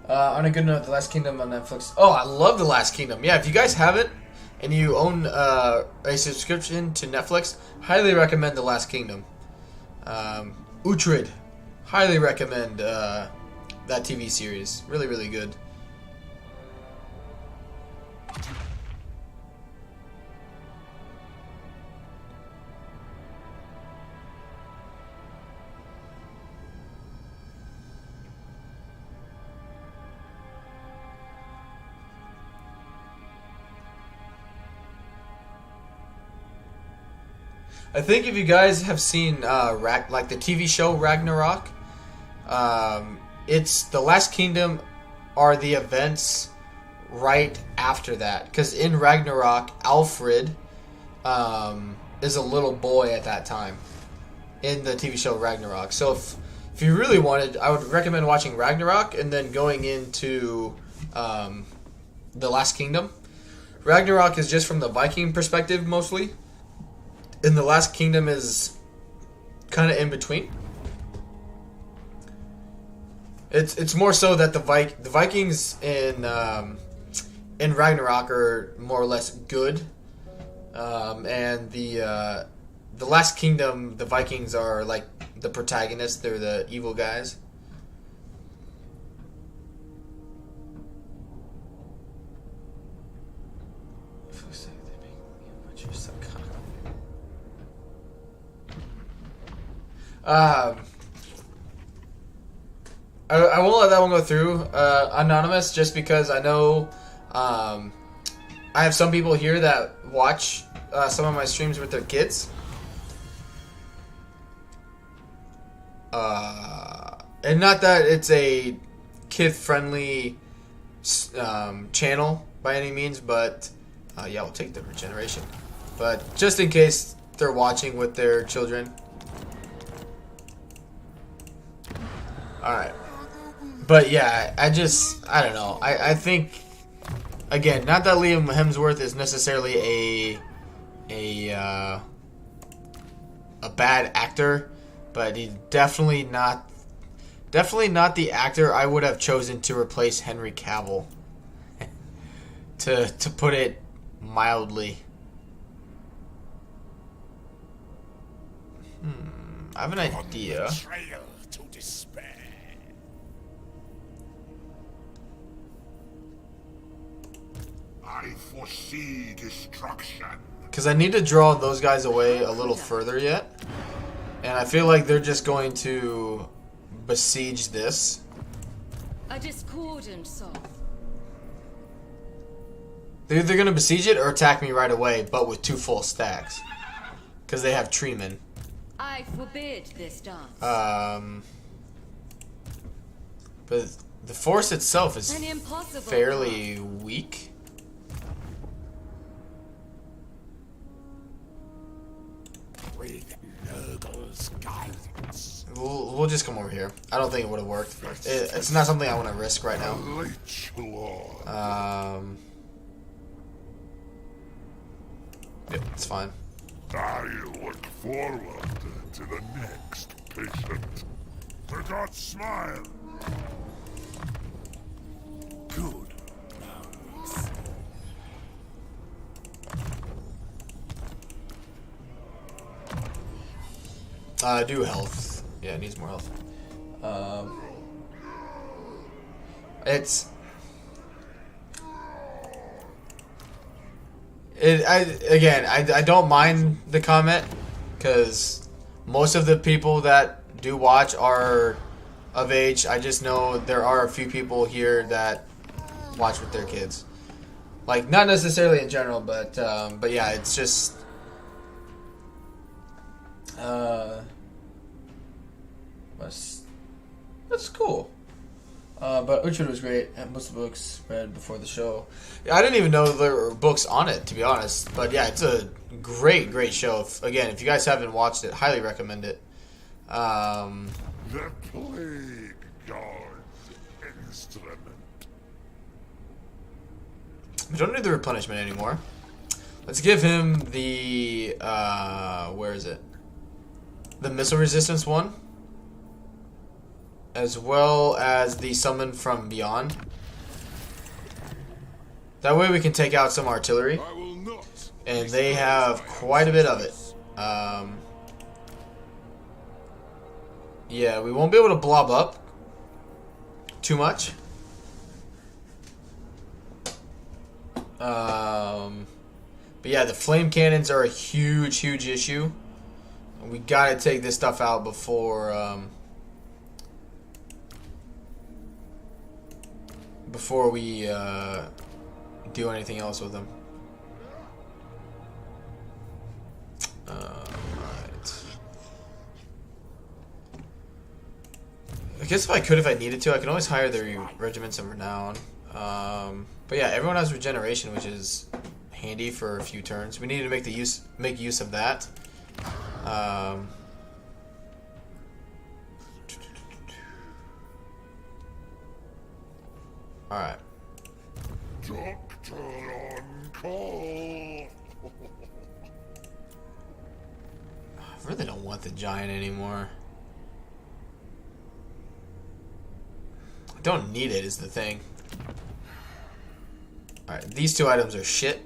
On a good note, The Last Kingdom on Netflix. Oh, I love The Last Kingdom. Yeah, if you guys haven't and you own a subscription to Netflix, highly recommend The Last Kingdom. Uhtred. Highly recommend that TV series. Really, really good. I think if you guys have seen like the TV show Ragnarok, it's The Last Kingdom are the events right after that, because in Ragnarok, Alfred is a little boy at that time in the TV show Ragnarok. So if you really wanted, I would recommend watching Ragnarok and then going into The Last Kingdom. Ragnarok is just from the Viking perspective mostly, and The Last Kingdom is kind of in between. It's more so that the Vikings in Ragnarok are more or less good, and the Last Kingdom, the Vikings are like the protagonists. They're the evil guys. I won't let that one go through anonymous, just because I know I have some people here that watch some of my streams with their kids. And not that it's a kid-friendly channel by any means, but yeah, we'll take the regeneration. But just in case they're watching with their children. Alright. But yeah, I don't know. I think, again, not that Liam Hemsworth is necessarily a bad actor, but he's definitely not the actor I would have chosen to replace Henry Cavill. to put it mildly. I have an idea. I foresee destruction. Because I need to draw those guys away a little further yet. And I feel like they're just going to besiege this. A discordant soul. They're either going to besiege it or attack me right away, but with 2 full stacks. Because they have treemen. I forbid this dance. But the force itself is An impossible fairly weak. With Nurgle's guidance. We'll just come over here. I don't think it would have worked. It's not something I want to risk right now. Yep, it's fine. I look forward to the next patient. The gods smile. Good. Do health. Yeah, it needs more health. I don't mind the comment, because most of the people that do watch are of age. I just know there are a few people here that watch with their kids. Like, not necessarily in general, but yeah, it's just that's cool. But Uhtred was great, and most of the books read before the show. I didn't even know there were books on it, to be honest. But yeah, it's a great show. If you guys haven't watched it, highly recommend it. The plague god's instrument. We don't need the replenishment anymore. Let's give him the where is it? The missile resistance one, as well as the summon from beyond. That way we can take out some artillery, and they have quite a bit of it. Yeah, we won't be able to blob up too much. But yeah, the flame cannons are a huge issue. We gotta take this stuff out before we do anything else with them. Alright. I guess if I needed to, I can always hire the regiments of renown. But yeah, everyone has regeneration, which is handy for a few turns. We need to make use of that. All right. Doctor on call. I really don't want the giant anymore. I don't need it is the thing. Alright, these two items are shit.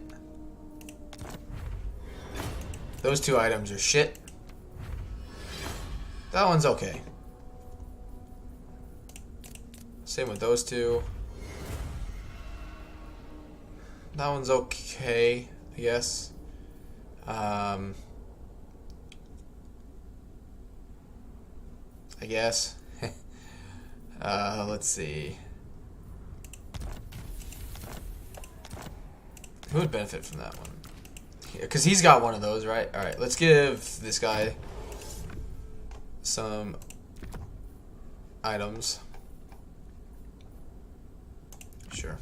Those two items are shit. That one's okay. Same with those two. That one's okay, I guess. I guess. Let's see. Who would benefit from that one? Because he's got one of those, right? Alright, let's give this guy some items. Sure.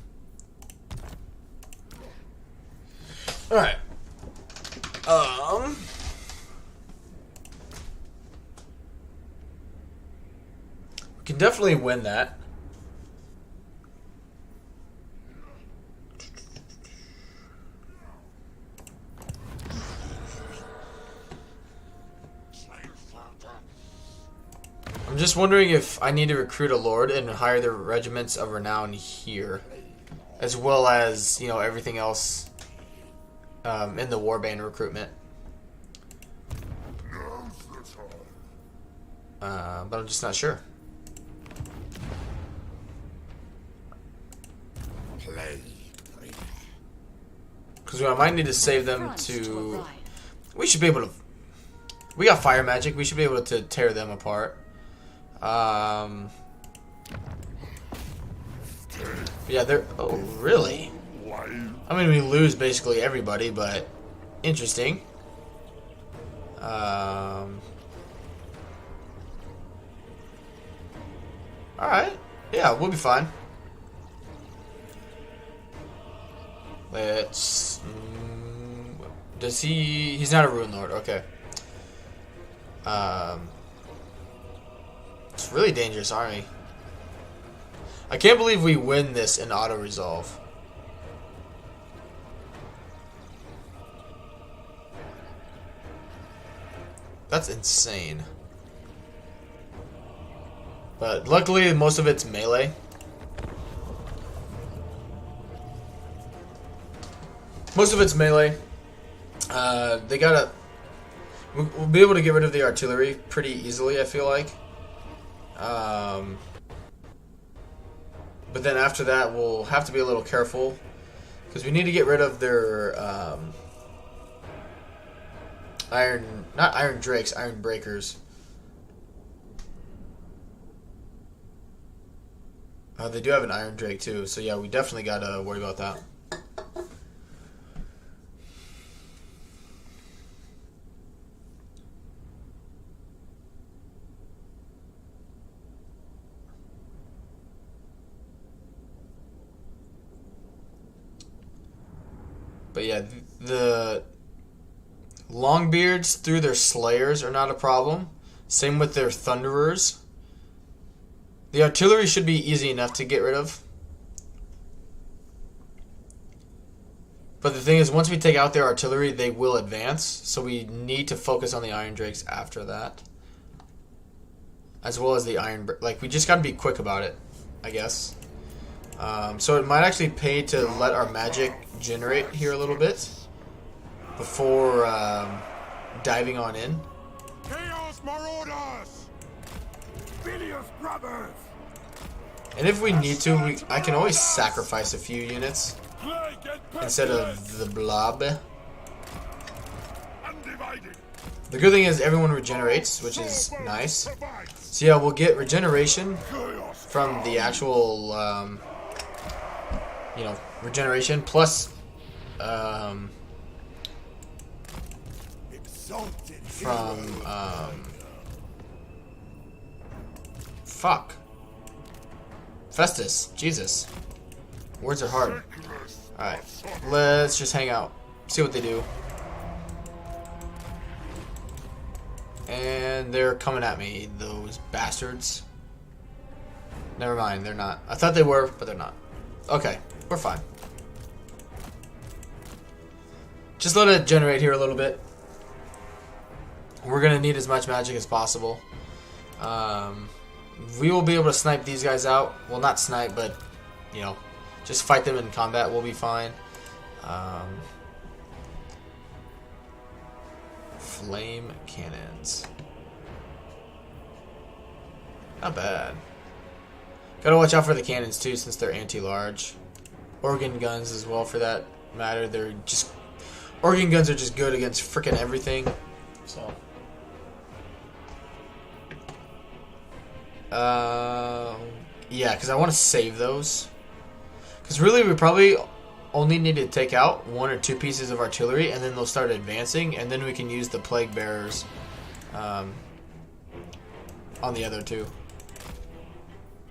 Alright. We can definitely win that. I'm just wondering if I need to recruit a lord and hire the regiments of renown here, as well as, you know, everything else in the warband recruitment. But I'm just not sure. Because I might need to save them to... We should be able to... We got fire magic. We should be able to tear them apart. Yeah, they're... Oh, really? I mean, we lose basically everybody, but... Interesting. Alright. Yeah, we'll be fine. Let's... does he... He's not a Rune Lord. Okay. It's a really dangerous army. I can't believe we win this in auto-resolve. That's insane. But luckily, most of it's melee. Most of it's melee. They gotta... We'll be able to get rid of the artillery pretty easily, I feel like. But then after that, we'll have to be a little careful. Because we need to get rid of their... not iron drakes, iron breakers. They do have an iron drake too, so yeah, we definitely gotta worry about that. But yeah, the Longbeards through their Slayers are not a problem. Same with their Thunderers. The artillery should be easy enough to get rid of. But the thing is, once we take out their artillery, they will advance. So we need to focus on the Iron Drakes after that. As well as the Iron... Like, we just got to be quick about it, I guess. So it might actually pay to let our magic generate here a little bit. Before diving on in. Chaos Marauders! Bilious brothers! And if we need to, I can always sacrifice a few units instead of the blob. The good thing is everyone regenerates, which is nice. So yeah, we'll get regeneration from the actual, you know, regeneration plus from fuck. Festus, Jesus. Words are hard. Alright, let's just hang out. See what they do. And they're coming at me, those bastards. Never mind, they're not. I thought they were, but they're not. Okay, we're fine. Just let it generate here a little bit. We're going to need as much magic as possible. We will be able to snipe these guys out. Well, not snipe, but, you know, just fight them in combat. We'll be fine. Flame cannons. Not bad. Gotta watch out for the cannons too, since they're anti-large. Organ guns as well, for that matter. They're just... Organ guns are just good against frickin' everything. So... yeah, because I want to save those. Because really, we probably only need to take out 1 or 2 pieces of artillery, and then they'll start advancing, and then we can use the plague bearers on the other 2.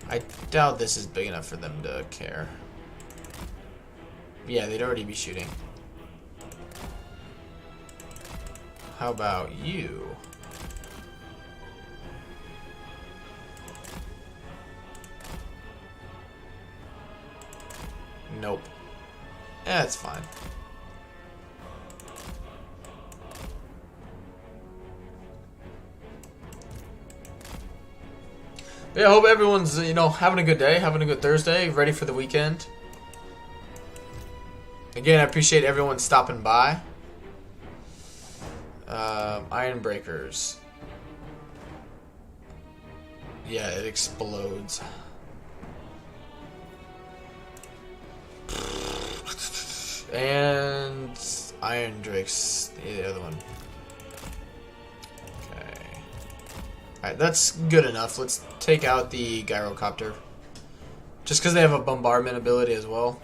I doubt this is big enough for them to care. Yeah, they'd already be shooting. How about you? Nope. Yeah, it's fine. Yeah, I hope everyone's, you know, having a good day, having a good Thursday, ready for the weekend. Again, I appreciate everyone stopping by. Iron breakers. Yeah, it explodes. And iron drakes, the other one. Okay. Alright, that's good enough. Let's take out the gyrocopter. Just because they have a bombardment ability as well.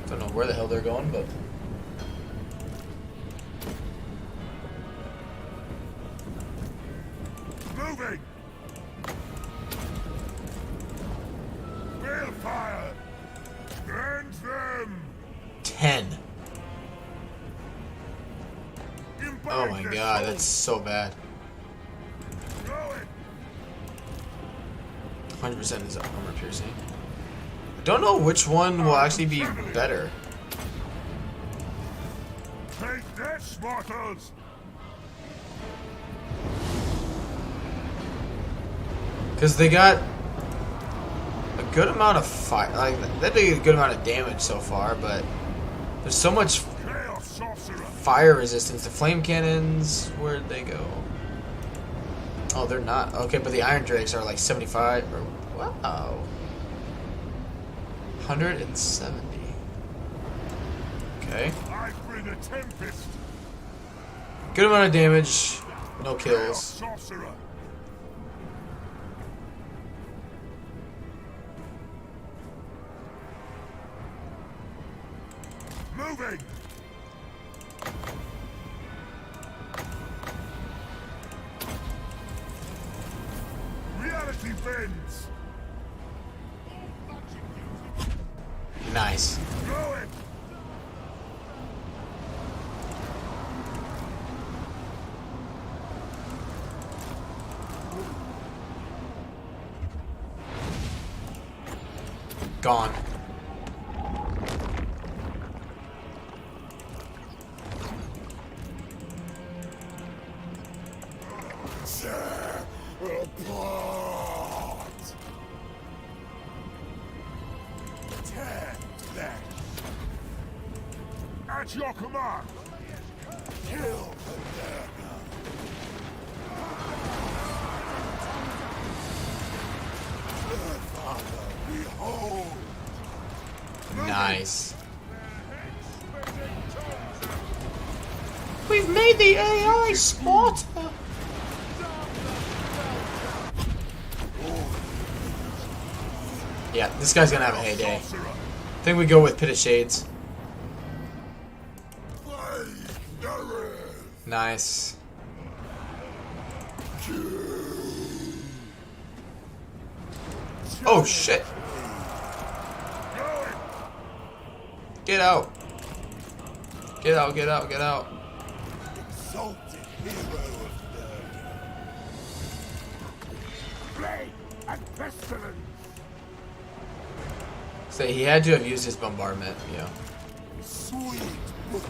Don't know where the hell they're going, but... Moving! Real fire! Burn them! 10. Oh my god, that's so bad. 100% is armor piercing. Don't know which one will actually be better. Take this, mortals! Because they got a good amount of fire. Like, they did a good amount of damage so far, but there's so much fire resistance. The flame cannons, where'd they go? Oh, they're not. Okay, but the iron drakes are like 75. Or, wow. 170. Okay. I bring a tempest. Good amount of damage. No kills. Sorcerer. Moving. Reality bends. Nice. Going. Gone. At your command. Kill the Father, behold. Nice. We've made the AI smarter. Yeah, this guy's gonna have a heyday. I think we go with Pit of Shades. Nice. Oh shit! Get out! Get out! Get out! Get out! Exalted hero of Plague and pestilence. So he had to have used his bombardment, yeah. Sweet butcher.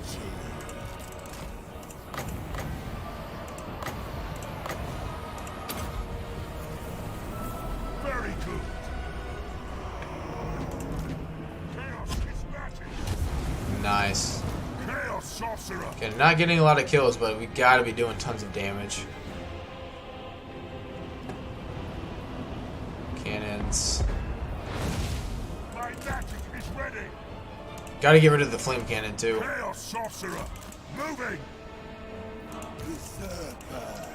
Very good. Chaos is magic. Nice. Chaos sorcerer. Okay, not getting a lot of kills, but we gotta be doing tons of damage. Cannons. My magic is ready. Gotta get rid of the flame cannon too. Chaos sorcerer. Moving. Berserker.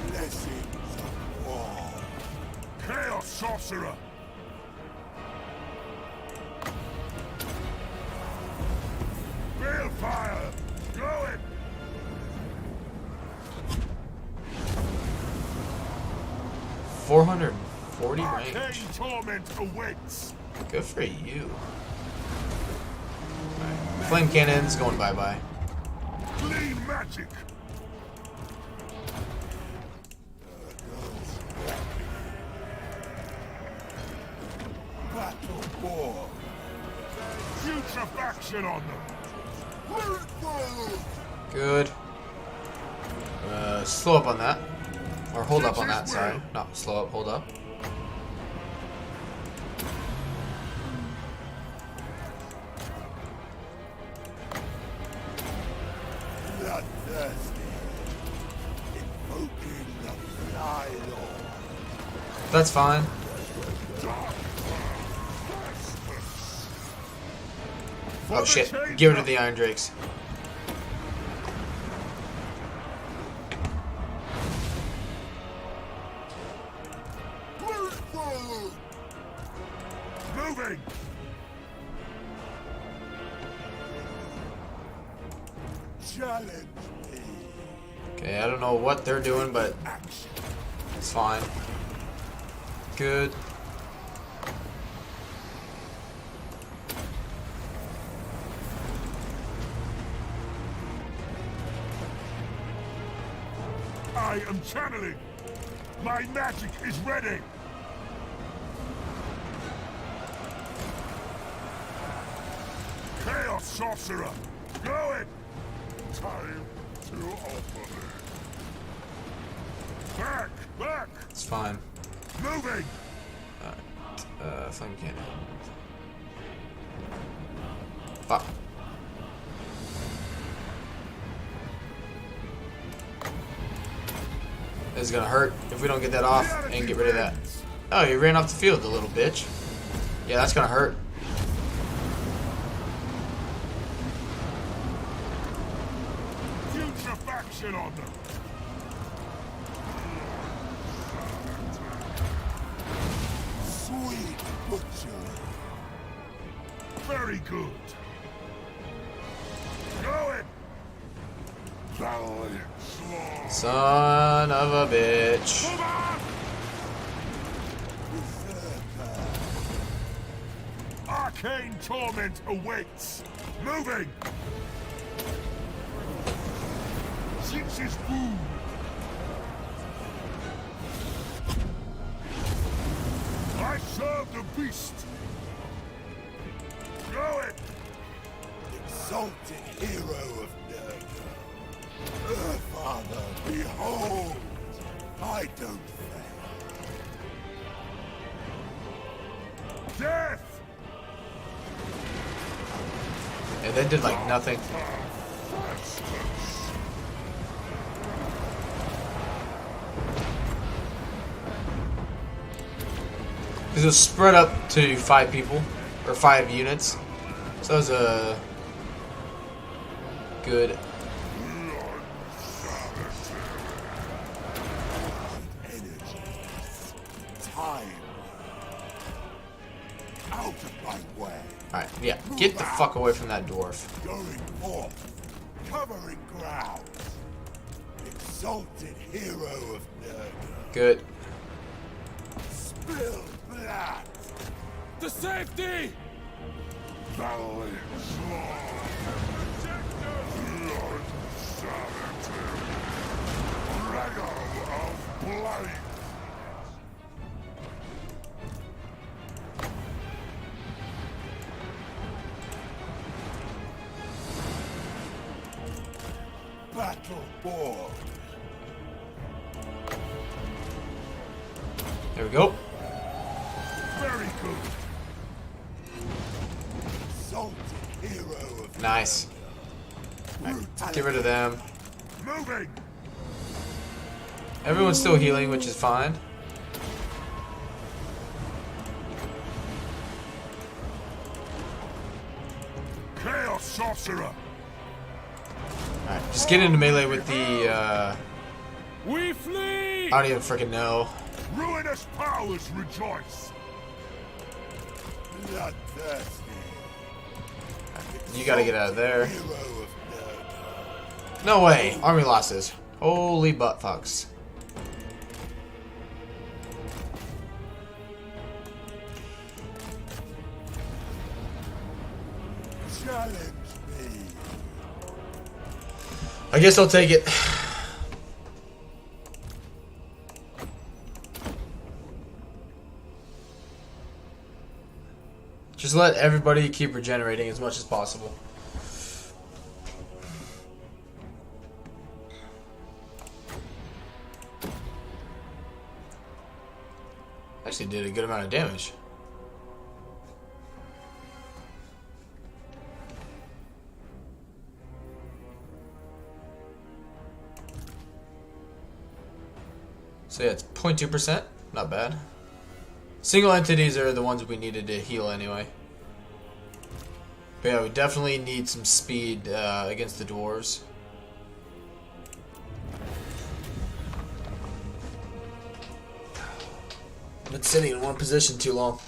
Blessings of war. Chaos sorcerer. Balefire. Going. 440 range. Arcane torment awaits. Good for you. Right. Flame cannon's going bye-bye. Clean magic. Battle war. Putrefaction on them. Good. Slow up on that. Or hold up on that, sorry. Not slow up, hold up. Bloodthirsty. Invoking the Fly Lord. That's fine. Oh shit. Get rid of the Iron Drakes. Moving. Challenge me. Okay, I don't know what they're doing, but Action. it's fine. Good. I am channeling. My magic is ready. Chaos sorcerer. Going. Time to offer me. Back, back. It's fine. Moving. Flame cannon. Fuck. This is gonna hurt if we don't get that off and get rid of that. Oh, he ran off the field, the little bitch. Yeah, that's gonna hurt. Putrefaction on them. Sweet butchery. Very good. Going. Valiant slaughter. Son of a bitch. Move on. Berserker. Arcane torment awaits. Moving. Six's food. I serve the beast. Going. Exalted hero of Nurgle. Father, behold. I don't fail. Death. And they did like nothing. Because it was spread up to 5 people, or 5 units. So it was a good. Time. Out of my way. Alright, yeah. Get the fuck away from that dwarf. Going forth. covering ground. Exalted hero of Nurgle. Good. Spill blood. To safety! Valiant Blood Sanity. Regal of Blade. Battle born. There we go. Very good. Exalted hero of Nice. Alright, get rid of them. moving. Everyone's still healing, which is fine. Chaos sorcerer. Alright, just get into melee with the, We flee! I don't even freaking know. Ruinous powers rejoice. Bloodthirsty. You gotta get out of there. Hero of Nurgle. No way. Army losses. Holy butt fucks. Challenge me. I guess I'll take it. Just let everybody keep regenerating as much as possible. Actually did a good amount of damage. So yeah, it's 0.2%. Not bad. Single entities are the ones we needed to heal anyway. But yeah, we definitely need some speed against the dwarves. I've been sitting in one position too long.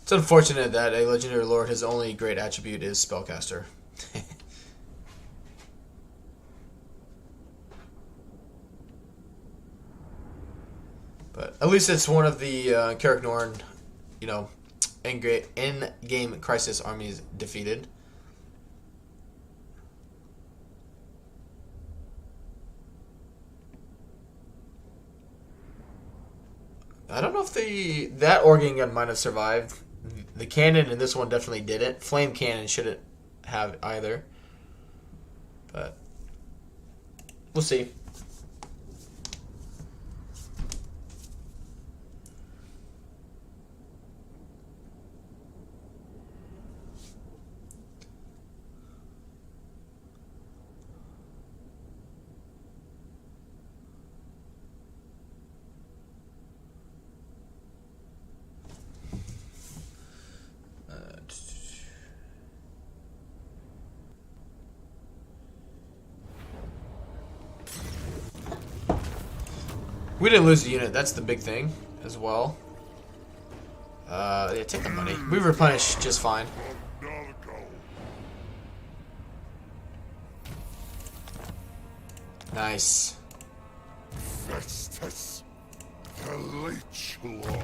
It's unfortunate that a legendary lord, his only great attribute is spellcaster. But at least it's one of the Carrick-Norn, you know, in-game crisis armies defeated. I don't know if that organ gun might have survived. The cannon in this one definitely didn't. Flame cannon shouldn't have either. But we'll see. We didn't lose a unit, that's the big thing as well. Yeah, take the money. We replenished just fine. Nice. Festus, the Leech Lord.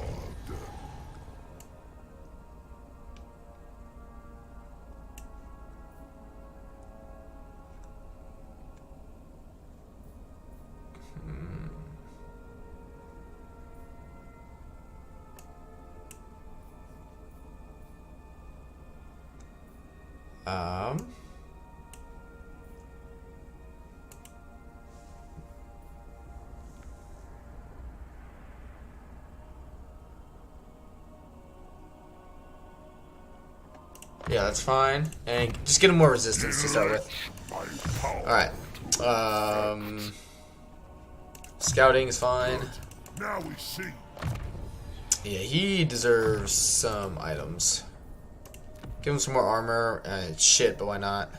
Yeah, that's fine. And just get him more resistance to start with. Alright. Scouting is fine. Now we see. Yeah, he deserves some items. Give him some more armor. Shit, but why not?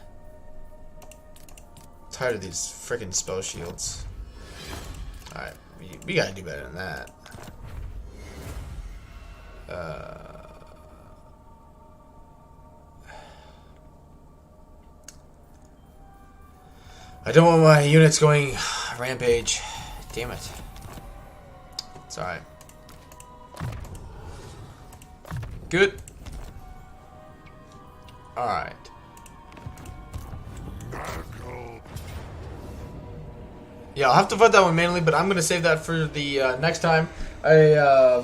Tired of these freaking spell shields. Alright, we gotta do better than that. I don't want my units going rampage. Damn it. It's alright. Good. Alright. Yeah, I'll have to vote that one manually, but I'm going to save that for the next time. I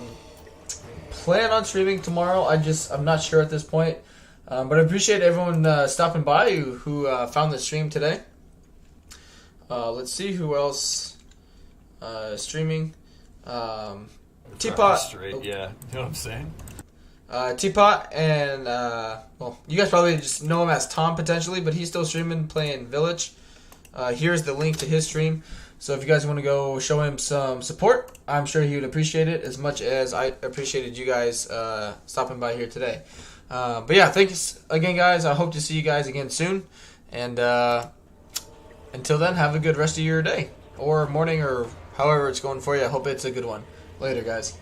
plan on streaming tomorrow. I'm not sure at this point. But I appreciate everyone stopping by who found the stream today. Let's see who else streaming. Teapot. Straight, yeah. You know what I'm saying? Teapot and, well, you guys probably just know him as Tom potentially, but he's still streaming, playing Village. Here's the link to his stream. So if you guys want to go show him some support, I'm sure he would appreciate it as much as I appreciated you guys stopping by here today. But yeah, thanks again, guys. I hope to see you guys again soon. And until then, have a good rest of your day or morning or however it's going for you. I hope it's a good one. Later, guys.